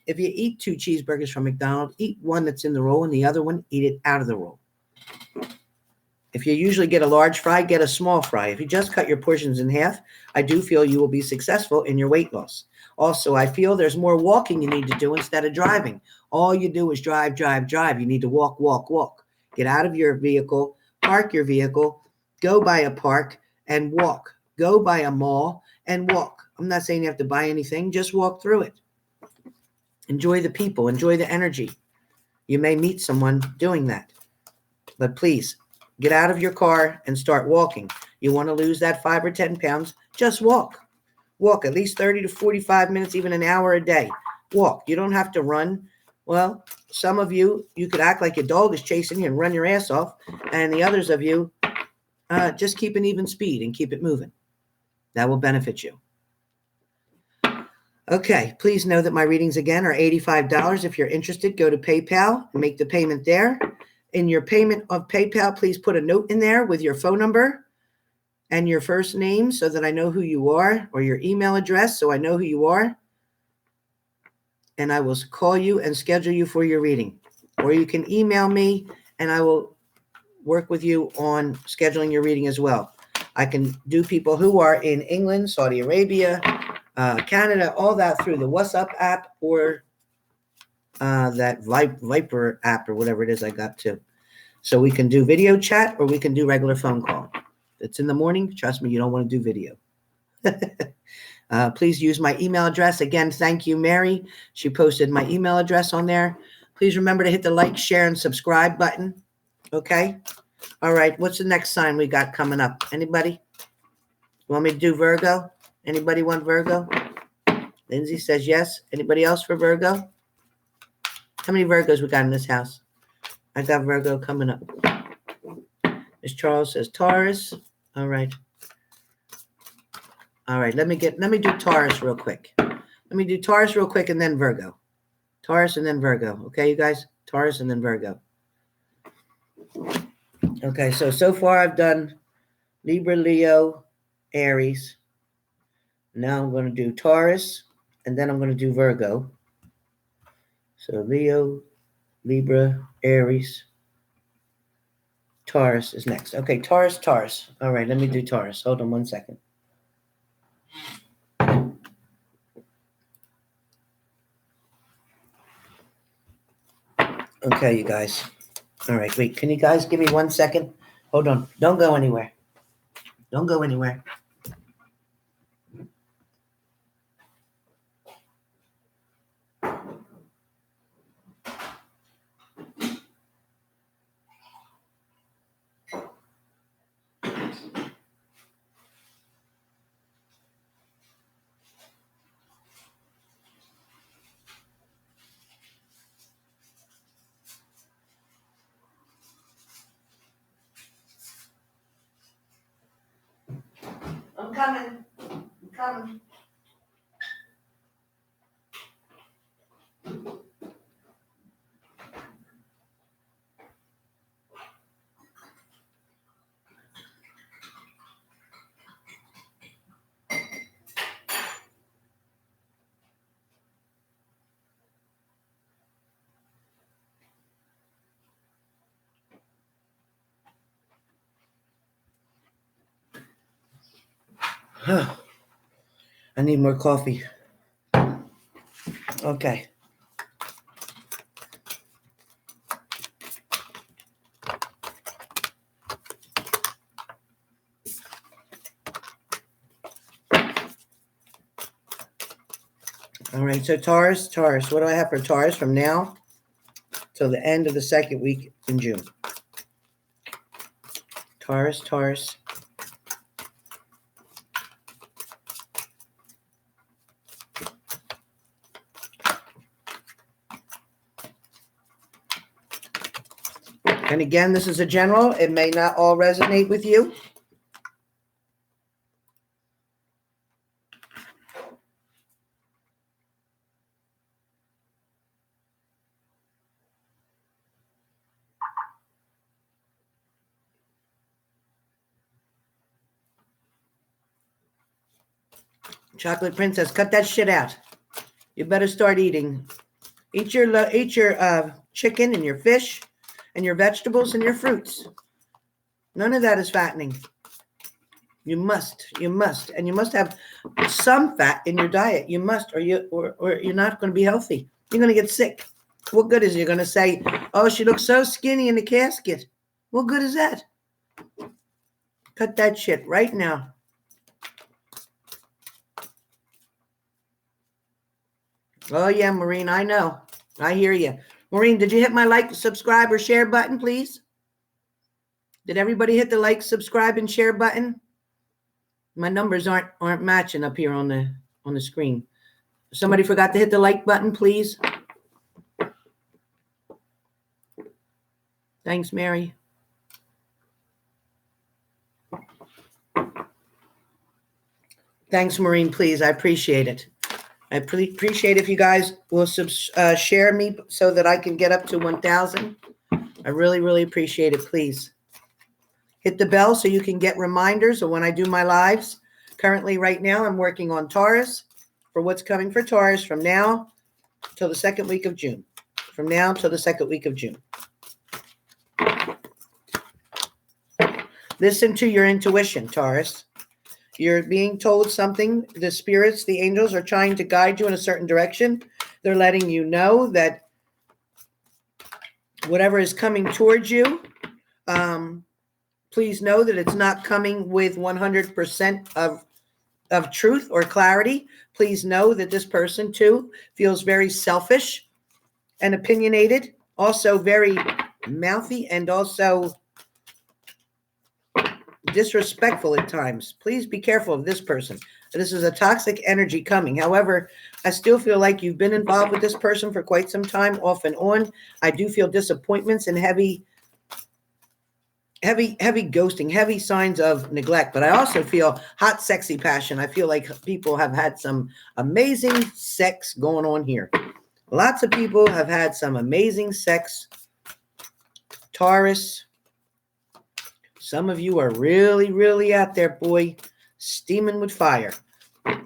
If you eat 2 cheeseburgers from McDonald's, eat one that's in the roll and the other one, eat it out of the roll. If you usually get a large fry, get a small fry. If you just cut your portions in half, I do feel you will be successful in your weight loss. Also, I feel there's more walking you need to do instead of driving. All you do is drive, drive, drive. You need to walk, walk, walk. Get out of your vehicle, park your vehicle, go by a park and walk. Go by a mall and walk. I'm not saying you have to buy anything. Just walk through it. Enjoy the people. Enjoy the energy. You may meet someone doing that. But please, get out of your car and start walking. You want to lose that 5 or 10 pounds, just walk. Walk at least 30 to 45 minutes, even an hour a day. Walk. You don't have to run. Well, some of you, you could act like your dog is chasing you and run your ass off. And the others of you, just keep an even speed and keep it moving. That will benefit you. Okay, please know that my readings again are $85. If you're interested, go to PayPal and make the payment there. In your payment of PayPal, please put a note in there with your phone number and your first name so that I know who you are, or your email address so I know who you are. And I will call you and schedule you for your reading. Or you can email me and I will work with you on scheduling your reading as well. I can do people who are in England, Saudi Arabia, Canada, all that through the WhatsApp app or that Viper app or whatever it is I got too. So we can do video chat or we can do regular phone call. It's in the morning. Trust me, you don't want to do video. Please use my email address. Again, thank you, Mary. She posted my email address on there. Please remember to hit the like, share, and subscribe button. Okay? All right. What's the next sign we got coming up? Anybody? Want me to do Virgo? Anybody want Virgo? Lindsay says yes. Anybody else for Virgo? How many Virgos we got in this house? I got Virgo coming up. Miss Charles says Taurus. All right. All right. Let me do Taurus real quick. Let me do Taurus real quick and then Virgo. Taurus and then Virgo. Okay, you guys? Taurus and then Virgo. Okay, so far I've done Libra, Leo, Aries. Now I'm going to do Taurus, and then I'm going to do Virgo. So Leo, Libra, Aries, Taurus is next. Okay, Taurus. All right, let me do Taurus. Hold on 1 second. Okay, you guys. All right, wait. Can you guys give me 1 second? Hold on. Don't go anywhere. Don't go anywhere. I'm coming. I need more coffee. Okay. All right, so Taurus. What do I have for Taurus from now till the end of the second week in June? Taurus. And again, this is a general. It may not all resonate with you. Chocolate Princess, cut that shit out. You better start eating. Eat your chicken and your fish and your vegetables and your fruits. None of that is fattening. You must, and you must have some fat in your diet. You must, or you're not going to be healthy. You're going to get sick. What good is it? You're going to say, "Oh, she looks so skinny in the casket." What good is that? Cut that shit right now. Oh yeah, Maureen, I know. I hear you. Maureen, did you hit my like, subscribe, or share button, please? Did everybody hit the like, subscribe, and share button? My numbers aren't matching up here on the screen. Somebody forgot to hit the like button, please. Thanks, Mary. Thanks, Maureen, please. I appreciate it. I appreciate if you guys will share me so that I can get up to 1,000. I really, really appreciate it, please. Hit the bell so you can get reminders of when I do my lives. Currently, right now, I'm working on Taurus for what's coming for Taurus from now till the second week of June. From now till the second week of June. Listen to your intuition, Taurus. You're being told something. The spirits, the angels are trying to guide you in a certain direction. They're letting you know that whatever is coming towards you, please know that it's not coming with 100% of truth or clarity. Please know that this person, too, feels very selfish and opinionated, also very mouthy, and also disrespectful at times. Please be careful of this person. This is a toxic energy coming. However, I still feel like you've been involved with this person for quite some time, off and on. I do feel disappointments and heavy ghosting, heavy signs of neglect. But I also feel hot, sexy passion. I feel like people have had some amazing sex going on here. Lots of people have had some amazing sex. Taurus. Some of you are really, really out there, boy, steaming with fire.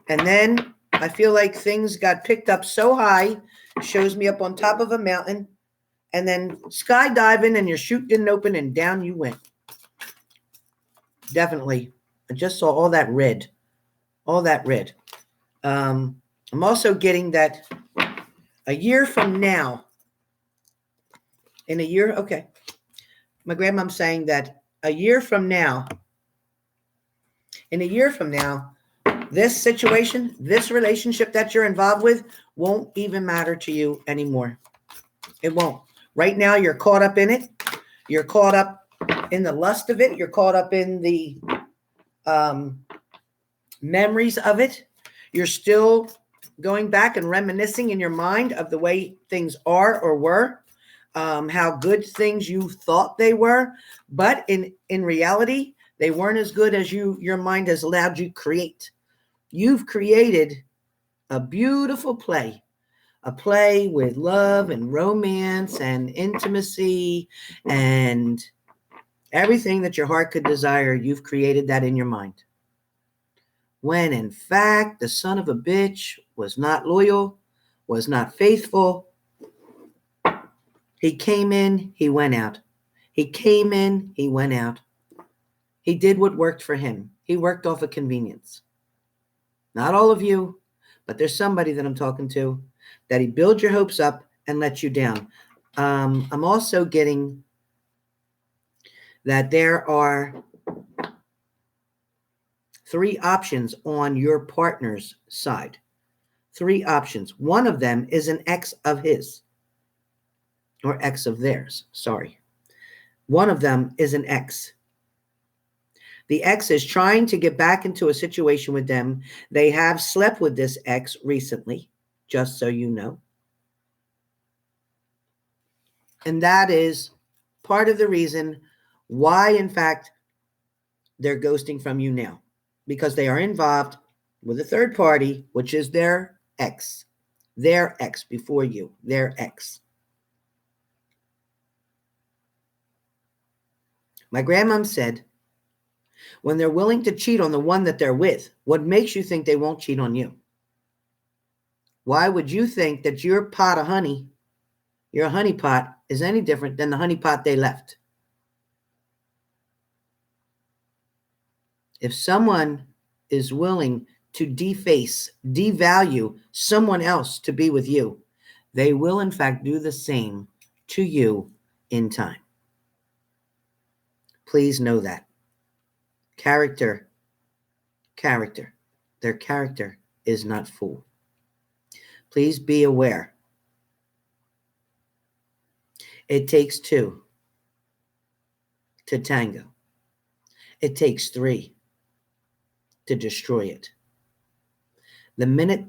And then I feel like things got picked up so high, shows me up on top of a mountain, and then skydiving, and your chute didn't open, and down you went. Definitely. I just saw all that red. All that red. I'm also getting that a year from now, in a year, okay. My grandma's saying that a year from now, in a year from now, this situation, this relationship that you're involved with won't even matter to you anymore. It won't. Right now, you're caught up in it. You're caught up in the lust of it. You're caught up in the memories of it. You're still going back and reminiscing in your mind of the way things are or were. How good things you thought they were, but in reality, they weren't as good as your mind has allowed you create. You've created a beautiful play, a play with love and romance and intimacy and everything that your heart could desire. You've created that in your mind. When in fact, the son of a bitch was not loyal, was not faithful. He came in, he went out. He came in, he went out. He did what worked for him. He worked off of convenience. Not all of you, but there's somebody that I'm talking to that he builds your hopes up and lets you down. I'm also getting that there are 3 options on your partner's side. 3 options. One of them is an ex of his, or ex of theirs. Sorry. One of them is an ex. The ex is trying to get back into a situation with them. They have slept with this ex recently, just so you know. And that is part of the reason why, in fact, they're ghosting from you now. Because they are involved with a third party, which is their ex. Their ex before you. Their ex. My grandmom said, when they're willing to cheat on the one that they're with, what makes you think they won't cheat on you? Why would you think that your pot of honey, your honey pot, is any different than the honey pot they left? If someone is willing to deface, devalue someone else to be with you, they will in fact do the same to you in time. Please know that. Character. Their character is not full. Please be aware. It takes 2 to tango. It takes 3 to destroy it. The minute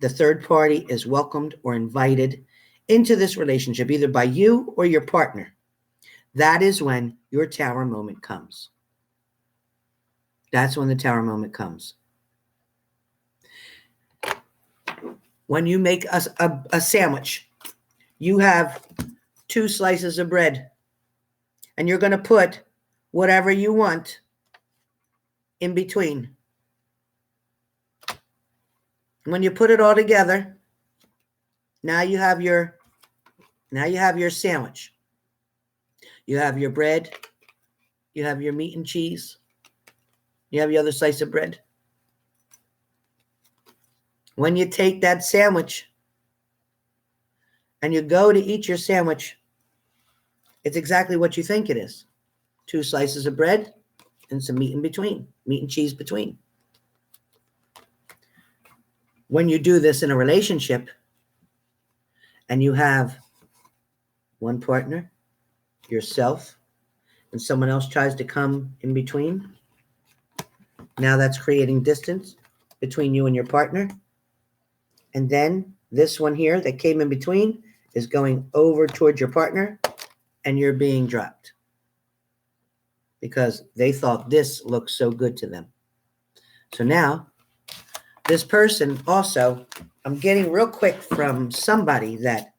the third party is welcomed or invited into this relationship, either by you or your partner, that is when your tower moment comes. That's when the tower moment comes. When you make a sandwich, you have 2 slices of bread, and you're going to put whatever you want in between. When you put it all together, now you have your sandwich. You have your bread, you have your meat and cheese, you have your other slice of bread. When you take that sandwich and you go to eat your sandwich, it's exactly what you think it is. 2 slices of bread and some meat in between, meat and cheese between. When you do this in a relationship and you have one partner, yourself, and someone else tries to come in between, now that's creating distance between you and your partner. And then this one here that came in between is going over towards your partner, and you're being dropped because they thought this looked so good to them. So now this person also, I'm getting real quick from somebody that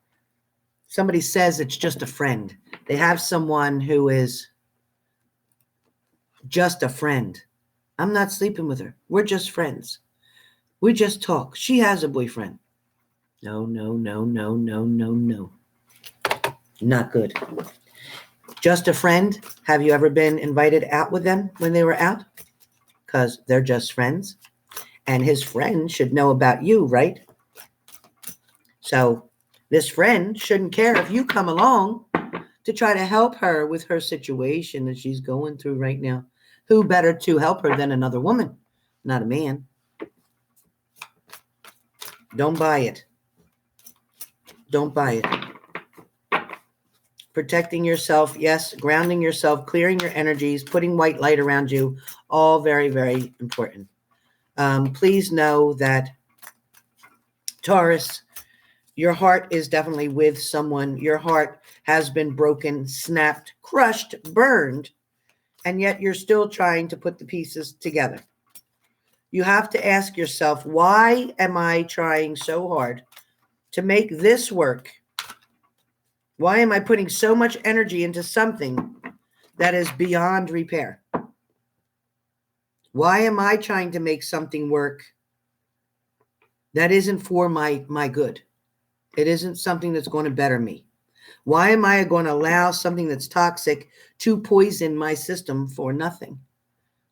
somebody says it's just a friend. They have someone who is just a friend. I'm not sleeping with her. We're just friends. We just talk. She has a boyfriend. No. Not good. Just a friend. Have you ever been invited out with them when they were out? Because they're just friends. And his friend should know about you, right? So this friend shouldn't care if you come along to try to help her with her situation that she's going through right now. Who better to help her than another woman, not a man? Don't buy it. Don't buy it. Protecting yourself, yes. Grounding yourself, clearing your energies, putting white light around you, all very, very important. Please know that, Taurus, your heart is definitely with someone. Your heart has been broken, snapped, crushed, burned, and yet you're still trying to put the pieces together. You have to ask yourself, why am I trying so hard to make this work? Why am I putting so much energy into something that is beyond repair? Why am I trying to make something work that isn't for my good? It isn't something that's going to better me. Why am I going to allow something that's toxic to poison my system for nothing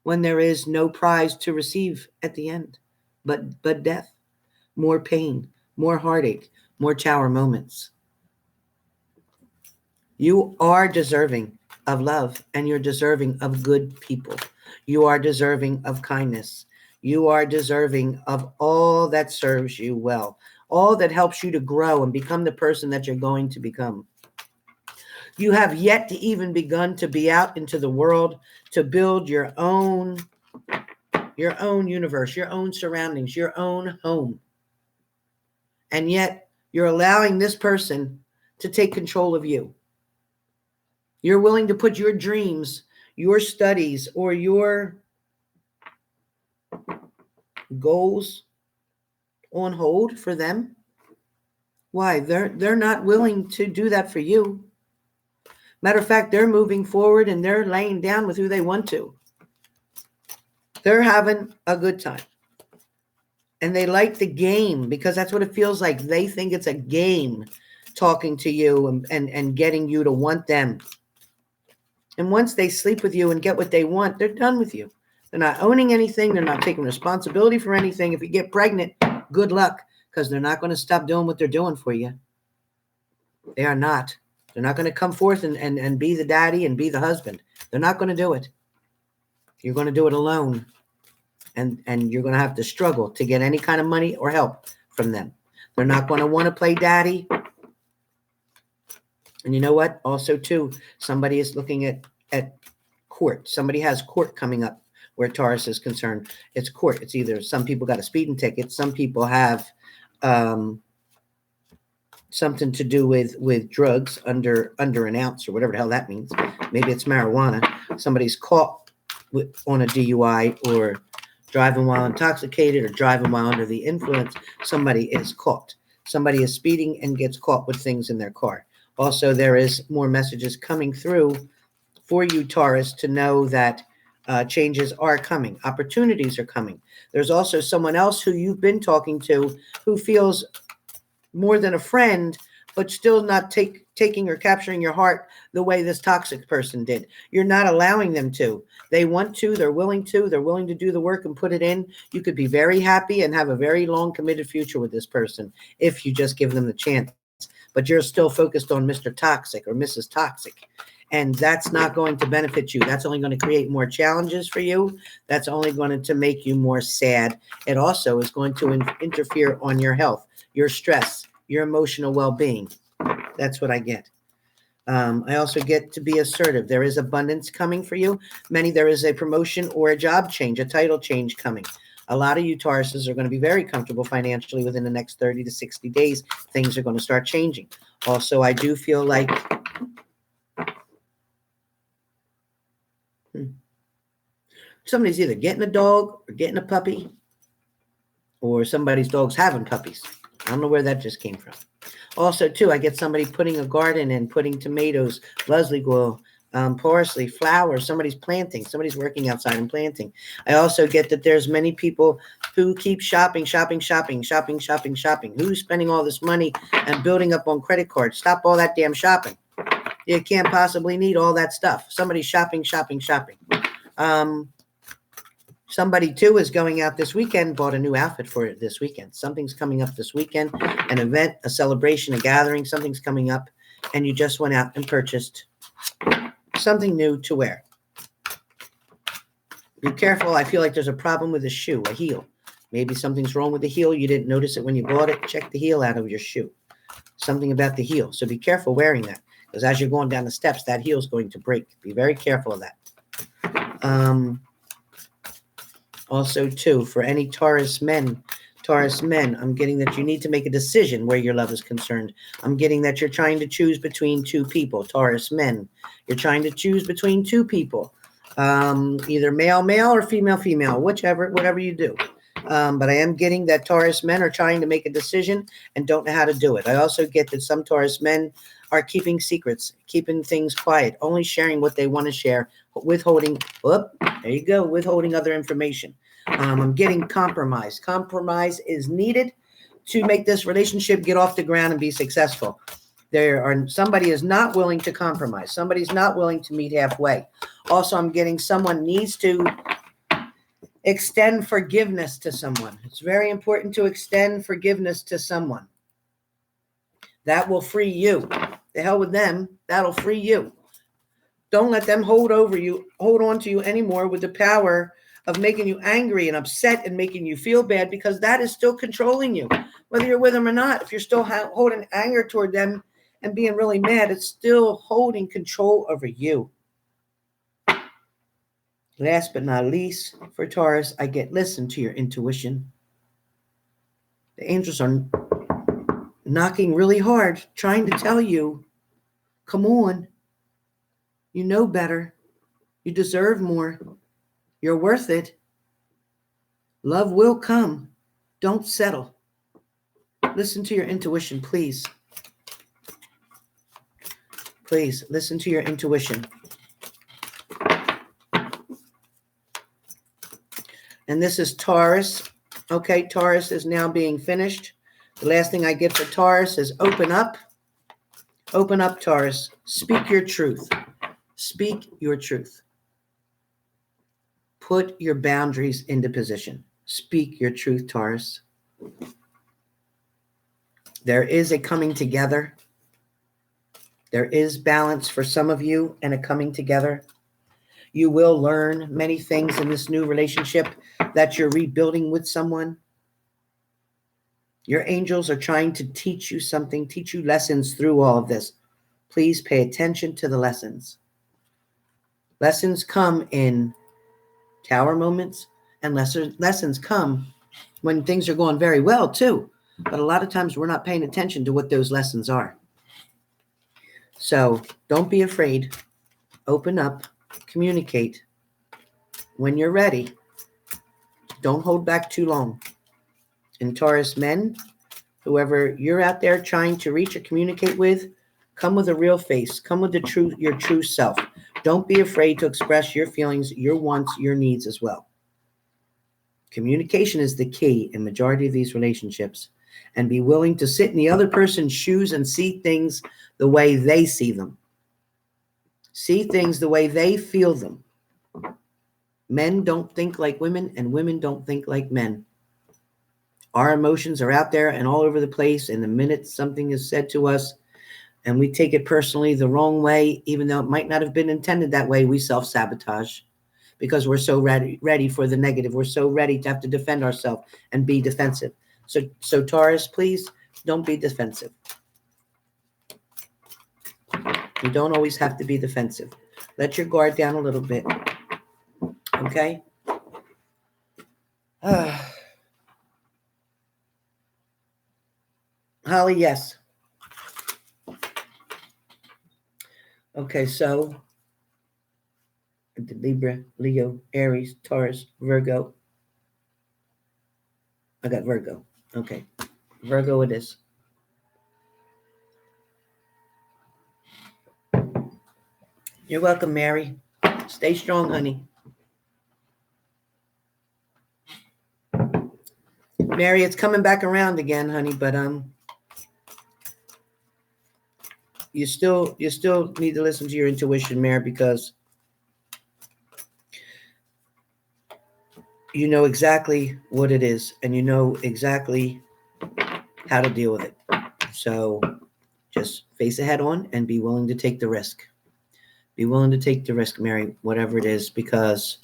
when there is no prize to receive at the end but death, more pain, more heartache, more tower moments? You are deserving of love, and you're deserving of good people. You are deserving of kindness. You are deserving of all that serves you well, all that helps you to grow and become the person that you're going to become. You have yet to even begun to be out into the world to build your own universe, your own surroundings, your own home. And yet you're allowing this person to take control of you. You're willing to put your dreams, your studies, or your goals on hold for them. Why? They're not willing to do that for you. Matter of fact, they're moving forward and they're laying down with who they want to. They're having a good time. And they like the game because that's what it feels like. They think it's a game talking to you and getting you to want them. And once they sleep with you and get what they want, they're done with you. They're not owning anything. They're not taking responsibility for anything. If you get pregnant, good luck, because they're not going to stop doing what they're doing for you. They are not. They're not going to come forth and be the daddy and be the husband. They're not going to do it. You're going to do it alone. And you're going to have to struggle to get any kind of money or help from them. They're not going to want to play daddy. And you know what? Also, too, somebody is looking at court. Somebody has court coming up where Taurus is concerned. It's court. It's either some people got a speeding ticket. Some people have something to do with drugs under an ounce or whatever the hell that means. Maybe it's marijuana. Somebody's caught on a DUI or driving while intoxicated or driving while under the influence. Somebody is caught. Somebody is speeding and gets caught with things in their car. Also, there is more messages coming through for you, Taurus, to know that changes are coming. Opportunities are coming. There's also someone else who you've been talking to who feels more than a friend, but still not taking or capturing your heart the way this toxic person did. You're not allowing them to. They want to. They're willing to. They're willing to do the work and put it in. You could be very happy and have a very long committed future with this person if you just give them the chance. But you're still focused on Mr. Toxic or Mrs. Toxic. And that's not going to benefit you. That's only going to create more challenges for you. That's only going to make you more sad. It also is going to interfere on your health, your stress, your emotional well-being. That's what I get. I also get to be assertive. There is abundance coming for you. There is a promotion or a job change, a title change coming. A lot of you Tauruses are going to be very comfortable financially within the next 30 to 60 days. Things are going to start changing. Also, I do feel like somebody's either getting a dog or getting a puppy, or somebody's dog's having puppies. I don't know where that just came from. Also, too, I get somebody putting a garden in, putting tomatoes, Leslie Goyle, parsley, flowers. Somebody's planting. Somebody's working outside and planting. I also get that there's many people who keep shopping. Who's spending all this money and building up on credit cards? Stop all that damn shopping. You can't possibly need all that stuff. Somebody's shopping. Somebody, too, is going out this weekend, bought a new outfit for it this weekend. Something's coming up this weekend, an event, a celebration, a gathering. Something's coming up, and you just went out and purchased something new to wear. Be careful. I feel like there's a problem with a shoe, a heel. Maybe something's wrong with the heel. You didn't notice it when you bought it. Check the heel out of your shoe. Something about the heel. So be careful wearing that, because as you're going down the steps, that heel is going to break. Be very careful of that. Also, too, for any Taurus men, I'm getting that you need to make a decision where your love is concerned. I'm getting that you're trying to choose between two people, Taurus men. You're trying to choose between two people, either male or female, whatever you do. But I am getting that Taurus men are trying to make a decision and don't know how to do it. I also get that some Taurus men are keeping secrets, keeping things quiet, only sharing what they want to share, withholding other information. I'm getting compromise. Compromise is needed to make this relationship get off the ground and be successful. Somebody is not willing to compromise. Somebody's not willing to meet halfway. Also, I'm getting someone needs to extend forgiveness to someone. It's very important to extend forgiveness to someone. That will free you. The hell with them. That'll free you. Don't let them hold on to you anymore with the power of making you angry and upset and making you feel bad, because that is still controlling you, whether you're with them or not. If you're still holding anger toward them and being really mad, it's still holding control over you. Last but not least, for Taurus, I get listen to your intuition. The angels are knocking really hard, trying to tell you, come on, you know better. You deserve more. You're worth it. Love will come. Don't settle. Listen to your intuition, please. Please, listen to your intuition. And this is Taurus. Okay, Taurus is now being finished. The last thing I get for Taurus is open up. Open up, Taurus. Speak your truth. Speak your truth. Put your boundaries into position. Speak your truth, Taurus. There is a coming together. There is balance for some of you and a coming together. You will learn many things in this new relationship that you're rebuilding with someone. Your angels are trying to teach you something, teach you lessons through all of this. Please pay attention to the lessons. Lessons come in tower moments, and lessons come when things are going very well too. But a lot of times we're not paying attention to what those lessons are. So don't be afraid. Open up, communicate. When you're ready, don't hold back too long. And Taurus men, whoever you're out there trying to reach or communicate with, come with a real face. Come with your true self. Don't be afraid to express your feelings, your wants, your needs as well. Communication is the key in majority of these relationships. And be willing to sit in the other person's shoes and see things the way they see them. See things the way they feel them. Men don't think like women, and women don't think like men. Our emotions are out there and all over the place, and the minute something is said to us and we take it personally the wrong way, even though it might not have been intended that way, we self-sabotage because we're so ready for the negative. We're so ready to have to defend ourselves and be defensive. So Taurus, please don't be defensive. You don't always have to be defensive. Let your guard down a little bit. Okay? Holly, yes. Okay, so Libra, Leo, Aries, Taurus, Virgo. I got Virgo. Okay. Virgo it is. You're welcome, Mary. Stay strong, honey. Mary, it's coming back around again, honey, but you still need to listen to your intuition, Mary, because you know exactly what it is and you know exactly how to deal with it. So just face it head on and be willing to take the risk. Be willing to take the risk, Mary, whatever it is, because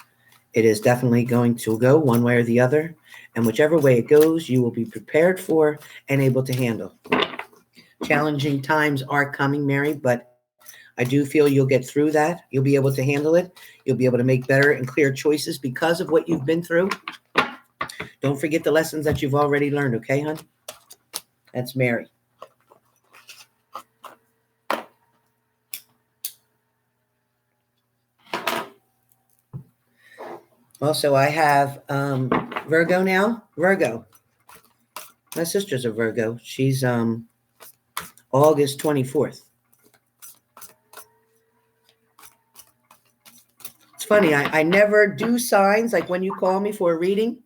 it is definitely going to go one way or the other. And whichever way it goes, you will be prepared for and able to handle. Challenging times are coming, Mary, but I do feel you'll get through that. You'll be able to handle it. You'll be able to make better and clear choices because of what you've been through. Don't forget the lessons that you've already learned, okay, hon? That's Mary. Also, I have Virgo now. Virgo. My sister's a Virgo. She's August 24th. It's funny. I never do signs. Like when you call me for a reading,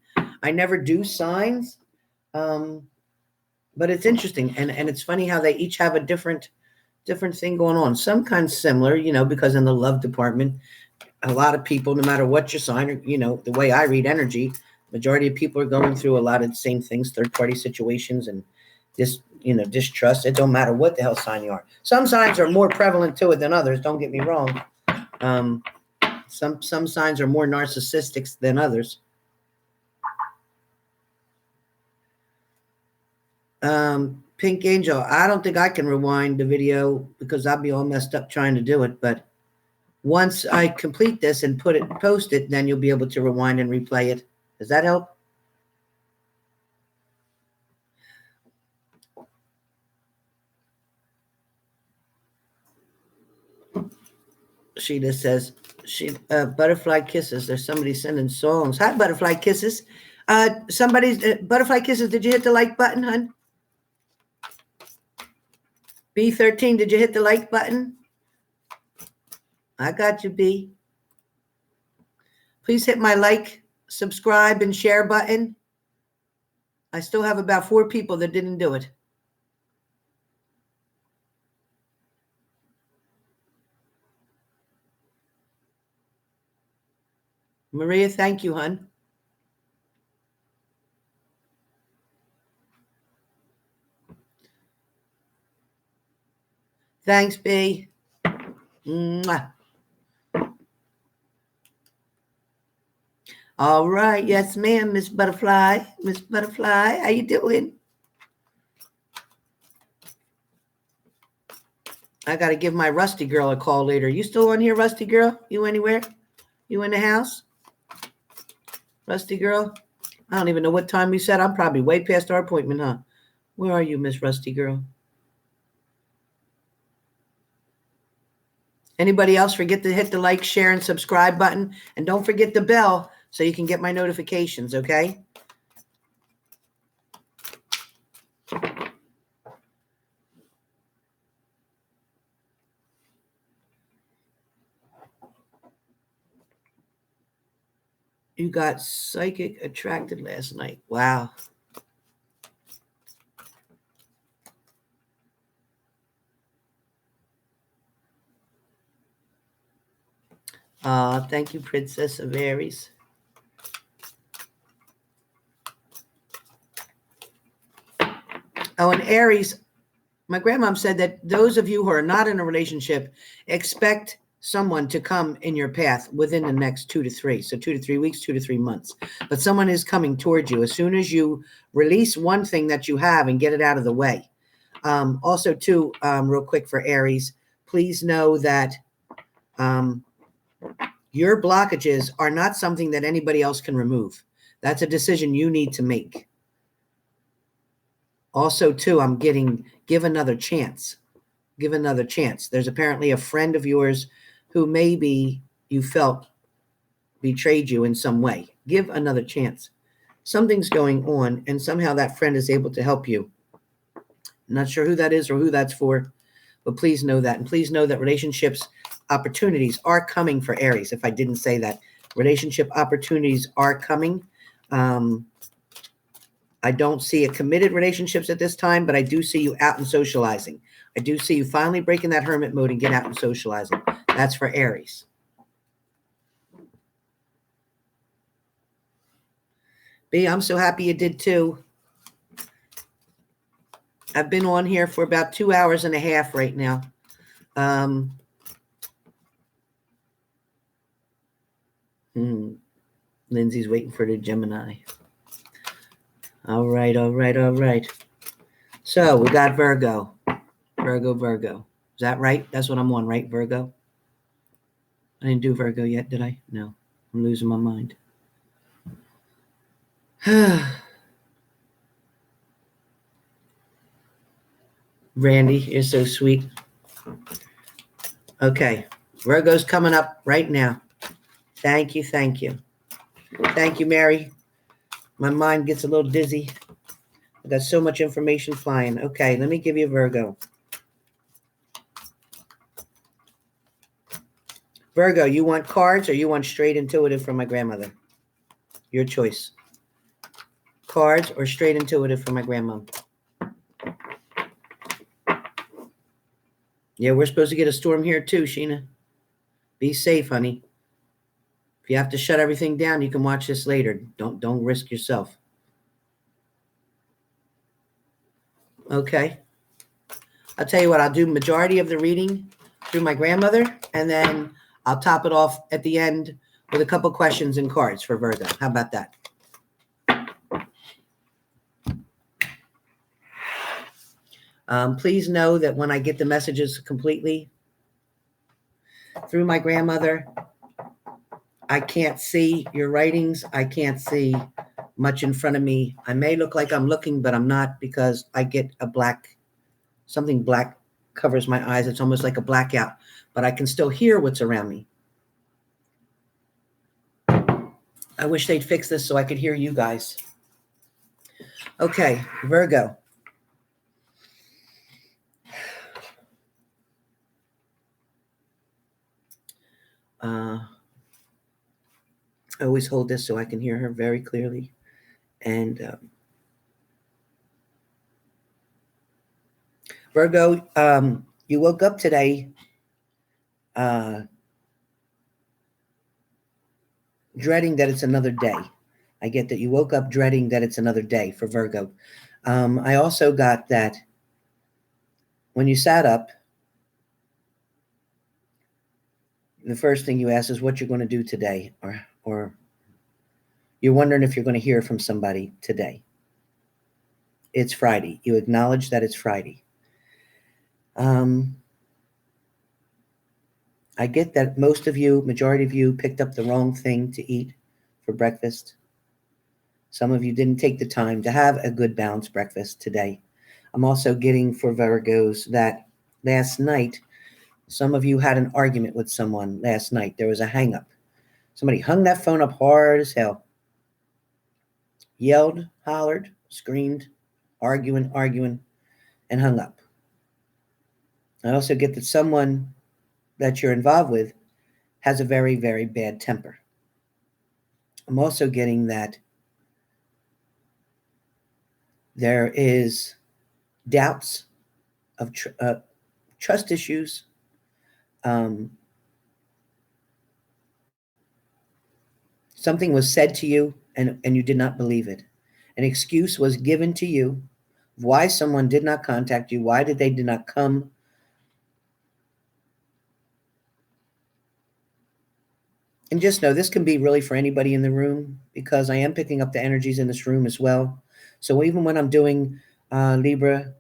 I never do signs. But it's interesting. And it's funny how they each have a different thing going on. Some kind of similar, because in the love department, a lot of people, no matter what your sign, or, the way I read energy, majority of people are going through a lot of the same things, third-party situations and distrust. It don't matter what the hell sign you are. Some signs are more prevalent to it than others. Don't get me wrong. Some signs are more narcissistic than others. Pink Angel, I don't think I can rewind the video because I'll be all messed up trying to do it. But once I complete this and post it, then you'll be able to rewind and replay it. Does that help? Sheeta says, butterfly kisses. There's somebody sending songs. Hi, butterfly kisses. Somebody's butterfly kisses. Did you hit the like button, hun? B13, did you hit the like button? I got you, B. Please hit my like, subscribe, and share button. I still have about 4 people that didn't do it. Maria, thank you, hun. Thanks, B. Mwah. All right. Yes, ma'am, Miss Butterfly. Miss Butterfly, how you doing? I got to give my Rusty girl a call later. You still on here, Rusty girl? You anywhere? You in the house? Rusty girl? I don't even know what time we said. I'm probably way past our appointment, huh? Where are you, Miss Rusty girl? Anybody else forget to hit the like, share, and subscribe button? And don't forget the bell so you can get my notifications, okay? You got psychic attracted last night. Wow. Thank you, Princess of Aries. Oh, and Aries, my grandmom said that those of you who are not in a relationship, expect someone to come in your path within the next 2 to 3. So 2 to 3 weeks, 2 to 3 months. But someone is coming towards you as soon as you release one thing that you have and get it out of the way. Also, too, real quick for Aries, please know that your blockages are not something that anybody else can remove. That's a decision you need to make. Also, too, I'm getting give another chance. Give another chance. There's apparently a friend of yours who maybe you felt betrayed you in some way. Give another chance. Something's going on, and somehow that friend is able to help you. I'm not sure who that is or who that's for, but please know that. And please know that relationships opportunities are coming for Aries. If I didn't say that, relationship opportunities are coming. I don't see a committed relationships at this time, but I do see you out and socializing. I do see you finally breaking that hermit mode and get out and socializing. That's for Aries. B, I'm so happy you did too. I've been on here for about 2 hours and a half right now. Lindsay's waiting for the Gemini. All right, all right, all right. So we got Virgo. Virgo. Is that right? That's what I'm on, right, Virgo? I didn't do Virgo yet, did I? No. I'm losing my mind. Randy, you're so sweet. Okay. Virgo's coming up right now. Thank you, thank you. Thank you, Mary. My mind gets a little dizzy. I got so much information flying. Okay, let me give you Virgo. Virgo, you want cards or you want straight intuitive from my grandmother? Your choice. Cards or straight intuitive from my grandma? Yeah, we're supposed to get a storm here too, Sheena. Be safe, honey. If you have to shut everything down, you can watch this later. Don't risk yourself. Okay. I'll tell you what, I'll do majority of the reading through my grandmother, and then I'll top it off at the end with a couple questions and cards for Virgo. How about that? Please know that when I get the messages completely through my grandmother, I can't see your writings. I can't see much in front of me. I may look like I'm looking, but I'm not, because I get a black, something black covers my eyes. It's almost like a blackout, but I can still hear what's around me. I wish they'd fix this so I could hear you guys. Okay, Virgo. I always hold this so I can hear her very clearly. And Virgo, you woke up today dreading that it's another day. I get that you woke up dreading that it's another day for Virgo. I also got that when you sat up, the first thing you asked is what you're going to do today, or you're wondering if you're going to hear from somebody today. It's Friday. You acknowledge that it's Friday. I get that most of you, majority of you, picked up the wrong thing to eat for breakfast. Some of you didn't take the time to have a good balanced breakfast today. I'm also getting for Virgos that last night, some of you had an argument with someone last night. There was a hang up. Somebody hung that phone up hard as hell. Yelled, hollered, screamed, arguing, and hung up. I also get that someone that you're involved with has a very, very bad temper. I'm also getting that there is doubts of trust issues. Something was said to you and you did not believe it. An excuse was given to you why someone did not contact you. Why did not come? And just know this can be really for anybody in the room, because I am picking up the energies in this room as well. So even when I'm doing Libra,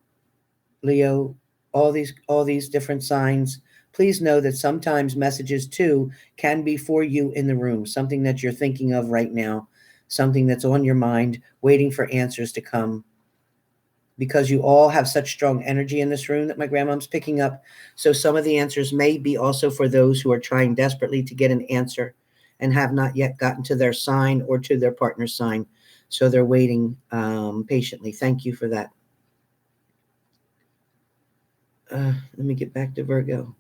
Leo, all these different signs, please know that sometimes messages too can be for you in the room, something that you're thinking of right now, something that's on your mind, waiting for answers to come. Because you all have such strong energy in this room that my grandmom's picking up. So some of the answers may be also for those who are trying desperately to get an answer and have not yet gotten to their sign or to their partner's sign. So they're waiting patiently. Thank you for that. Let me get back to Virgo.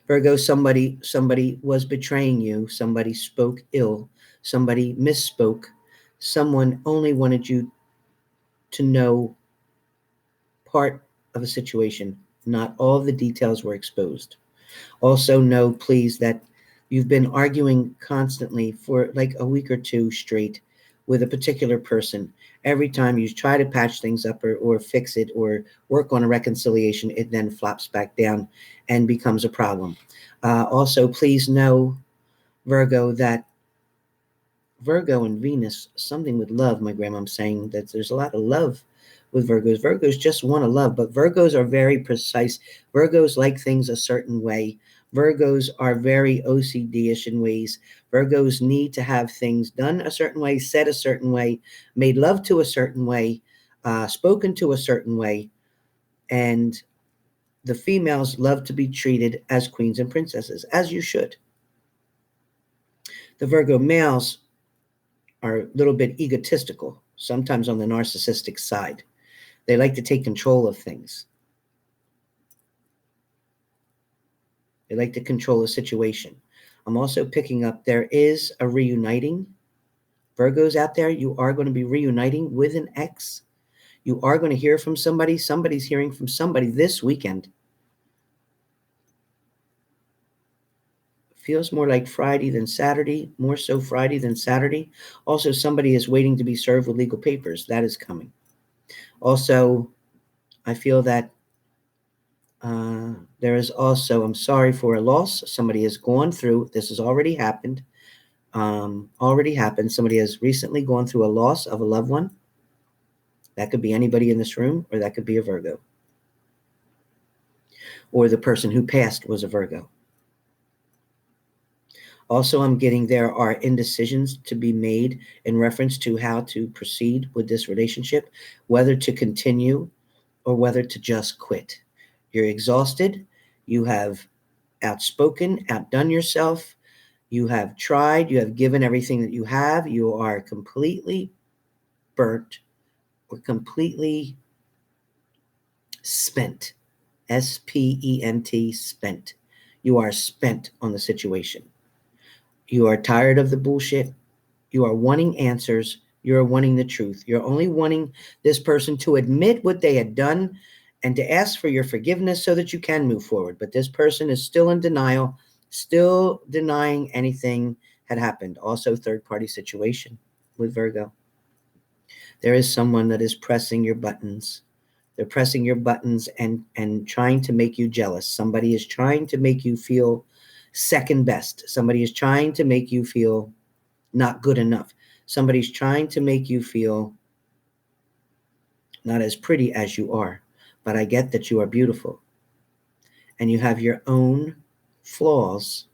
Virgo, somebody was betraying you. Somebody spoke ill. Somebody misspoke. Someone only wanted you to know part of a situation. Not all of the details were exposed. Also know, please, that you've been arguing constantly for like a week or two straight with a particular person. Every time you try to patch things up or fix it or work on a reconciliation, it then flops back down and becomes a problem. Also, please know, Virgo, that Virgo and Venus, something with love. My grandma's saying that there's a lot of love with Virgos. Virgos just want to love, but Virgos are very precise. Virgos like things a certain way. Virgos are very OCD-ish in ways. Virgos need to have things done a certain way, said a certain way, made love to a certain way, spoken to a certain way. And the females love to be treated as queens and princesses, as you should. The Virgo males are a little bit egotistical, sometimes on the narcissistic side. They like to take control of things. They like to control a situation. I'm also picking up there is a reuniting. Virgos out there, you are going to be reuniting with an ex. You are going to hear from somebody. Somebody's hearing from somebody this weekend. Feels more like Friday than Saturday, more so Friday than Saturday. Also, somebody is waiting to be served with legal papers. That is coming. Also, I feel that There is also, I'm sorry for a loss. Somebody has gone through, this has already happened. Somebody has recently gone through a loss of a loved one. That could be anybody in this room, or that could be a Virgo. Or the person who passed was a Virgo. Also, I'm getting there are indecisions to be made in reference to how to proceed with this relationship, whether to continue or whether to just quit. You're exhausted. You have outspoken, outdone yourself. You have tried. You have given everything that you have. You are completely burnt or completely spent. S-P-E-N-T, spent. You are spent on the situation. You are tired of the bullshit. You are wanting answers. You are wanting the truth. You're only wanting this person to admit what they had done and to ask for your forgiveness so that you can move forward. But this person is still in denial, still denying anything had happened. Also, third-party situation with Virgo. There is someone that is pressing your buttons. They're pressing your buttons and trying to make you jealous. Somebody is trying to make you feel second best. Somebody is trying to make you feel not good enough. Somebody's trying to make you feel not as pretty as you are. But I get that you are beautiful. And you have your own flaws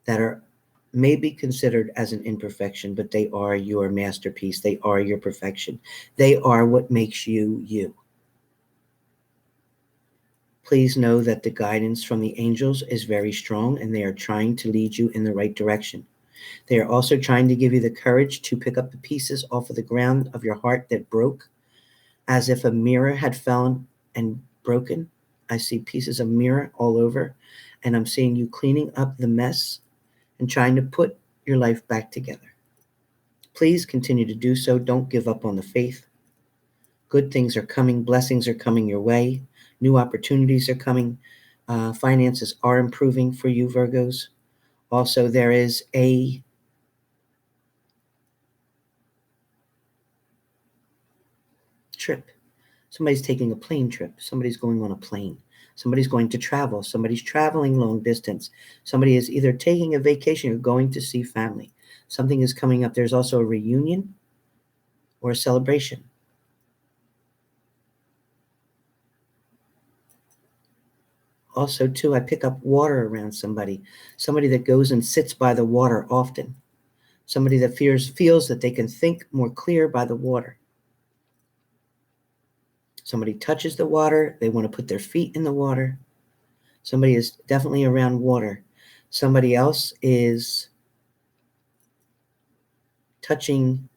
that are maybe considered as an imperfection, but they are your masterpiece. They are your perfection. They are what makes you you. Please know that the guidance from the angels is very strong, and they are trying to lead you in the right direction. They are also trying to give you the courage to pick up the pieces off of the ground of your heart that broke, as if a mirror had fallen and broken. I see pieces of mirror all over, and I'm seeing you cleaning up the mess and trying to put your life back together. Please continue to do so. Don't give up on the faith. Good things are coming. Blessings are coming your way. New opportunities are coming. Finances are improving for you, Virgos. Also, there is a trip. Somebody's taking a plane trip. Somebody's going on a plane. Somebody's going to travel. Somebody's traveling long distance. Somebody is either taking a vacation or going to see family. Something is coming up. There's also a reunion or a celebration. Also, too, I pick up water around somebody that goes and sits by the water often, somebody that feels that they can think more clear by the water. Somebody touches the water, they want to put their feet in the water. Somebody is definitely around water. Somebody else is touching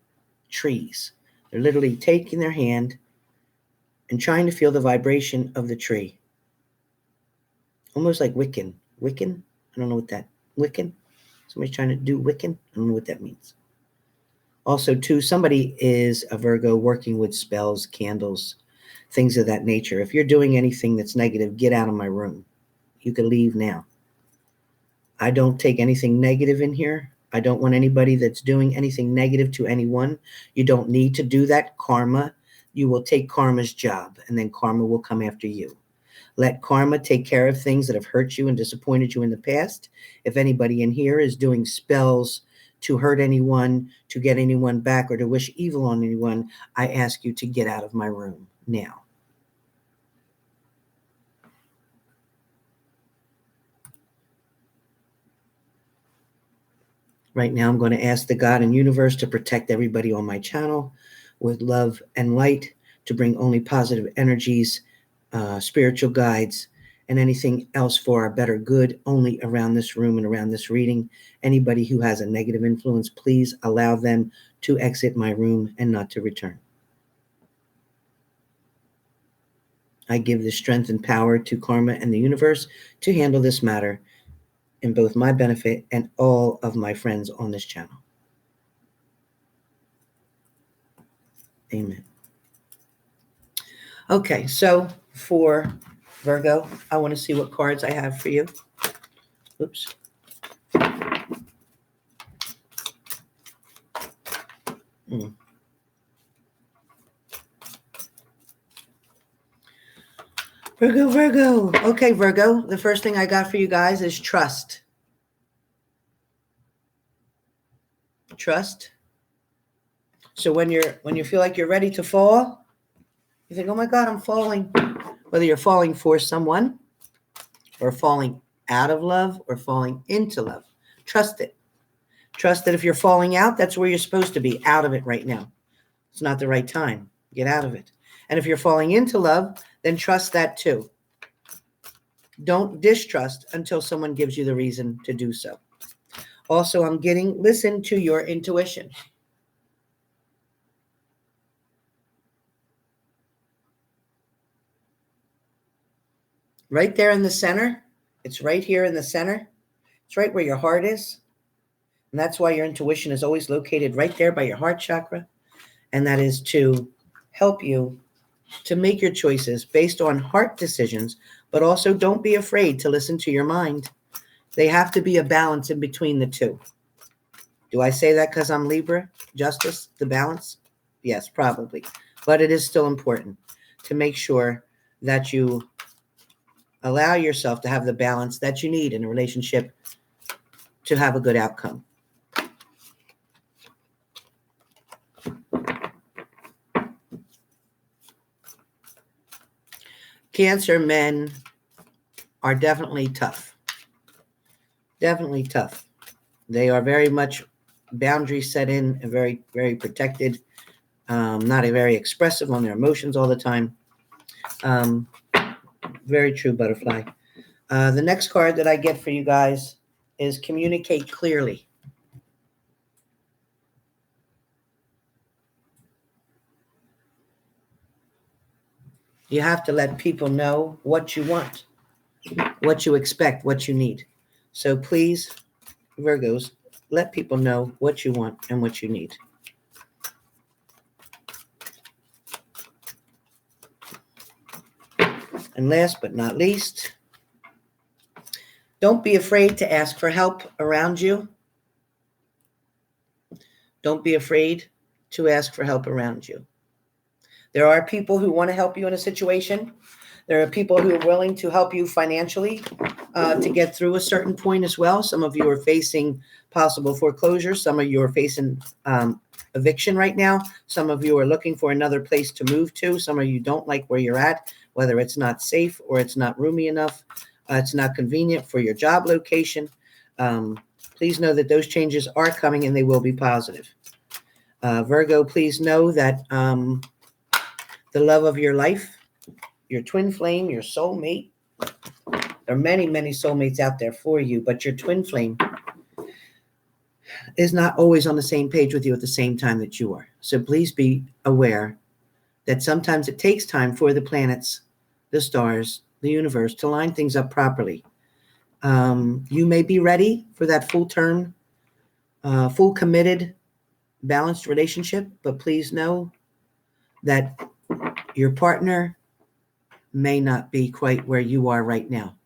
trees. They're literally taking their hand and trying to feel the vibration of the tree. Almost like Wiccan. Wiccan? I don't know what that, Wiccan? Somebody's trying to do Wiccan? I don't know what that means. Also, too, somebody is a Virgo working with spells, candles, things of that nature. If you're doing anything that's negative, get out of my room. You can leave now. I don't take anything negative in here. I don't want anybody that's doing anything negative to anyone. You don't need to do that. Karma, you will take karma's job, and then karma will come after you. Let karma take care of things that have hurt you and disappointed you in the past. If anybody in here is doing spells to hurt anyone, to get anyone back, or to wish evil on anyone, I ask you to get out of my room now. Right now, I'm going to ask the God and universe to protect everybody on my channel with love and light, to bring only positive energies, spiritual guides, and anything else for our better good only around this room and around this reading. Anybody who has a negative influence, please allow them to exit my room and not to return. I give the strength and power to karma and the universe to handle this matter in both my benefit and all of my friends on this channel. Amen. Okay, so for Virgo, I want to see what cards I have for you. Oops. Virgo, Virgo. Okay, Virgo, the first thing I got for you guys is trust. Trust. So when you feel like you're ready to fall, you think, oh my God, I'm falling. Whether you're falling for someone or falling out of love or falling into love, trust it. Trust that if you're falling out, that's where you're supposed to be, out of it right now. It's not the right time. Get out of it. And if you're falling into love, then trust that too. Don't distrust until someone gives you the reason to do so. Also, listen to your intuition. Right there in the center, it's right here in the center. It's right where your heart is. And that's why your intuition is always located right there by your heart chakra. And that is to help you to make your choices based on heart decisions, but also don't be afraid to listen to your mind. They have to be a balance in between the two. Do I say that because I'm Libra? Justice, the balance? Yes, probably. But it is still important to make sure that you allow yourself to have the balance that you need in a relationship to have a good outcome. Cancer men are definitely tough. Definitely tough. They are very much boundaries set in, and very, very protected, not very expressive on their emotions all the time. Very true, butterfly. The next card that I get for you guys is communicate clearly. You have to let people know what you want, what you expect, what you need. So please, Virgos, let people know what you want and what you need. And last but not least, don't be afraid to ask for help around you. Don't be afraid to ask for help around you. There are people who want to help you in a situation. There are people who are willing to help you financially to get through a certain point as well. Some of you are facing possible foreclosure. Some of you are facing eviction right now. Some of you are looking for another place to move to. Some of you don't like where you're at, whether it's not safe or it's not roomy enough. It's not convenient for your job location. Please know that those changes are coming and they will be positive. Virgo, please know that the love of your life, your twin flame, your soulmate. There are many, many soulmates out there for you, but your twin flame is not always on the same page with you at the same time that you are. So please be aware that sometimes it takes time for the planets, the stars, the universe to line things up properly. You may be ready for that full term, full committed, balanced relationship, but please know that your partner may not be quite where you are right now.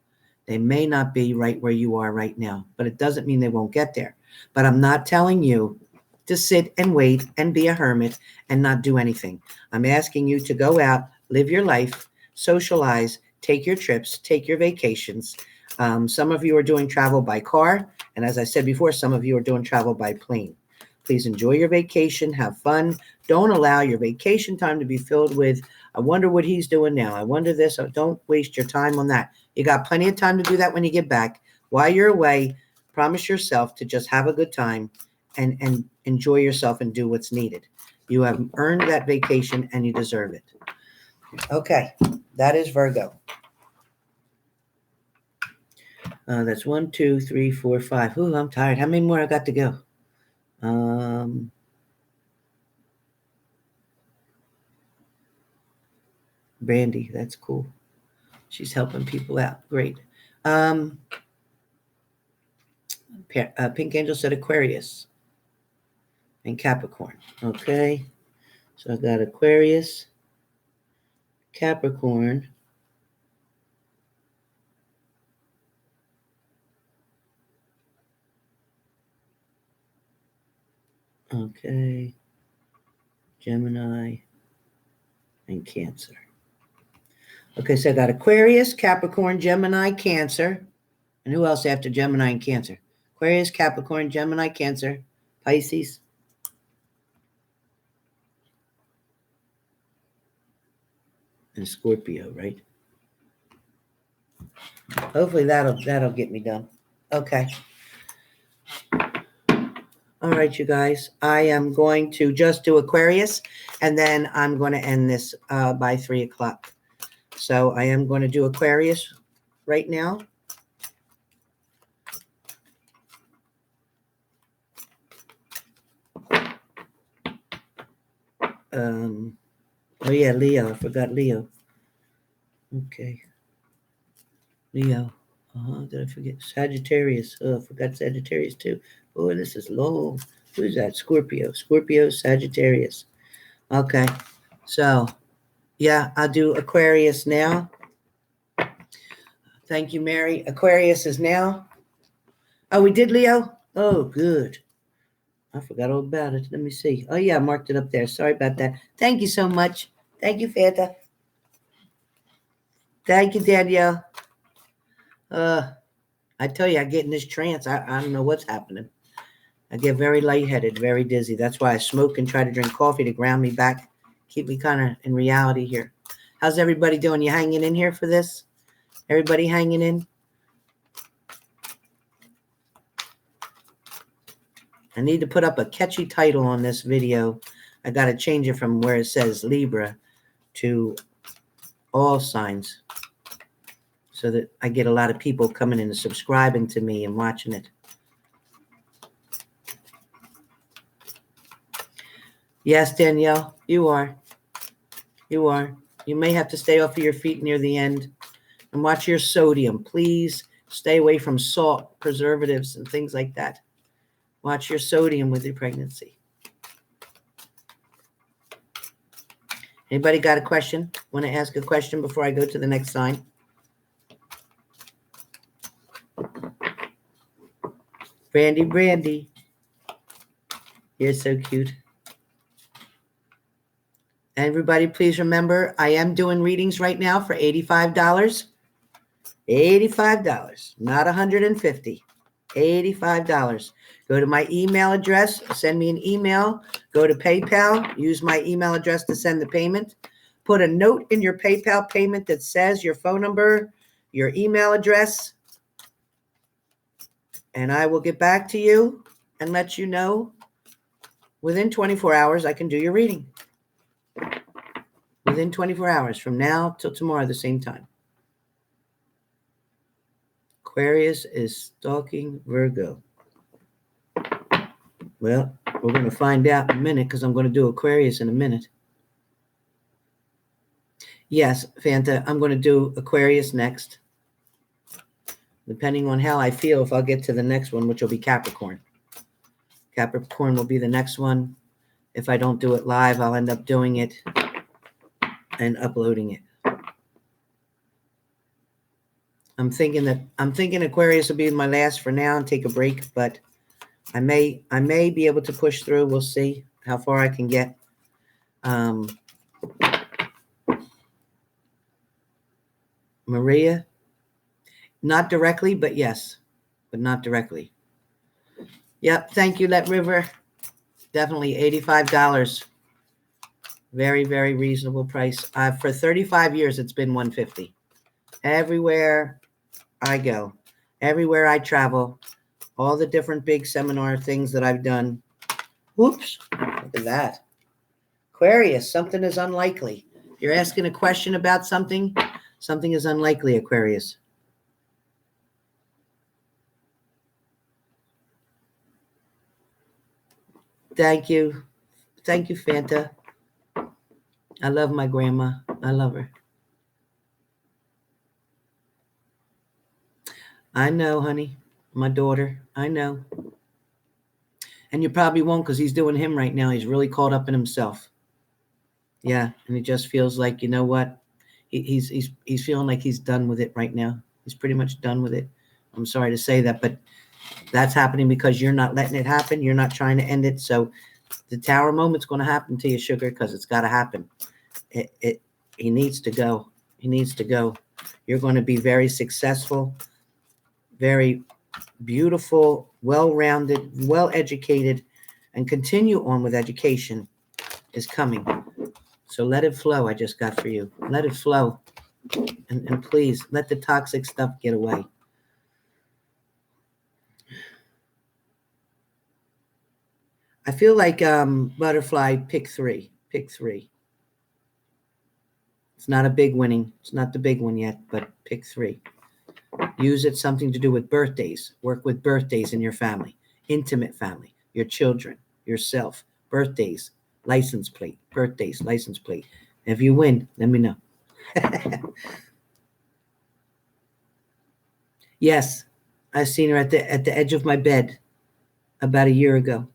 They may not be right where you are right now, but it doesn't mean they won't get there. But I'm not telling you to sit and wait and be a hermit and not do anything. I'm asking you to go out, live your life, socialize, take your trips, take your vacations. Some of you are doing travel by car. And as I said before, some of you are doing travel by plane. Please enjoy your vacation, have fun. Don't allow your vacation time to be filled with, I wonder what he's doing now. I wonder this. Don't waste your time on that. You got plenty of time to do that when you get back. While you're away, promise yourself to just have a good time and enjoy yourself and do what's needed. You have earned that vacation and you deserve it. Okay, that is Virgo. That's 1, 2, 3, 4, 5. Ooh, I'm tired. How many more I got to go? Brandy, that's cool. She's helping people out. Great. Pink Angel said Aquarius and Capricorn. Okay. So I got Aquarius, Capricorn, okay, Gemini, and Cancer. Okay, so I got Aquarius, Capricorn, Gemini, Cancer. And who else after Gemini and Cancer? Aquarius, Capricorn, Gemini, Cancer, Pisces. And Scorpio, right? Hopefully that'll get me done. Okay. All right, you guys. I am going to just do Aquarius, and then I'm going to end this by 3 o'clock. So I am going to do Aquarius right now. Oh yeah, Leo. I forgot Leo. Okay. Leo. Did I forget Sagittarius? Oh, I forgot Sagittarius too. Oh, this is long. Who's that? Scorpio. Scorpio, Sagittarius. Okay. So, yeah, I'll do Aquarius now. Thank you, Mary. Aquarius is now. Oh, we did Leo? Oh, good. I forgot all about it. Let me see. Oh, yeah, I marked it up there. Sorry about that. Thank you so much. Thank you, Fanta. Thank you, Danielle. I tell you, I get in this trance. I don't know what's happening. I get very lightheaded, very dizzy. That's why I smoke and try to drink coffee to ground me back, keep me kind of in reality here. How's everybody doing? You hanging in here for this? Everybody hanging in? I need to put up a catchy title on this video. I got to change it from where it says Libra to all signs so that I get a lot of people coming in and subscribing to me and watching it. Yes, Danielle, you are. You are. You may have to stay off of your feet near the end and watch your sodium. Please stay away from salt, preservatives, and things like that. Watch your sodium with your pregnancy. Anybody got a question? Want to ask a question before I go to the next sign? Brandy. You're so cute. Everybody, please remember, I am doing readings right now for $85. $85, not $150. $85. Go to my email address, send me an email, go to PayPal, use my email address to send the payment. Put a note in your PayPal payment that says your phone number, your email address, and I will get back to you and let you know within 24 hours I can do your reading. Within 24 hours from now till tomorrow at the same time. Aquarius is stalking Virgo. Well, we're going to find out in a minute because I'm going to do Aquarius in a minute. Yes, Fanta, I'm going to do Aquarius next. Depending on how I feel, if I'll get to the next one, which will be Capricorn. Capricorn will be the next one. If I don't do it live, I'll end up doing it and uploading it. I'm thinking Aquarius will be my last for now and take a break, but I may be able to push through. We'll see how far I can get. Maria, not directly, but yes, but not directly. Yep. Thank you, Let River. Definitely $85. Very, very reasonable price. For 35 years, it's been $150. Everywhere I go, everywhere I travel, all the different big seminar things that I've done. Whoops, look at that. Aquarius, something is unlikely. You're asking a question about something, something is unlikely, Aquarius. Thank you. Thank you, Fanta. I love my grandma. I love her. I know, honey. My daughter. I know. And you probably won't because he's doing him right now. He's really caught up in himself. Yeah, and he just feels like, you know what? He's feeling like he's done with it right now. He's pretty much done with it. I'm sorry to say that, but that's happening because you're not letting it happen. You're not trying to end it. So the tower moment's going to happen to you, sugar, because it's got to happen. He needs to go. He needs to go. You're going to be very successful, very beautiful, well-rounded, well-educated, and continue on with education is coming. So let it flow. I just got for you. Let it flow. And please let the toxic stuff get away. I feel like butterfly, pick three. Pick three. It's not a big winning. It's not the big one yet, but pick three. Use it something to do with birthdays. Work with birthdays in your family, intimate family, your children, yourself, birthdays, license plate, birthdays, license plate. If you win, let me know. Yes, I've seen her at the edge of my bed about a year ago.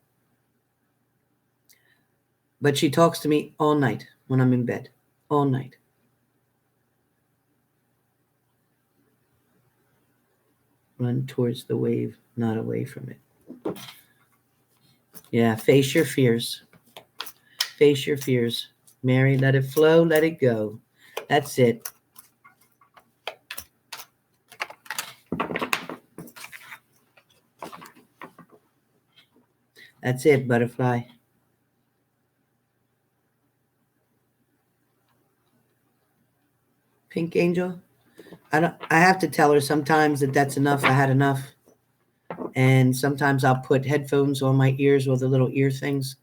But she talks to me all night when I'm in bed, all night. Run towards the wave, not away from it. Yeah, face your fears. Face your fears. Mary, let it flow, let it go. That's it. That's it, butterfly. Pink angel. I have to tell her sometimes that that's enough. I had enough. And sometimes I'll put headphones on my ears or the little ear things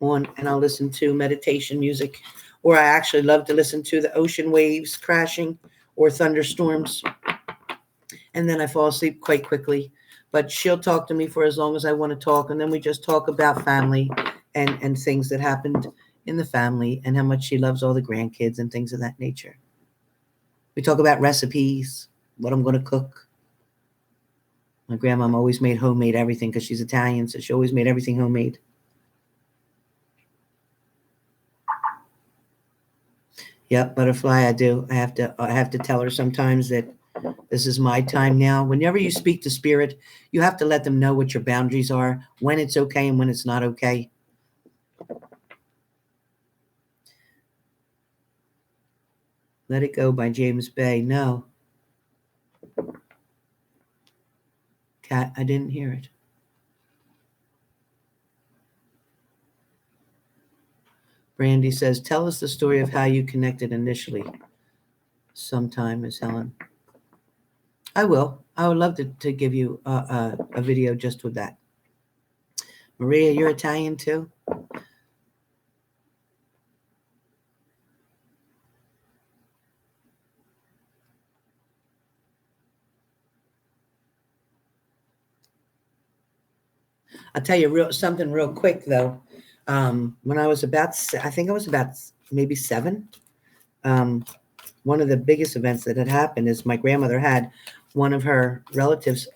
on, and I'll listen to meditation music. Or I actually love to listen to the ocean waves crashing or thunderstorms. And then I fall asleep quite quickly. But she'll talk to me for as long as I want to talk. And then we just talk about family and things that happened in the family and how much she loves all the grandkids and things of that nature. We talk about recipes, what I'm going to cook. My grandmom always made homemade everything because she's Italian, so she always made everything homemade. Yep, butterfly, I do. I have to tell her sometimes that this is my time now. Whenever you speak to spirit, you have to let them know what your boundaries are, when it's okay and when it's not okay. Let It Go by James Bay. No. Cat, I didn't hear it. Brandy says, tell us the story of how you connected initially. Sometime, Miss Helen. I will. I would love to give you a video just with that. Maria, you're Italian too? I'll tell you something real quick, though. When I was I think I was about maybe 7, one of the biggest events that had happened is my grandmother had one of her relatives,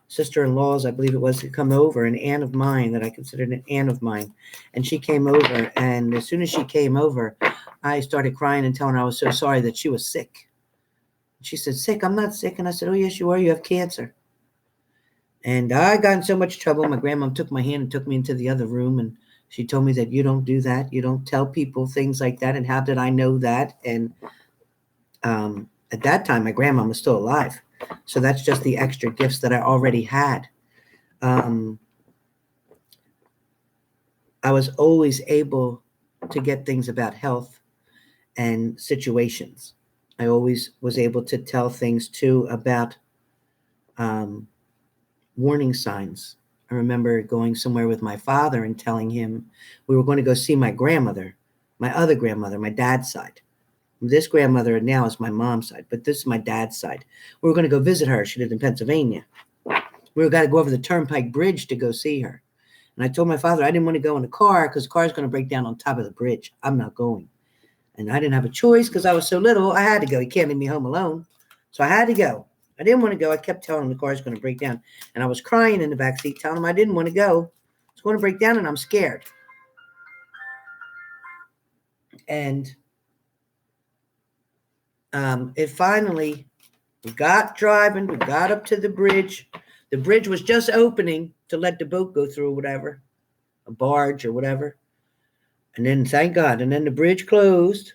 sister-in-laws, I believe it was, to come over, an aunt of mine that I considered an aunt of mine. And she came over, and as soon as she came over, I started crying and telling her I was so sorry that she was sick. She said, sick? I'm not sick. And I said, oh, yes, you are. You have cancer. And I got in so much trouble. My grandma took my hand and took me into the other room, and she told me that you don't do that. You don't tell people things like that. And how did I know that? And at that time, my grandma was still alive. So that's just the extra gifts that I already had. I was always able to get things about health and situations. I always was able to tell things too about warning signs. I remember going somewhere with my father and telling him we were going to go see my grandmother, my other grandmother, my dad's side. This grandmother now is my mom's side, but this is my dad's side. We were going to go visit her. She lived in Pennsylvania. We were going to go over the Turnpike Bridge to go see her. And I told my father I didn't want to go in the car because the car is going to break down on top of the bridge. I'm not going. And I didn't have a choice because I was so little. I had to go. He can't leave me home alone. So I had to go. I didn't want to go. I kept telling him the car is going to break down. And I was crying in the backseat, telling him I didn't want to go. It's going to break down and I'm scared. And it finally, we got driving. We got up to the bridge. The bridge was just opening to let the boat go through or whatever, a barge or whatever. And then, thank God, and then the bridge closed.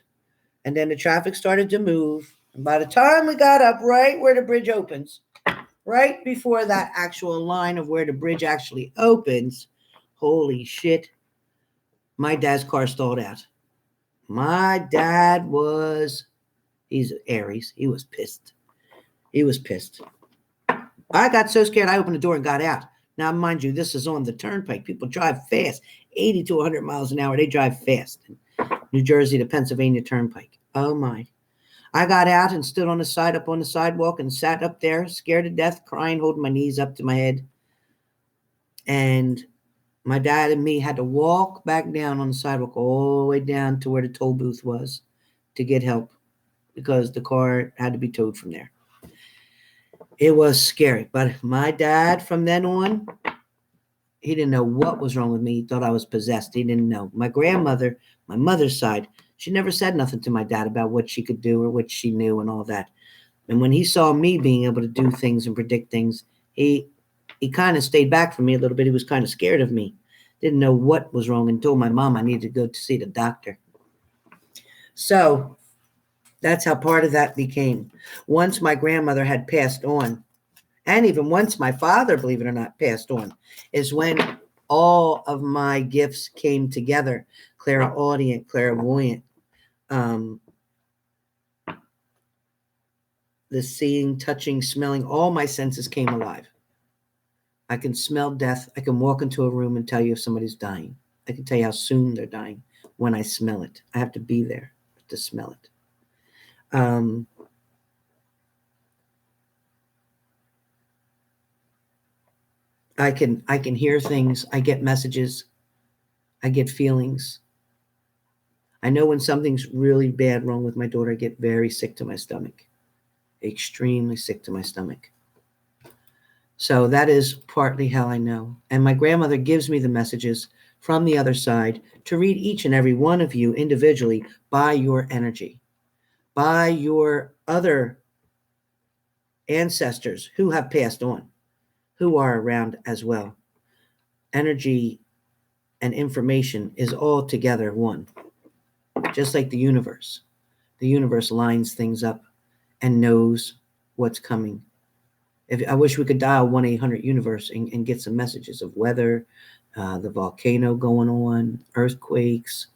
And then the traffic started to move. And by the time we got up right where the bridge opens, right before that actual line of where the bridge actually opens, holy shit, my dad's car stalled out. My dad he's Aries. He was pissed. He was pissed. I got so scared, I opened the door and got out. Now, mind you, this is on the turnpike. People drive fast, 80 to 100 miles an hour. They drive fast. New Jersey to Pennsylvania turnpike. Oh, my. I got out and stood on the side, up on the sidewalk, and sat up there, scared to death, crying, holding my knees up to my head. And my dad and me had to walk back down on the sidewalk all the way down to where the toll booth was to get help because the car had to be towed from there. It was scary. But my dad, from then on, he didn't know what was wrong with me. He thought I was possessed. He didn't know. My grandmother, my mother's side, she never said nothing to my dad about what she could do or what she knew and all that. And when he saw me being able to do things and predict things, he kind of stayed back from me a little bit. He was kind of scared of me. Didn't know what was wrong and told my mom I needed to go to see the doctor. So that's how part of that became. Once my grandmother had passed on, and even once my father, believe it or not, passed on, is when all of my gifts came together. Clairaudient, clairvoyant, the seeing, touching, smelling, all my senses came alive. I can smell death. I can walk into a room and tell you if somebody's dying. I can tell you how soon they're dying when I smell it. I have to be there to smell it. I can hear things. I get messages. I get feelings. I know when something's really bad wrong with my daughter, I get very sick to my stomach. Extremely sick to my stomach. So that is partly how I know. And my grandmother gives me the messages from the other side to read each and every one of you individually by your energy, by your other ancestors who have passed on, who are around as well. Energy and information is all together one, just like the universe. The universe lines things up and knows what's coming. I wish we could dial 1-800-UNIVERSE and get some messages of weather, the volcano going on, earthquakes,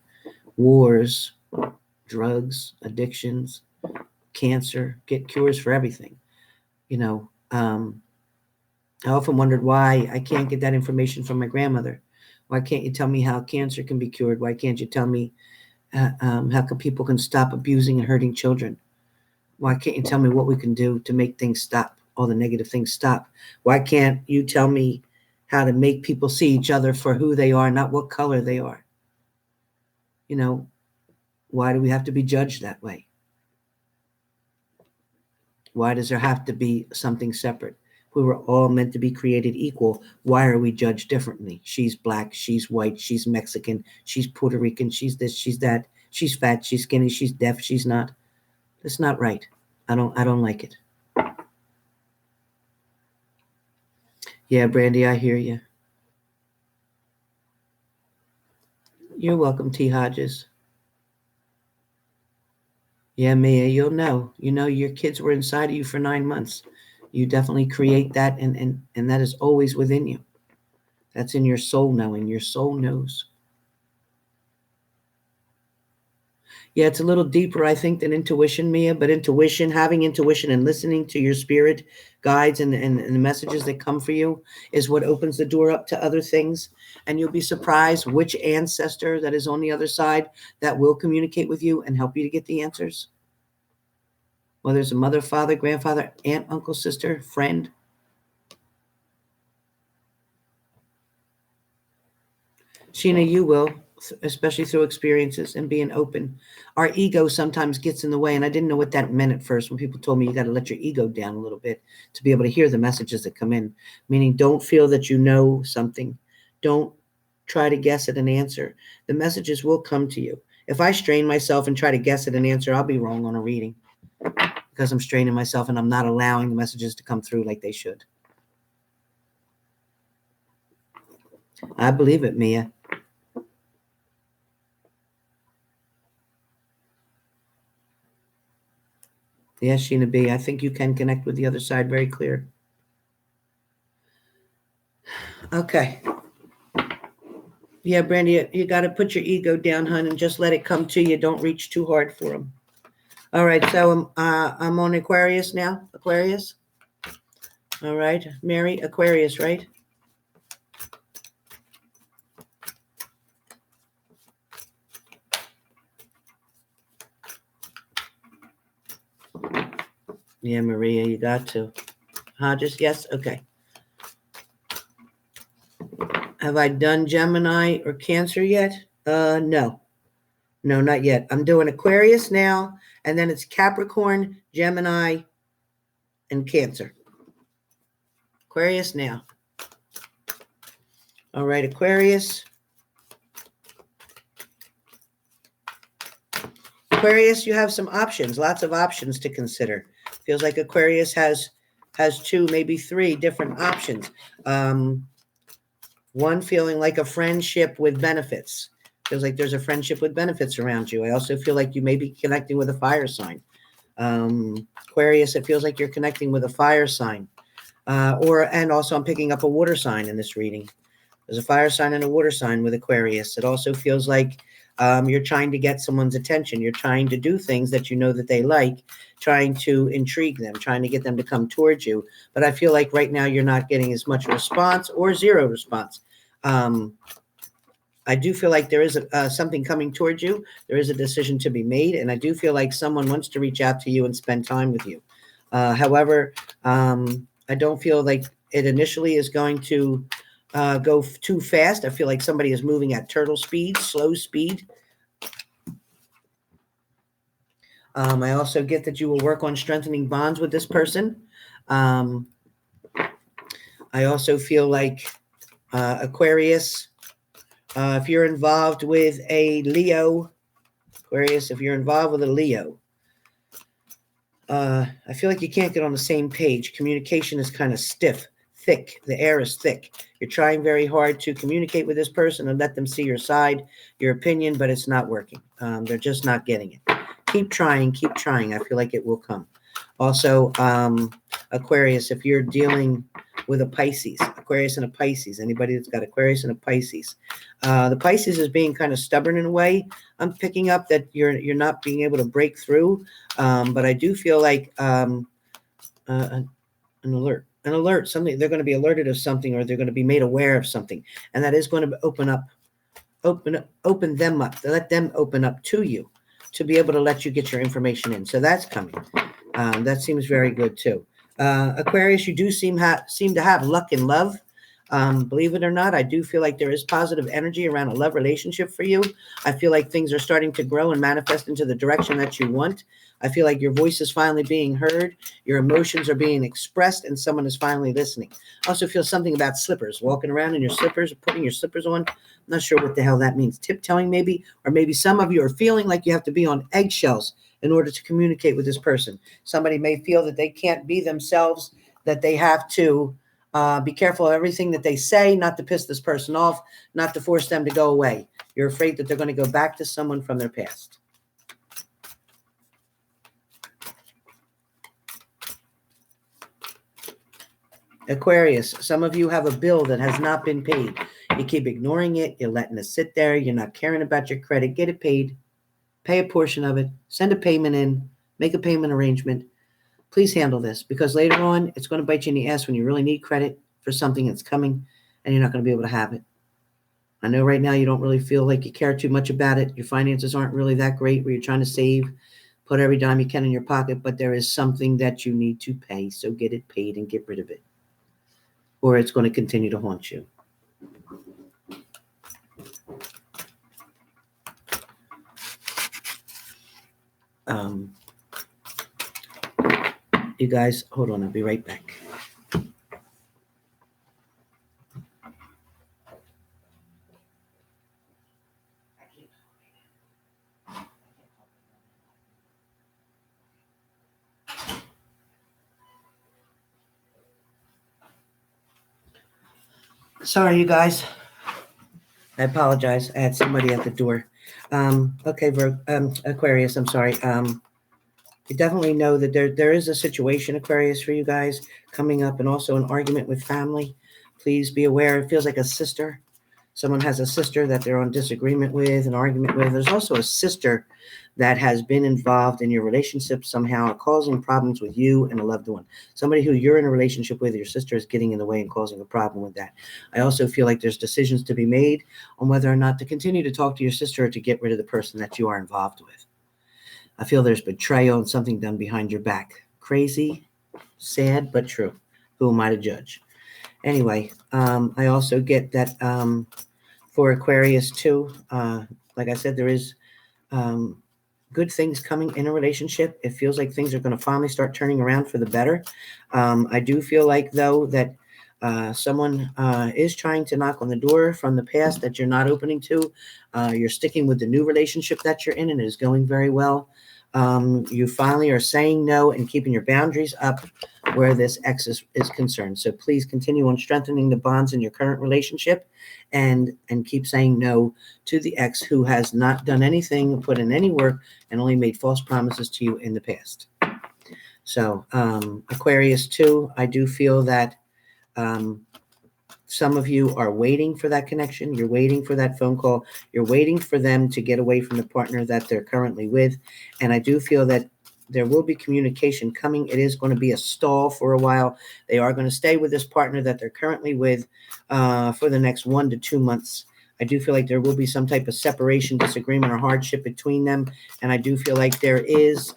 wars, drugs, addictions, cancer, get cures for everything. You know, I often wondered why I can't get that information from my grandmother. Why can't you tell me how cancer can be cured? Why can't you tell me how people can stop abusing and hurting children? Why can't you tell me what we can do to make things stop? All the negative things stop. Why can't you tell me how to make people see each other for who they are, not what color they are? You know, why do we have to be judged that way? Why does there have to be something separate? We were all meant to be created equal. Why are we judged differently? She's black, she's white, she's Mexican, she's Puerto Rican, she's this, she's that, she's fat, she's skinny, she's deaf, she's not. That's not right. I don't like it. Yeah, Brandy, I hear you. You're welcome, T. Hodges. Yeah, Mia, you'll know. You know, your kids were inside of you for 9 months. You definitely create that, and that is always within you. That's in your soul knowing. Your soul knows. Yeah, it's a little deeper, I think, than intuition, Mia, but having intuition and listening to your spirit guides and the messages that come for you is what opens the door up to other things. And you'll be surprised which ancestor that is on the other side that will communicate with you and help you to get the answers. Whether it's a mother, father, grandfather, aunt, uncle, sister, friend. Sheena, you will, especially through experiences and being open. Our ego sometimes gets in the way, and I didn't know what that meant at first when people told me you got to let your ego down a little bit to be able to hear the messages that come in, meaning don't feel that you know something. Don't try to guess at an answer. The messages will come to you. If I strain myself and try to guess at an answer, I'll be wrong on a reading because I'm straining myself and I'm not allowing the messages to come through like they should. I believe it, Mia. Yes, Sheena B. I think you can connect with the other side very clear. Okay. Yeah, Brandy, you got to put your ego down, hon, and just let it come to you. Don't reach too hard for them. All right, so I'm on Aquarius now. Aquarius. All right, Mary, Aquarius, right? Yeah, Maria, you got to. Hodges, yes? Okay. Have I done Gemini or Cancer yet? No. No, not yet. I'm doing Aquarius now, and then it's Capricorn, Gemini, and Cancer. Aquarius now. All right, Aquarius. Aquarius, you have some options, lots of options to consider. Feels like Aquarius has two, maybe three different options. One feeling like a friendship with benefits. Feels like there's a friendship with benefits around you. I also feel like you may be connecting with a fire sign. Aquarius, it feels like you're connecting with a fire sign. And also I'm picking up a water sign in this reading. There's a fire sign and a water sign with Aquarius. It also feels like you're trying to get someone's attention. You're trying to do things that you know that they like, trying to intrigue them, trying to get them to come towards you. But I feel like right now you're not getting as much response or zero response. I do feel like there is something coming towards you. There is a decision to be made. And I do feel like someone wants to reach out to you and spend time with you. However, I don't feel like it initially is going to go too fast. I feel like somebody is moving at turtle speed, slow speed. I also get that you will work on strengthening bonds with this person. I also feel like Aquarius, if you're involved with a Leo, Aquarius, if you're involved with a Leo, I feel like you can't get on the same page. Communication is kind of stiff, thick. The air is thick. You're trying very hard to communicate with this person and let them see your side, your opinion, but it's not working. They're just not getting it. Keep trying, keep trying. I feel like it will come. Also, Aquarius, if you're dealing with a Pisces, Aquarius and a Pisces, anybody that's got Aquarius and a Pisces, the Pisces is being kind of stubborn in a way. I'm picking up that you're not being able to break through, but I do feel like an alert, something, they're going to be alerted of something, or they're going to be made aware of something, and that is going to open them up, to let them open up to you, to be able to let you get your information in. So that's coming. That seems very good too. Aquarius, you do seem to have luck in love. Believe it or not, I do feel like there is positive energy around a love relationship for you. I feel like things are starting to grow and manifest into the direction that you want. I feel like your voice is finally being heard. Your emotions are being expressed, and someone is finally listening. I also feel something about slippers, walking around in your slippers, putting your slippers on. I'm not sure what the hell that means. Tiptoeing maybe, or maybe some of you are feeling like you have to be on eggshells in order to communicate with this person. Somebody may feel that they can't be themselves, that they have to be careful of everything that they say, not to piss this person off, not to force them to go away. You're afraid that they're going to go back to someone from their past. Aquarius, some of you have a bill that has not been paid. You keep ignoring it. You're letting it sit there. You're not caring about your credit. Get it paid. Pay a portion of it. Send a payment in. Make a payment arrangement. Please handle this, because later on, it's going to bite you in the ass when you really need credit for something that's coming, and you're not going to be able to have it. I know right now you don't really feel like you care too much about it. Your finances aren't really that great where you're trying to save, put every dime you can in your pocket, but there is something that you need to pay. So get it paid and get rid of it, or it's going to continue to haunt you. You guys, hold on. I'll be right back. Sorry, you guys. I apologize. I had somebody at the door. Okay, Aquarius, I'm sorry. You definitely know that there is a situation, Aquarius, for you guys coming up, and also an argument with family. Please be aware. It feels like a sister. Someone has a sister that they're on disagreement with, an argument with. There's also a sister that has been involved in your relationship somehow, causing problems with you and a loved one. Somebody who you're in a relationship with, your sister is getting in the way and causing a problem with that. I also feel like there's decisions to be made on whether or not to continue to talk to your sister or to get rid of the person that you are involved with. I feel there's betrayal and something done behind your back. Crazy, sad, but true. Who am I to judge? Anyway, I also get that for Aquarius too, like I said, there is good things coming in a relationship. It feels like things are going to finally start turning around for the better. I do feel like, though, that someone is trying to knock on the door from the past that you're not opening to. You're sticking with the new relationship that you're in, and it is going very well. You finally are saying no and keeping your boundaries up where this ex is concerned. So please continue on strengthening the bonds in your current relationship, and keep saying no to the ex who has not done anything, put in any work, and only made false promises to you in the past. So Aquarius too, I do feel that some of you are waiting for that connection. You're waiting for that phone call. You're waiting for them to get away from the partner that they're currently with. And I do feel that there will be communication coming. It is going to be a stall for a while. They are going to stay with this partner that they're currently with for the next 1 to 2 months. I do feel like there will be some type of separation, disagreement, or hardship between them. And I do feel like there is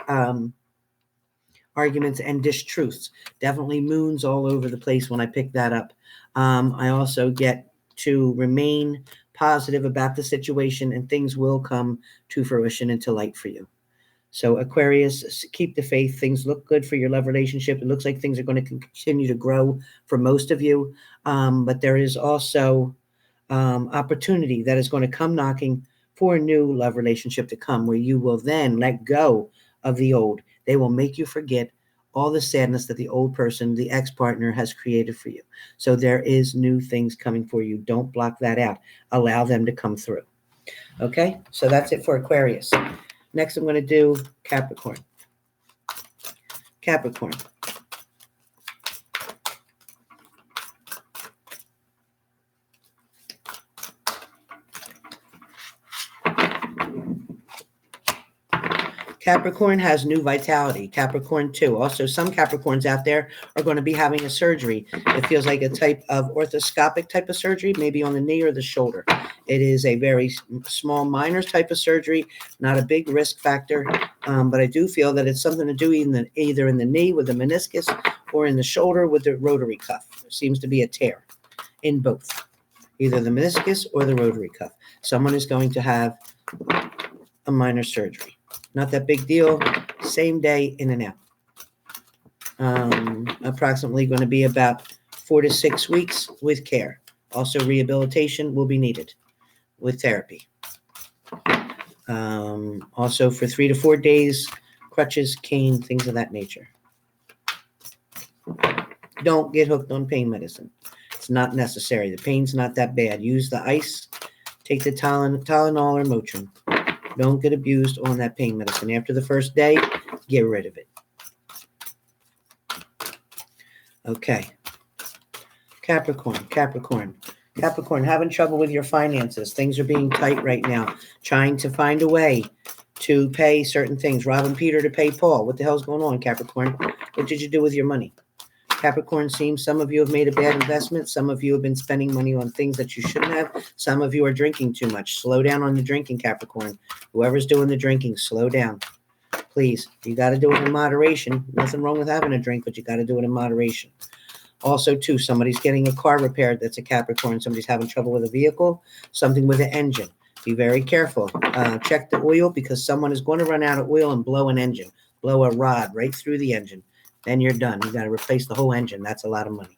arguments and distruths. Definitely moons all over the place when I pick that up. I also get to remain positive about the situation, and things will come to fruition and to light for you. So Aquarius, keep the faith. Things look good for your love relationship. It looks like things are going to continue to grow for most of you. But there is also opportunity that is going to come knocking for a new love relationship to come, where you will then let go of the old. They will make you forget all the sadness that the old person, the ex-partner, has created for you. So there is new things coming for you. Don't block that out. Allow them to come through. Okay, so that's it for Aquarius. Next, I'm going to do Capricorn. Capricorn. Capricorn has new vitality. Capricorn too. Also, some Capricorns out there are going to be having a surgery. It feels like a type of orthoscopic type of surgery, maybe on the knee or the shoulder. It is a very small, minor type of surgery, not a big risk factor. But I do feel that it's something to do either in the knee with the meniscus or in the shoulder with the rotary cuff. There seems to be a tear in both, either the meniscus or the rotary cuff. Someone is going to have a minor surgery. Not that big deal. Same day, in and out. Approximately going to be about 4 to 6 weeks with care. Also, rehabilitation will be needed with therapy. Also, for 3 to 4 days, crutches, cane, things of that nature. Don't get hooked on pain medicine. It's not necessary. The pain's not that bad. Use the ice. Take the Tylenol or Motrin. Don't get abused on that pain medicine. After the first day, get rid of it. Okay. Capricorn, having trouble with your finances. Things are being tight right now. Trying to find a way to pay certain things. Robbing Peter to pay Paul. What the hell's going on, Capricorn? What did you do with your money? Capricorn, seems some of you have made a bad investment. Some of you have been spending money on things that you shouldn't have. Some of you are drinking too much. Slow down on the drinking, Capricorn. Whoever's doing the drinking, slow down. Please, you got to do it in moderation. Nothing wrong with having a drink, but you got to do it in moderation. Also, too, somebody's getting a car repaired. That's a Capricorn. Somebody's having trouble with a vehicle, something with an engine. Be very careful. Check the oil, because someone is going to run out of oil and blow an engine, blow a rod right through the engine. Then you're done. You got to replace the whole engine. That's a lot of money.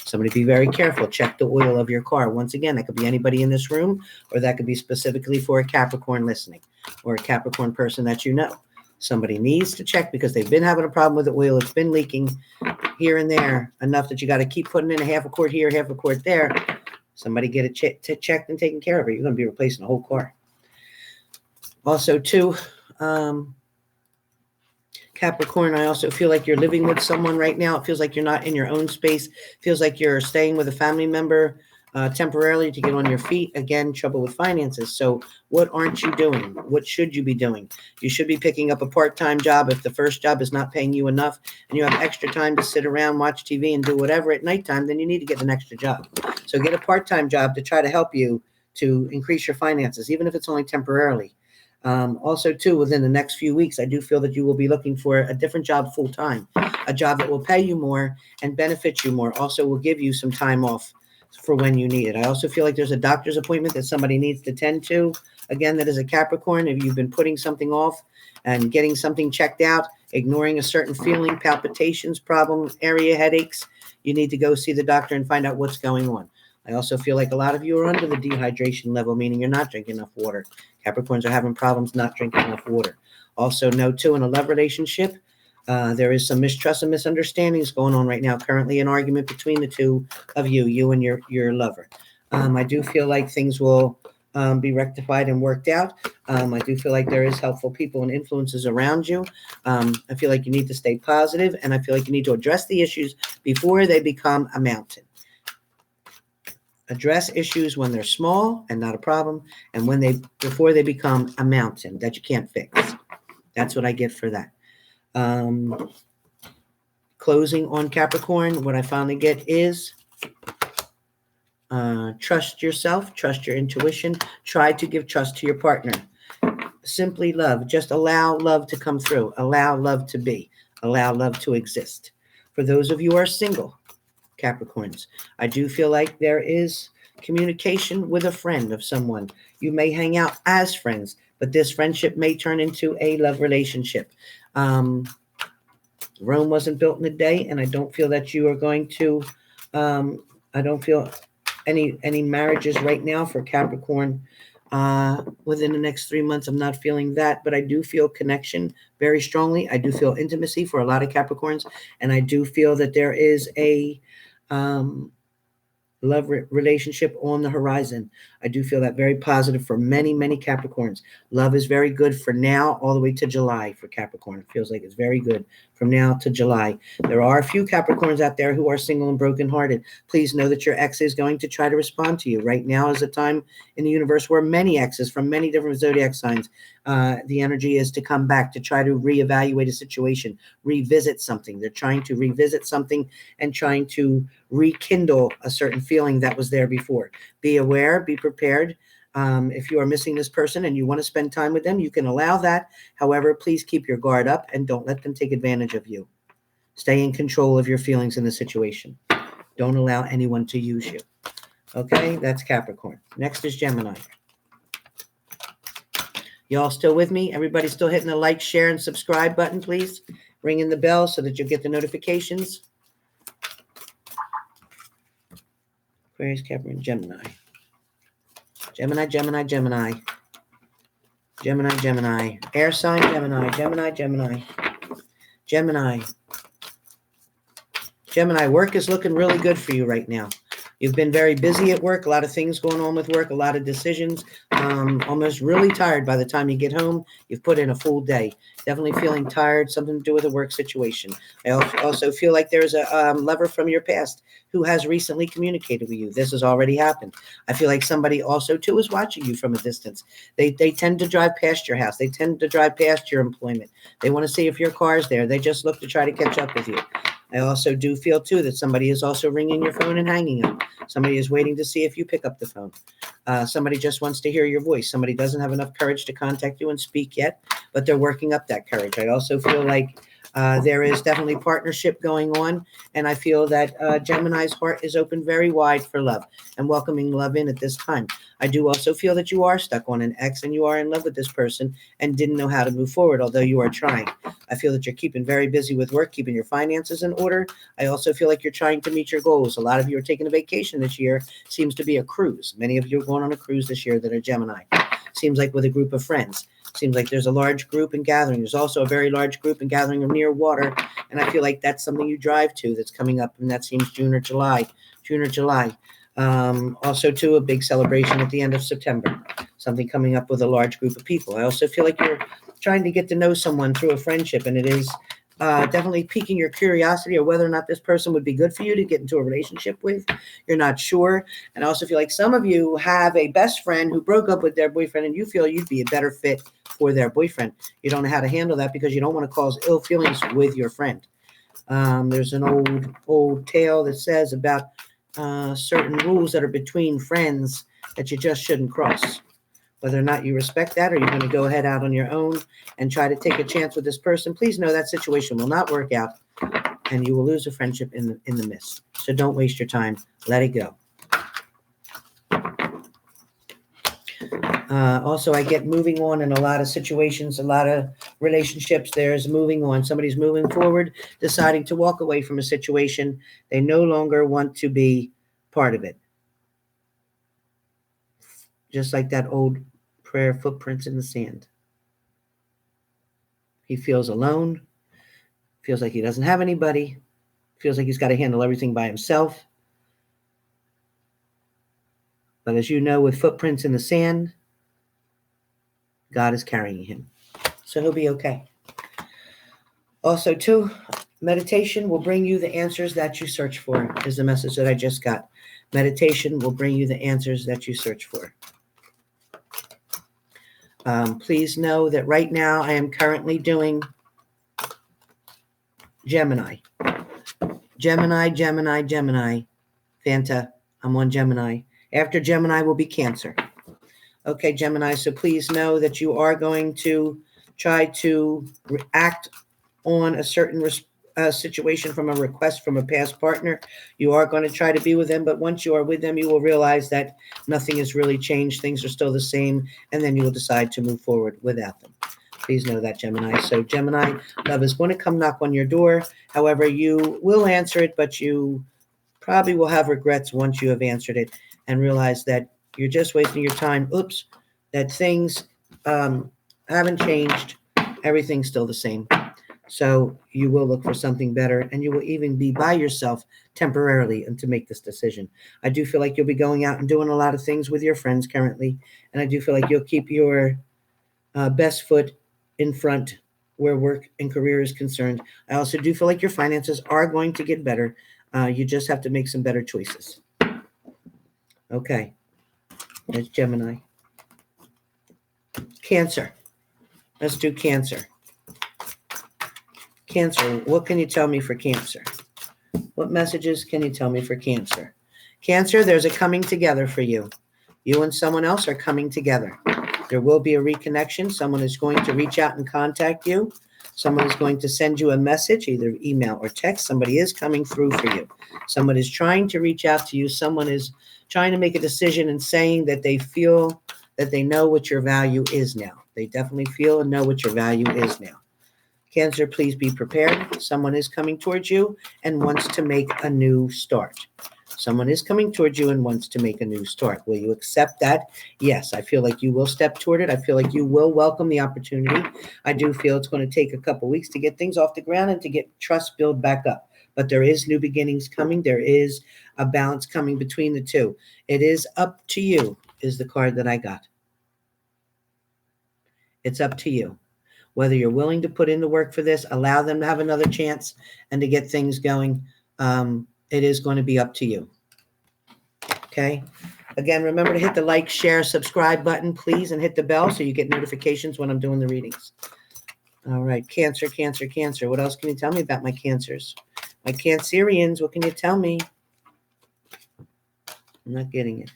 Somebody be very careful. Check the oil of your car. Once again, that could be anybody in this room, or that could be specifically for a Capricorn listening, or a Capricorn person that you know. Somebody needs to check, because they've been having a problem with the oil. It's been leaking here and there enough that you got to keep putting in a half a quart here, half a quart there. Somebody get it checked and taken care of. You're going to be replacing the whole car. Also, too, Capricorn, I also feel like you're living with someone right now. It feels like you're not in your own space. Feels like you're staying with a family member temporarily to get on your feet. Again, trouble with finances. So what aren't you doing? What should you be doing? You should be picking up a part-time job if the first job is not paying you enough and you have extra time to sit around, watch TV, and do whatever at nighttime, then you need to get an extra job. So get a part-time job to try to help you to increase your finances, even if it's only temporarily. Also, too, within the next few weeks, I do feel that you will be looking for a different job full-time, a job that will pay you more and benefit you more. Also will give you some time off for when you need it. I also feel like there's a doctor's appointment that somebody needs to tend to. Again, that is a Capricorn. If you've been putting something off and getting something checked out, ignoring a certain feeling, palpitations, problem, area headaches, you need to go see the doctor and find out what's going on. I also feel like a lot of you are under the dehydration level, meaning you're not drinking enough water. Capricorns are having problems not drinking enough water. Also, know, too, in a love relationship, there is some mistrust and misunderstandings going on right now. Currently, an argument between the two of you and your lover. I do feel like things will be rectified and worked out. I do feel like there is helpful people and influences around you. I feel like you need to stay positive, and I feel like you need to address the issues before they become a mountain. Address issues when they're small and not a problem, and before they become a mountain that you can't fix. That's what I get for that. Closing on Capricorn, what I finally get is trust yourself, trust your intuition, try to give trust to your partner. Simply love. Just allow love to come through. Allow love to be. Allow love to exist. For those of you who are single, Capricorns, I do feel like there is communication with a friend of someone. You may hang out as friends, but this friendship may turn into a love relationship. Rome wasn't built in a day, and I don't feel that you are going to, I don't feel any marriages right now for Capricorn within the next 3 months. I'm not feeling that, but I do feel connection very strongly. I do feel intimacy for a lot of Capricorns, and I do feel that there is a love relationship on the horizon. I do feel that very positive for many, many Capricorns. Love is very good for now all the way to July for Capricorn. It feels like it's very good from now to July. There are a few Capricorns out there who are single and brokenhearted. Please know that your ex is going to try to respond to you. Right now is a time in the universe where many exes from many different zodiac signs, the energy is to come back to try to reevaluate a situation, revisit something. They're trying to revisit something and trying to rekindle a certain feeling that was there before. Be aware, be prepared. If you are missing this person and you want to spend time with them, you can allow that. However, please keep your guard up and don't let them take advantage of you. Stay in control of your feelings in the situation. Don't allow anyone to use you. Okay, that's Capricorn. Next is Gemini. Y'all still with me? Everybody still hitting the like, share, and subscribe button, please? Ringing the bell so that you'll get the notifications. Aquarius, Capricorn, Gemini. Gemini, Gemini, Gemini. Gemini, Gemini. Air sign, Gemini, Gemini, Gemini. Gemini. Gemini, work is looking really good for you right now. You've been very busy at work, a lot of things going on with work, a lot of decisions, almost really tired by the time you get home. You've put in a full day. Definitely feeling tired, something to do with a work situation. I also feel like there's a lover from your past who has recently communicated with you. This has already happened. I feel like somebody also, too, is watching you from a distance. They tend to drive past your house. They tend to drive past your employment. They want to see if your car's there. They just look to try to catch up with you. I also do feel, too, that somebody is also ringing your phone and hanging up. Somebody is waiting to see if you pick up the phone. Somebody just wants to hear your voice. Somebody doesn't have enough courage to contact you and speak yet, but they're working up that courage. I also feel like there is definitely partnership going on, and I feel that Gemini's heart is open very wide for love and welcoming love in at this time. I do also feel that you are stuck on an ex and you are in love with this person and didn't know how to move forward, although you are trying. I feel that you're keeping very busy with work, keeping your finances in order. I also feel like you're trying to meet your goals. A lot of you are taking a vacation this year. Seems to be a cruise. Many of you are going on a cruise this year that are Gemini. Seems like with a group of friends. Seems like there's a large group and gathering. There's also a very large group and gathering near water, and I feel like that's something you drive to that's coming up, and that seems June or July. June or July. Also, too, a big celebration at the end of September. Something coming up with a large group of people. I also feel like you're trying to get to know someone through a friendship, and it is definitely piquing your curiosity or whether or not this person would be good for you to get into a relationship with. You're not sure. And I also feel like some of you have a best friend who broke up with their boyfriend, and you feel you'd be a better fit for their boyfriend. You don't know how to handle that because you don't want to cause ill feelings with your friend. There's an old tale that says about certain rules that are between friends that you just shouldn't cross. Whether or not you respect that, or you're going to go ahead out on your own and try to take a chance with this person, please know that situation will not work out, and you will lose a friendship in the midst. So don't waste your time. Let it go. Also, I get moving on in a lot of situations, a lot of relationships. There's moving on. Somebody's moving forward, deciding to walk away from a situation. They no longer want to be part of it. Just like that old prayer, footprints in the sand. He feels alone, feels like he doesn't have anybody, feels like he's got to handle everything by himself. But as you know, with footprints in the sand, God is carrying him. So he'll be okay. Also, too, meditation will bring you the answers that you search for, is the message that I just got. Meditation will bring you the answers that you search for. Please know that right now I am currently doing Gemini. Gemini. Fanta, I'm on Gemini. After Gemini will be Cancer. Okay, Gemini, so please know that you are going to try to act on a certain situation from a request from a past partner. You are going to try to be with them, but once you are with them, you will realize that nothing has really changed. Things are still the same, and then you will decide to move forward without them. Please know that, Gemini. So Gemini, love is going to come knock on your door. However, you will answer it, but you probably will have regrets once you have answered it and realize that you're just wasting your time. Oops, that things haven't changed. Everything's still the same. So you will look for something better, and you will even be by yourself temporarily and to make this decision. I do feel like you'll be going out and doing a lot of things with your friends currently, and I do feel like you'll keep your best foot in front where work and career is concerned. I also do feel like your finances are going to get better. You just have to make some better choices. Okay, that's Gemini. Cancer. Let's do Cancer. Cancer, what can you tell me for Cancer? What messages can you tell me for Cancer? Cancer, there's a coming together for you. You and someone else are coming together. There will be a reconnection. Someone is going to reach out and contact you. Someone is going to send you a message, either email or text. Somebody is coming through for you. Someone is trying to reach out to you. Someone is trying to make a decision and saying that they feel that they know what your value is now. They definitely feel and know what your value is now. Cancer, please be prepared. Someone is coming towards you and wants to make a new start. Someone is coming towards you and wants to make a new start. Will you accept that? Yes, I feel like you will step toward it. I feel like you will welcome the opportunity. I do feel it's going to take a couple weeks to get things off the ground and to get trust built back up. But there is new beginnings coming. There is a balance coming between the two. It is up to you, is the card that I got. It's up to you. Whether you're willing to put in the work for this, allow them to have another chance and to get things going, it is going to be up to you. Okay? Again, remember to hit the like, share, subscribe button, please, and hit the bell so you get notifications when I'm doing the readings. All right, Cancer, Cancer, Cancer. What else can you tell me about my Cancers? My Cancerians, what can you tell me? I'm not getting it.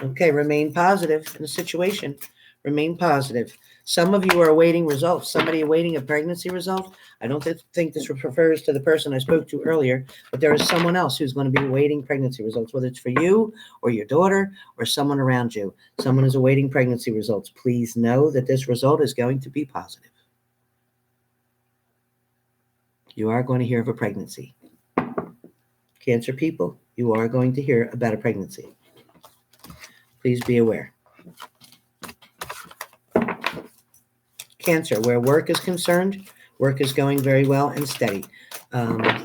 Okay, remain positive in the situation. Remain positive. Some of you are awaiting results. Somebody awaiting a pregnancy result. I don't think this refers to the person I spoke to earlier, but there is someone else who's going to be awaiting pregnancy results, whether it's for you or your daughter or someone around you. Someone is awaiting pregnancy results. Please know that this result is going to be positive. You are going to hear of a pregnancy. Cancer people, you are going to hear about a pregnancy. Please be aware. Cancer, where work is concerned, work is going very well and steady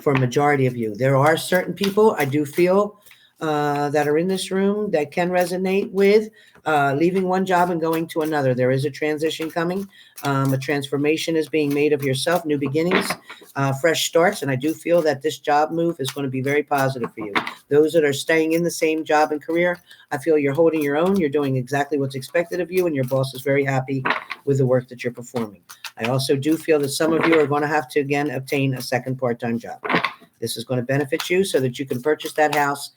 for a majority of you. There are certain people, I do feel, that are in this room that can resonate with leaving one job and going to another. There is a transition coming. A transformation is being made of yourself, new beginnings, fresh starts. And I do feel that this job move is going to be very positive for you. Those that are staying in the same job and career, I feel you're holding your own. You're doing exactly what's expected of you, and your boss is very happy with the work that you're performing. I also do feel that some of you are going to have to, again, obtain a second part-time job. This is going to benefit you so that you can purchase that house,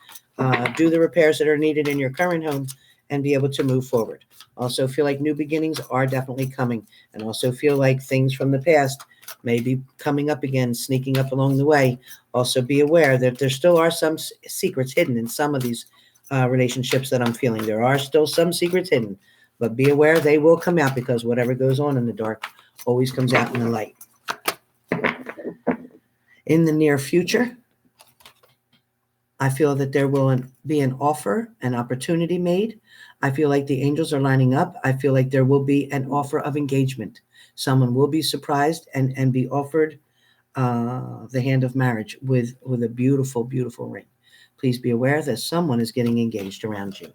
do the repairs that are needed in your current home, and be able to move forward. Also feel like new beginnings are definitely coming, and also feel like things from the past may be coming up again, sneaking up along the way. Also be aware that there still are some secrets hidden in some of these relationships that I'm feeling. There are still some secrets hidden, but be aware they will come out, because whatever goes on in the dark always comes out in the light. In the near future, I feel that there will be an offer, an opportunity made. I feel like the angels are lining up. I feel like there will be an offer of engagement. Someone will be surprised and be offered the hand of marriage with a beautiful, beautiful ring. Please be aware that someone is getting engaged around you.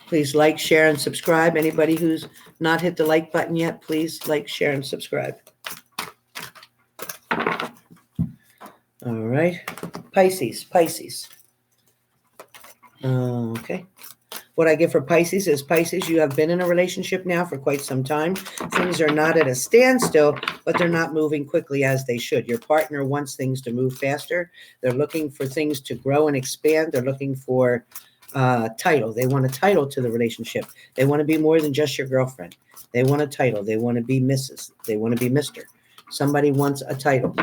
Please like, share, and subscribe. Anybody who's not hit the like button yet, please like, share, and subscribe. All right. Pisces. Okay. What I get for Pisces is, Pisces, you have been in a relationship now for quite some time. Things are not at a standstill, but they're not moving quickly as they should. Your partner wants things to move faster. They're looking for things to grow and expand. They're looking for title. They want a title to the relationship. They want to be more than just your girlfriend. They want a title. They want to be Mrs. They want to be Mr. Somebody wants a title.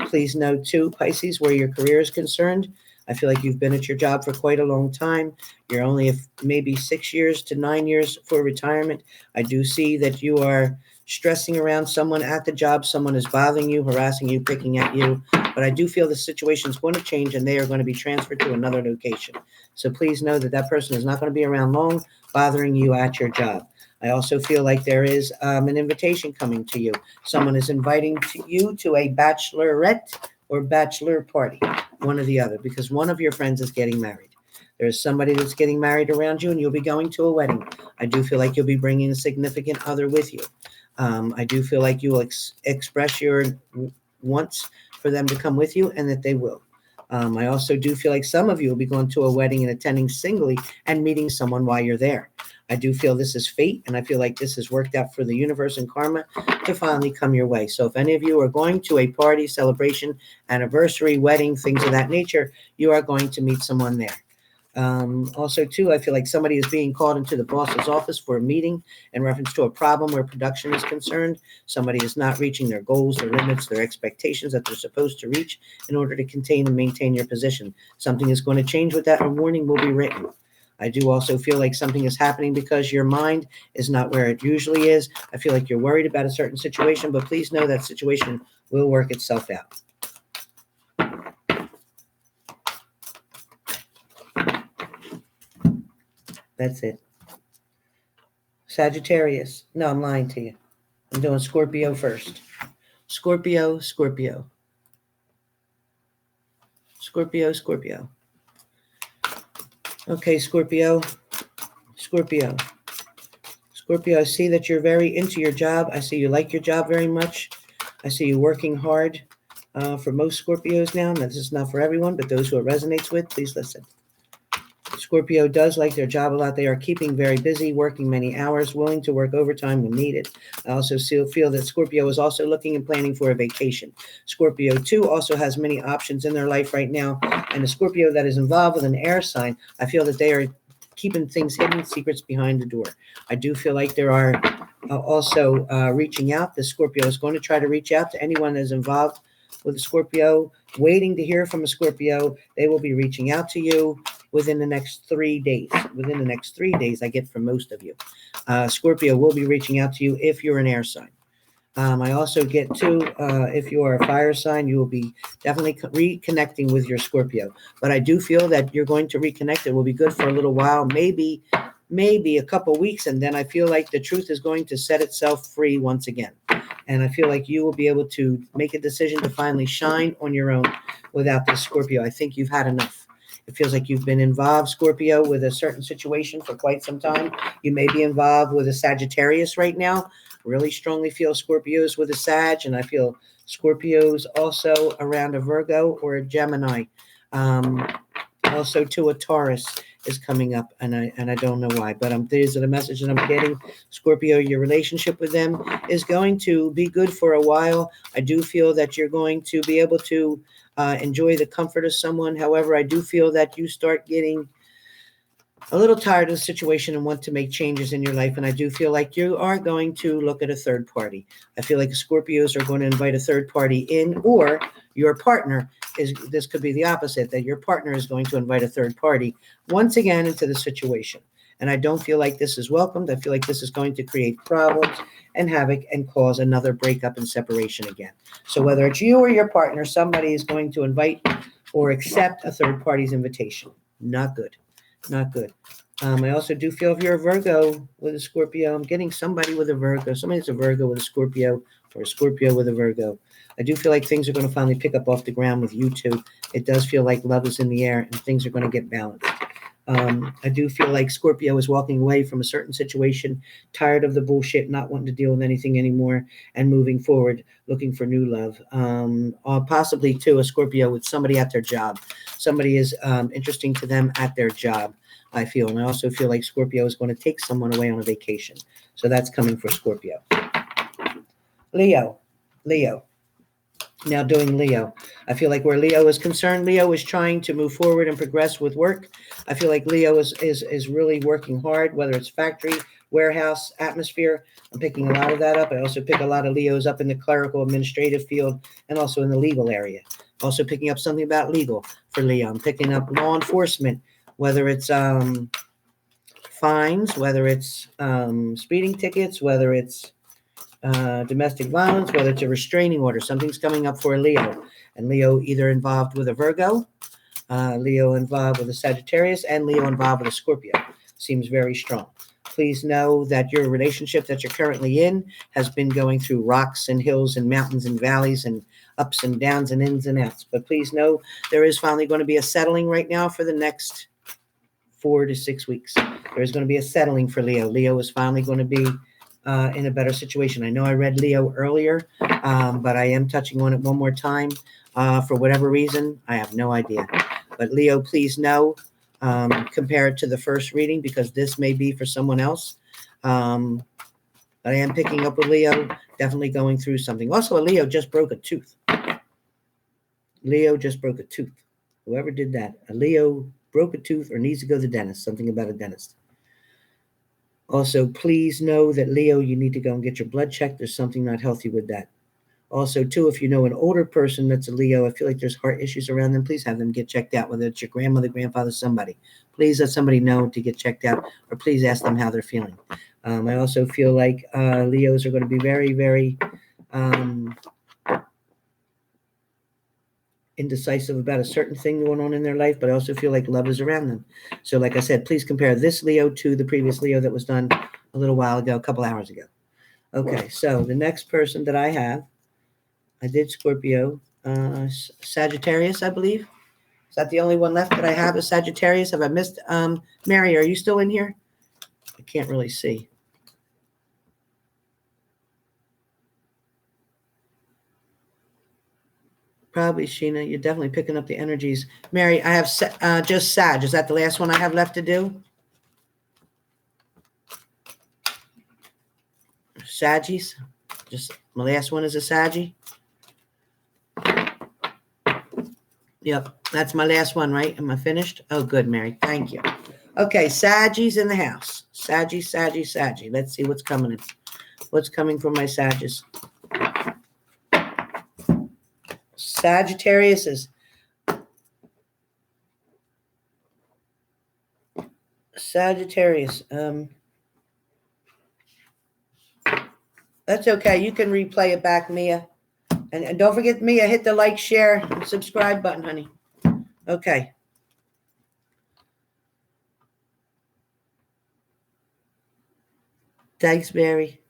Please note too, Pisces, where your career is concerned, I feel like you've been at your job for quite a long time. You're only maybe 6 years to 9 years for retirement. I do see that you are stressing around someone at the job. Someone is bothering you, harassing you, picking at you. But I do feel the situation is going to change, and they are going to be transferred to another location. So please know that that person is not going to be around long, bothering you at your job. I also feel like there is an invitation coming to you. Someone is inviting you to a bachelorette or bachelor party, one or the other, because one of your friends is getting married. There's somebody that's getting married around you, and you'll be going to a wedding. I do feel like you'll be bringing a significant other with you. I do feel like you will express your wants for them to come with you, and that they will. I also do feel like some of you will be going to a wedding and attending singly and meeting someone while you're there. I do feel this is fate, and I feel like this has worked out for the universe and karma to finally come your way. So if any of you are going to a party, celebration, anniversary, wedding, things of that nature, you are going to meet someone there. Also, too, I feel like somebody is being called into the boss's office for a meeting in reference to a problem where production is concerned. Somebody is not reaching their goals, their limits, their expectations that they're supposed to reach in order to contain and maintain your position. Something is going to change with that. A warning will be written. I do also feel like something is happening because your mind is not where it usually is. I feel like you're worried about a certain situation, but please know that situation will work itself out. That's it. Sagittarius. No, I'm lying to you. I'm doing Scorpio first. Scorpio. Okay, Scorpio, I see that you're very into your job. I see you like your job very much. I see you working hard. For most Scorpios now, and this is not for everyone, but those who it resonates with, please listen. Scorpio does like their job a lot. They are keeping very busy, working many hours, willing to work overtime when needed. I also feel that Scorpio is also looking and planning for a vacation. Scorpio, too, also has many options in their life right now. And a Scorpio that is involved with an air sign, I feel that they are keeping things hidden, secrets behind the door. I do feel like there are also reaching out. The Scorpio is going to try to reach out to anyone that is involved with a Scorpio, waiting to hear from a Scorpio. They will be reaching out to you within the next 3 days. Within the next 3 days, I get from most of you. Scorpio will be reaching out to you if you're an air sign. I also get to, if you are a fire sign, you will be definitely reconnecting with your Scorpio. But I do feel that you're going to reconnect. It will be good for a little while, maybe maybe a couple weeks, and then I feel like the truth is going to set itself free once again. And I feel like you will be able to make a decision to finally shine on your own without this Scorpio. I think you've had enough. It feels like you've been involved, Scorpio, with a certain situation for quite some time. You may be involved with a Sagittarius right now. Really strongly feel Scorpios with a Sag, and I feel Scorpios also around a Virgo or a Gemini. Also to a Taurus is coming up, and I don't know why, but these are the messages I'm getting. Scorpio, your relationship with them is going to be good for a while. I do feel that you're going to be able to enjoy the comfort of someone. However, I do feel that you start getting a little tired of the situation and want to make changes in your life. And I do feel like you are going to look at a third party. I feel like Scorpios are going to invite a third party in, or your partner this could be the opposite, that your partner is going to invite a third party once again into the situation. And I don't feel like this is welcomed. I feel like this is going to create problems and havoc and cause another breakup and separation again. So whether it's you or your partner, somebody is going to invite or accept a third party's invitation. Not good. Not good. I also do feel if you're a Virgo with a Scorpio, I'm getting somebody with a Virgo. Somebody's a Virgo with a Scorpio, or a Scorpio with a Virgo. I do feel like things are going to finally pick up off the ground with you two. It does feel like love is in the air and things are going to get balanced. I do feel like Scorpio is walking away from a certain situation, tired of the bullshit, not wanting to deal with anything anymore, and moving forward, looking for new love. Or possibly, too, a Scorpio with somebody at their job. Somebody is interesting to them at their job, I feel. And I also feel like Scorpio is going to take someone away on a vacation. So that's coming for Scorpio. Leo. Now doing Leo. I feel like where Leo is concerned, Leo is trying to move forward and progress with work. I feel like Leo is really working hard, whether it's factory, warehouse, atmosphere. I'm picking a lot of that up. I also pick a lot of Leos up in the clerical administrative field and also in the legal area. Also picking up something about legal for Leo. I'm picking up law enforcement, whether it's fines, whether it's speeding tickets, whether it's domestic violence, whether it's a restraining order. Something's coming up for a Leo. And Leo either involved with a Virgo, Leo involved with a Sagittarius, and Leo involved with a Scorpio. Seems very strong. Please know that your relationship that you're currently in has been going through rocks and hills and mountains and valleys and ups and downs and ins and outs. But please know there is finally going to be a settling right now for the next 4 to 6 weeks. There is going to be a settling for Leo. Leo is finally going to be in a better situation. I know I read Leo earlier, but I am touching on it one more time. For whatever reason, I have no idea. But Leo, please know, compare it to the first reading because this may be for someone else. But I am picking up with Leo, definitely going through something. Also, a Leo just broke a tooth. Leo just broke a tooth. Whoever did that, a Leo broke a tooth or needs to go to the dentist, something about a dentist. Also, please know that, Leo, you need to go and get your blood checked. There's something not healthy with that. Also, too, if you know an older person that's a Leo, I feel like there's heart issues around them. Please have them get checked out, whether it's your grandmother, grandfather, somebody. Please let somebody know to get checked out, or please ask them how they're feeling. I also feel like Leos are going to be very, very indecisive about a certain thing going on in their life, but I also feel like love is around them. So like I said, please compare this Leo to the previous Leo that was done a little while ago, a couple hours ago. Okay, so the next person that I have, I did Scorpio, Sagittarius, I believe. Is that the only one left that I have is Sagittarius? Have I missed? Mary, are you still in here? I can't really see. Probably, Sheena. You're definitely picking up the energies. Mary, I have just Sag. Is that the last one I have left to do? Saggies. Just my last one is a Saggy. Yep, that's my last one, right? Am I finished? Oh, good, Mary. Thank you. Okay, Saggies in the house. Saggy. Let's see what's coming in. What's coming from my Saggies? Sagittarius is Sagittarius. That's okay. You can replay it back, Mia. And don't forget, Mia, hit the like, share, and subscribe button, honey. Okay. Thanks, Mary.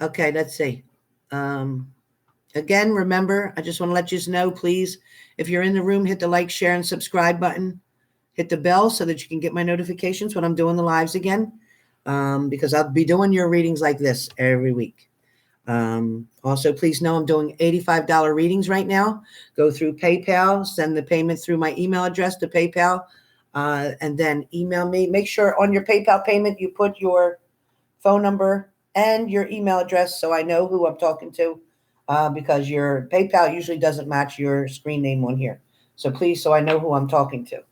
Okay, let's see. Again, remember, I just want to let you know, please, if you're in the room, hit the like, share, and subscribe button. Hit the bell so that you can get my notifications when I'm doing the lives again, because I'll be doing your readings like this every week. Also, please know I'm doing $85 readings right now. Go through PayPal, send the payment through my email address to PayPal, and then email me. Make sure on your PayPal payment you put your phone number and your email address so I know who I'm talking to, because your PayPal usually doesn't match your screen name on here. So please, so I know who I'm talking to.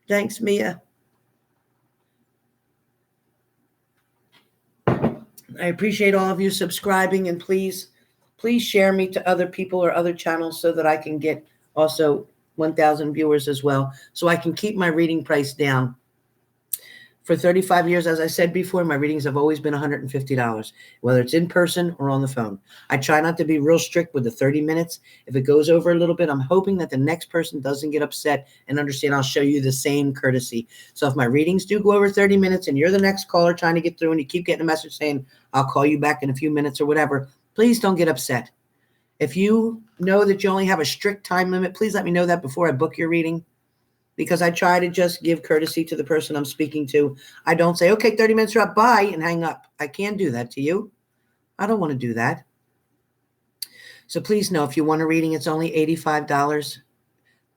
Thanks, Mia. I appreciate all of you subscribing, and please share me to other people or other channels so that I can get also 1,000 viewers as well, so I can keep my reading price down. For 35 years, as I said before, my readings have always been $150, whether it's in person or on the phone. I try not to be real strict with the 30 minutes. If it goes over a little bit, I'm hoping that the next person doesn't get upset and understand I'll show you the same courtesy. So if my readings do go over 30 minutes and you're the next caller trying to get through and you keep getting a message saying, I'll call you back in a few minutes or whatever, please don't get upset. If you know that you only have a strict time limit, please let me know that before I book your reading, because I try to just give courtesy to the person I'm speaking to. I don't say, okay, 30 minutes are up, bye, and hang up. I can't do that to you. I don't want to do that. So please know, if you want a reading, it's only $85.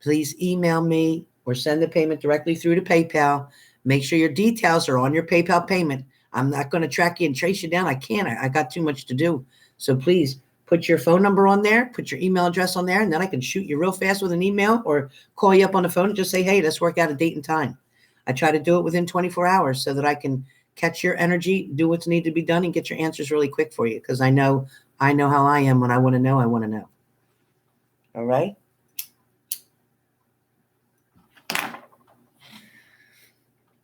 Please email me or send the payment directly through to PayPal. Make sure your details are on your PayPal payment. I'm not going to track you and trace you down. I can't. I got too much to do. So please put your phone number on there, put your email address on there, and then I can shoot you real fast with an email or call you up on the phone and just say, hey, let's work out a date and time. I try to do it within 24 hours so that I can catch your energy, do what's needed to be done, and get your answers really quick for you, because I know how I am. When I want to know, I want to know. All right?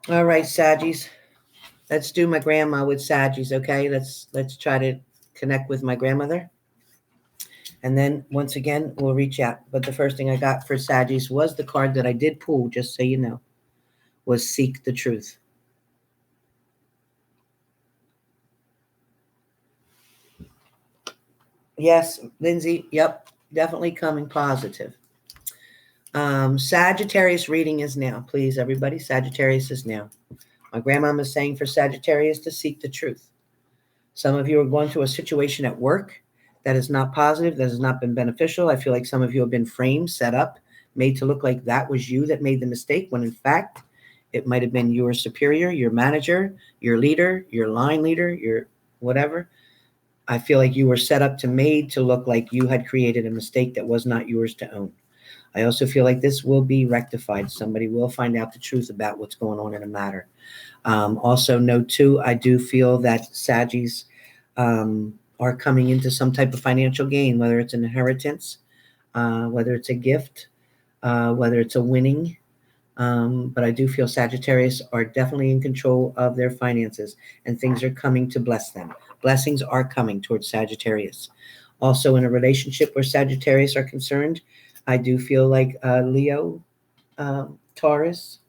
All right, Saggies. Let's do my grandma with Saggies, okay? Let's try to connect with my grandmother. And then, once again, we'll reach out. But the first thing I got for Saggies was the card that I did pull, just so you know, was Seek the Truth. Yes, Lindsay, yep, definitely coming positive. Sagittarius reading is now. Please, everybody, Sagittarius is now. My grandmama is saying for Sagittarius to seek the truth. Some of you are going through a situation at work that is not positive, that has not been beneficial. I feel like some of you have been framed, set up, made to look like that was you that made the mistake, when in fact, it might have been your superior, your manager, your leader, your line leader, your whatever. I feel like you were set up made to look like you had created a mistake that was not yours to own. I also feel like this will be rectified. Somebody will find out the truth about what's going on in a matter. Also, note too, I do feel that Saggies are coming into some type of financial gain, whether it's an inheritance, whether it's a gift, whether it's a winning. But I do feel Sagittarius are definitely in control of their finances, and things are coming to bless them. Blessings are coming towards Sagittarius. Also, in a relationship where Sagittarius are concerned, I do feel like Leo, Taurus,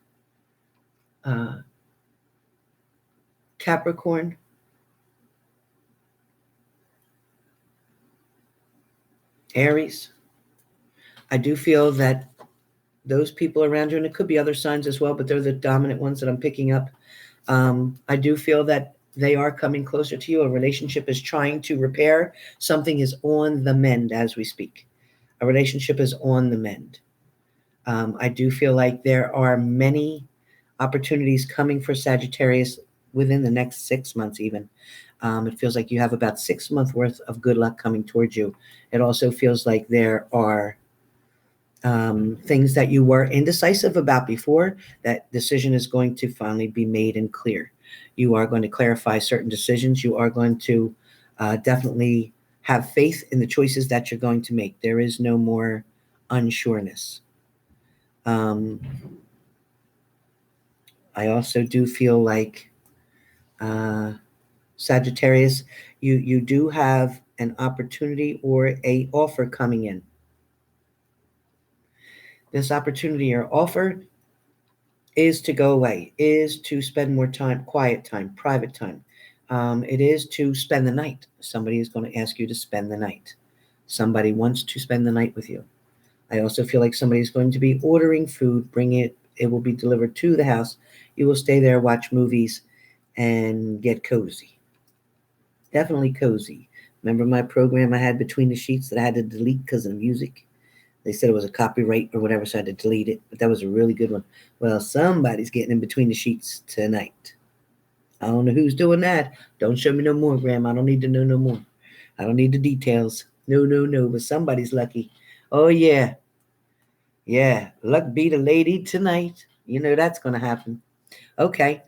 Capricorn, Aries. I do feel that those people around you, and it could be other signs as well, but they're the dominant ones that I'm picking up. I do feel that they are coming closer to you. A relationship is trying to repair. Something is on the mend as we speak. A relationship is on the mend. I do feel like there are many opportunities coming for Sagittarius within the next 6 months even. It feels like you have about 6 months worth of good luck coming towards you. It also feels like there are things that you were indecisive about before. That decision is going to finally be made and clear. You are going to clarify certain decisions. You are going to definitely have faith in the choices that you're going to make. There is no more unsureness. I also do feel like Sagittarius, you do have an opportunity or a offer coming in. This opportunity or offer is to go away, is to spend more time, quiet time, private time. It is to spend the night. Somebody is going to ask you to spend the night. Somebody wants to spend the night with you. I also feel like somebody is going to be ordering food, bring it. It will be delivered to the house. You will stay there, watch movies, and get cozy. Definitely cozy. Remember my program I had Between the Sheets that I had to delete because of the music? They said it was a copyright or whatever, so I had to delete it. But that was a really good one. Well, somebody's getting in between the sheets tonight. I don't know who's doing that. Don't show me no more, Grandma. I don't need to know no more. I don't need the details. No, no, no. But somebody's lucky. Oh, yeah. Yeah. Luck be the lady tonight. You know that's going to happen. Okay.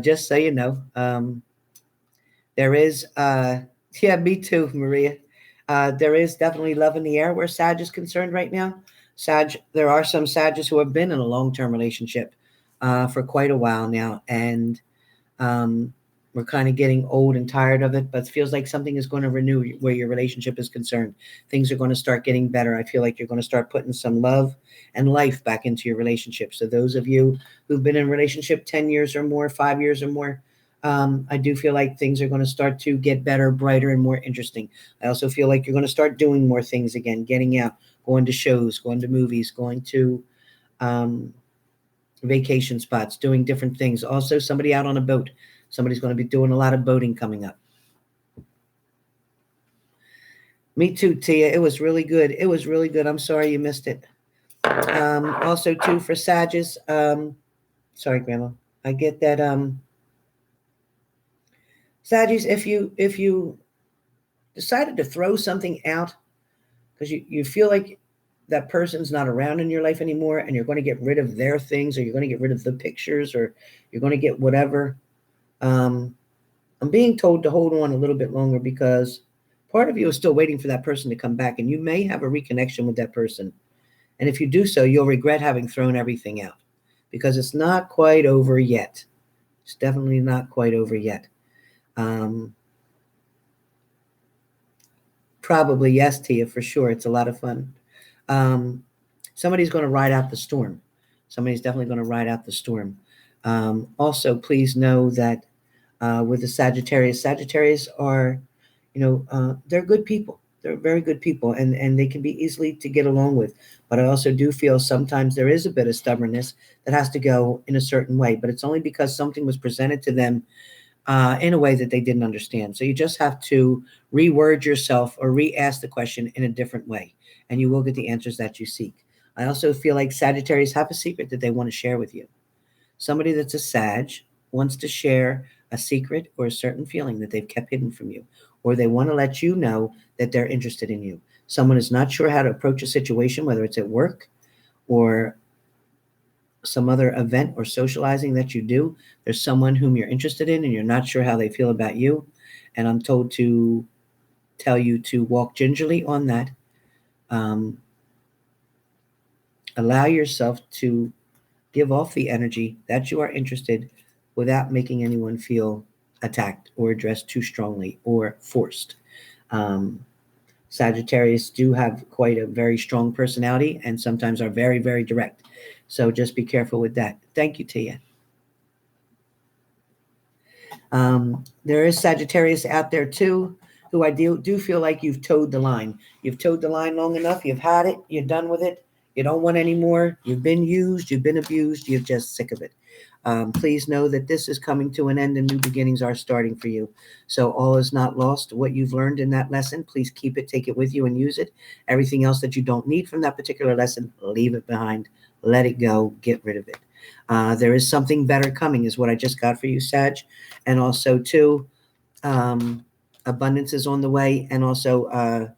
Just so you know, there is, yeah, me too, Maria. There is definitely love in the air where Sag is concerned right now. There are some Sagittarius who have been in a long-term relationship for quite a while now, and we're kind of getting old and tired of it, but it feels like something is going to renew where your relationship is concerned. Things are going to start getting better. I feel like you're going to start putting some love and life back into your relationship. So those of you who've been in a relationship 10 years or more, 5 years or more, I do feel like things are going to start to get better, brighter, and more interesting. I also feel like you're going to start doing more things again, getting out, going to shows, going to movies, going to vacation spots, doing different things. Also, somebody out on a boat. Somebody's going to be doing a lot of boating coming up. Me too, Tia. It was really good. It was really good. I'm sorry you missed it. Also, too, for Sagittarius, sorry, Grandma. I get that Sagittarius, if you decided to throw something out because you feel like that person's not around in your life anymore and you're going to get rid of their things, or you're going to get rid of the pictures, or you're going to get whatever, I'm being told to hold on a little bit longer because part of you is still waiting for that person to come back, and you may have a reconnection with that person. And if you do so, you'll regret having thrown everything out because it's not quite over yet. It's definitely not quite over yet. Probably, yes, Tia, for sure. It's a lot of fun. Somebody's going to ride out the storm. Somebody's definitely going to ride out the storm. Also, please know that with the Sagittarius are, they're good people. They're very good people, and they can be easily to get along with. But I also do feel sometimes there is a bit of stubbornness that has to go in a certain way. But it's only because something was presented to them in a way that they didn't understand. So you just have to reword yourself or re-ask the question in a different way, and you will get the answers that you seek. I also feel like Sagittarius have a secret that they want to share with you. Somebody that's a Sag wants to share a secret or a certain feeling that they've kept hidden from you, or they want to let you know that they're interested in you. Someone is not sure how to approach a situation, whether it's at work or some other event or socializing that you do. There's someone whom you're interested in and you're not sure how they feel about you. And I'm told to tell you to walk gingerly on that. Allow yourself to give off the energy that you are interested without making anyone feel attacked or addressed too strongly or forced. Sagittarius do have quite a very strong personality and sometimes are very, very direct. So just be careful with that. Thank you, Tia. There is Sagittarius out there too, who I do feel like you've towed the line. You've towed the line long enough. You've had it. You're done with it. You don't want any more. You've been used. You've been abused. You're just sick of it. Please know that this is coming to an end and new beginnings are starting for you. So all is not lost. What you've learned in that lesson, please keep it, take it with you and use it. Everything else that you don't need from that particular lesson, leave it behind. Let it go. Get rid of it. There is something better coming is what I just got for you, Sag. And also, too, abundance is on the way, and also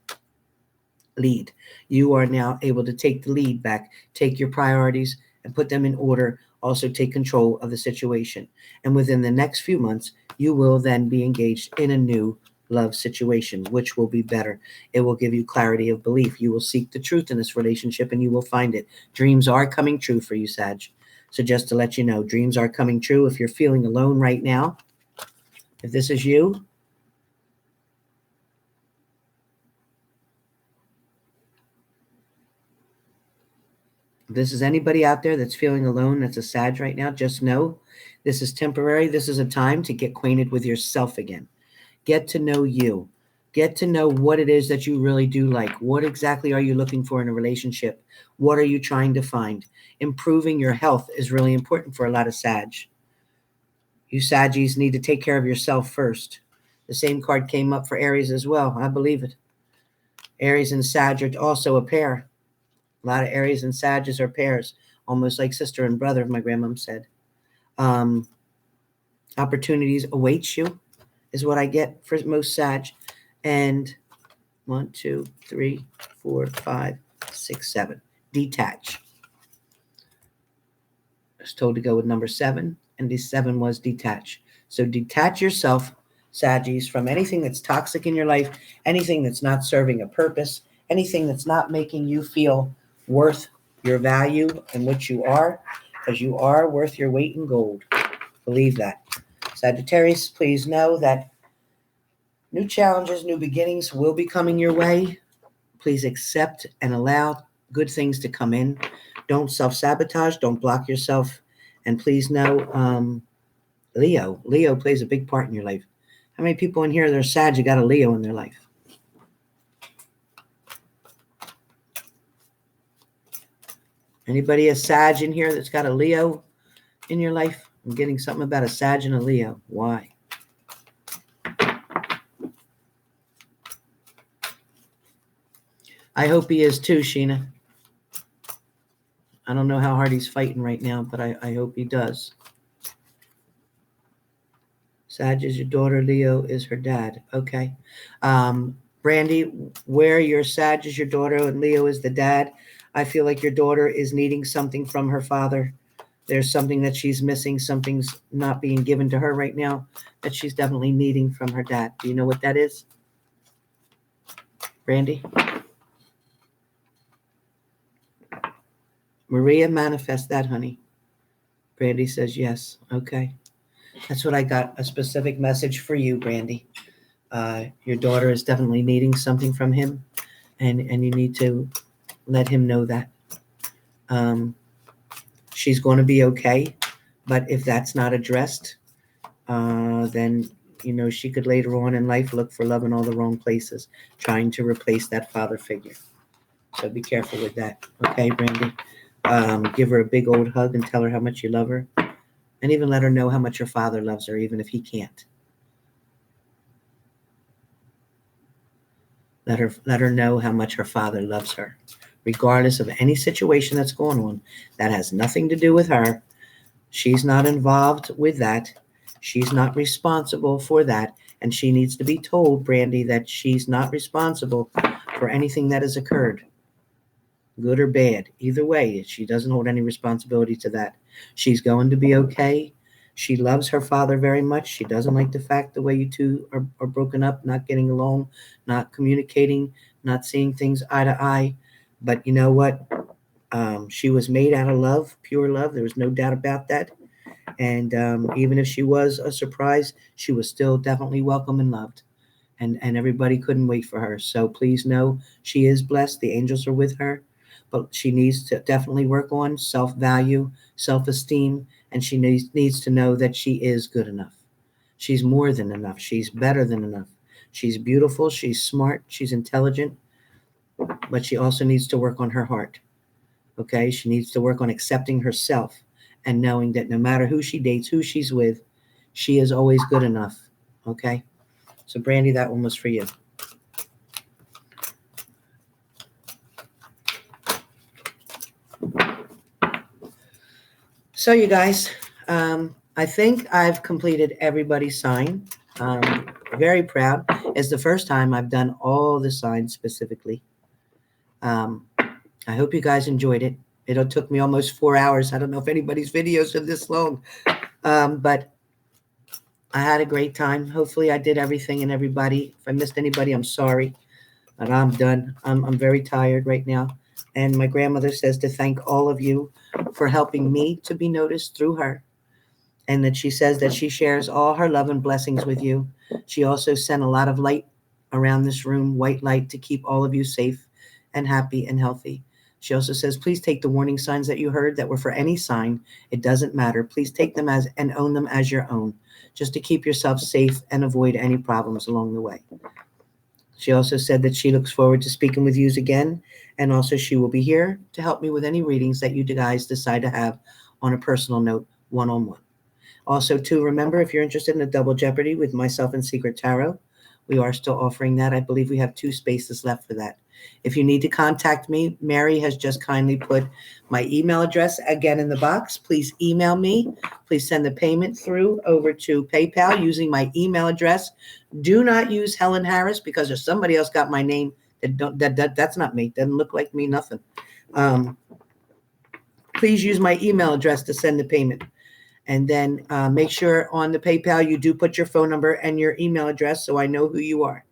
lead. You are now able to take the lead back, take your priorities and put them in order, also take control of the situation. And within the next few months, you will then be engaged in a new love situation, which will be better. It will give you clarity of belief. You will seek the truth in this relationship and you will find it. Dreams are coming true for you, Sag. So just to let you know, dreams are coming true. If you're feeling alone right now, if this is you, this is anybody out there that's feeling alone, that's a Sag right now, just know this is temporary. This is a time to get acquainted with yourself again. Get to know you. Get to know what it is that you really do like. What exactly are you looking for in a relationship? What are you trying to find? Improving your health is really important for a lot of Sag. You Saggies need to take care of yourself first. The same card came up for Aries as well. I believe it. Aries and Sag are also a pair. A lot of Aries and Sagittarius are pairs, almost like sister and brother, my grandmom said. Opportunities await you is what I get for most Sag. And 1, 2, 3, 4, 5, 6, 7. Detach. I was told to go with number 7, and the 7 was detach. So detach yourself, Saggies, from anything that's toxic in your life, anything that's not serving a purpose, anything that's not making you feel worth your value and what you are, because you are worth your weight in gold. Believe that. Sagittarius, please know that new challenges, new beginnings will be coming your way. Please accept and allow good things to come in. Don't self-sabotage. Don't block yourself. And please know, Leo plays a big part in your life. How many people in here that are Sag you got a Leo in their life? Anybody a Sag in here that's got a Leo in your life? I'm getting something about a Sag and a Leo. Why? I hope he is too, Sheena. I don't know how hard he's fighting right now, but I hope he does. Sag is your daughter, Leo is her dad. Okay. Brandy, where your Sag is your daughter and Leo is the dad, I feel like your daughter is needing something from her father. There's something that she's missing. Something's not being given to her right now that she's definitely needing from her dad. Do you know what that is, Brandy? Maria, manifest that, honey. Brandy says yes. Okay. That's what I got. A specific message for you, Brandy. Your daughter is definitely needing something from him, and you need to let him know that. She's going to be okay, but if that's not addressed, then, she could later on in life look for love in all the wrong places, trying to replace that father figure. So be careful with that. Okay, Brandy? Give her a big old hug and tell her how much you love her, and even let her know how much her father loves her, even if he can't. Let her know how much her father loves her, regardless of any situation that's going on. That has nothing to do with her. She's not involved with that. She's not responsible for that. And she needs to be told, Brandy, that she's not responsible for anything that has occurred, good or bad. Either way, she doesn't hold any responsibility to that. She's going to be okay. She loves her father very much. She doesn't like the fact the way you two are broken up, not getting along, not communicating, not seeing things eye to eye. But you know what? She was made out of love, pure love. There was no doubt about that. And even if she was a surprise, she was still definitely welcome and loved. And everybody couldn't wait for her. So please know she is blessed. The angels are with her. But she needs to definitely work on self-value, self-esteem, and she needs to know that she is good enough. She's more than enough. She's better than enough. She's beautiful. She's smart. She's intelligent. But she also needs to work on her heart. Okay? She needs to work on accepting herself and knowing that no matter who she dates, who she's with, she is always good enough. Okay? So, Brandy, that one was for you. So, you guys, I think I've completed everybody's sign. Very proud. It's the first time I've done all the signs specifically. I hope you guys enjoyed it. It took me almost 4 hours. I don't know if anybody's videos are this long, but I had a great time. Hopefully I did everything and everybody. If I missed anybody, I'm sorry, but I'm done. I'm very tired right now. And my grandmother says to thank all of you for helping me to be noticed through her. And that she says that she shares all her love and blessings with you. She also sent a lot of light around this room, white light, to keep all of you safe and happy and healthy. She also says, please take the warning signs that you heard that were for any sign. It doesn't matter. Please take them as and own them as your own, just to keep yourself safe and avoid any problems along the way. She also said that she looks forward to speaking with you again, and also she will be here to help me with any readings that you guys decide to have on a personal note, one-on-one. Also, too, remember, if you're interested in a double jeopardy with myself and Secret Tarot, we are still offering that. I believe we have 2 spaces left for that. If you need to contact me, Mary has just kindly put my email address again in the box. Please email me. Please send the payment through over to PayPal using my email address. Do not use Helen Harris, because if somebody else got my name, that's not me. Doesn't look like me, nothing. Please use my email address to send the payment. And then make sure on the PayPal you do put your phone number and your email address so I know who you are.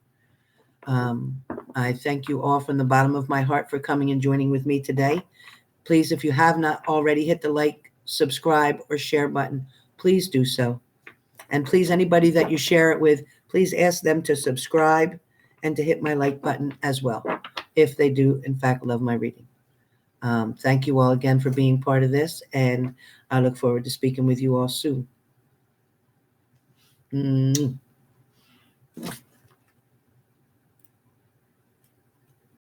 I thank you all from the bottom of my heart for coming and joining with me today. Please, if you have not already, hit the like, subscribe, or share button. Please do so. And please, anybody that you share it with, please ask them to subscribe and to hit my like button as well, if they do, in fact, love my reading. Thank you all again for being part of this, and I look forward to speaking with you all soon.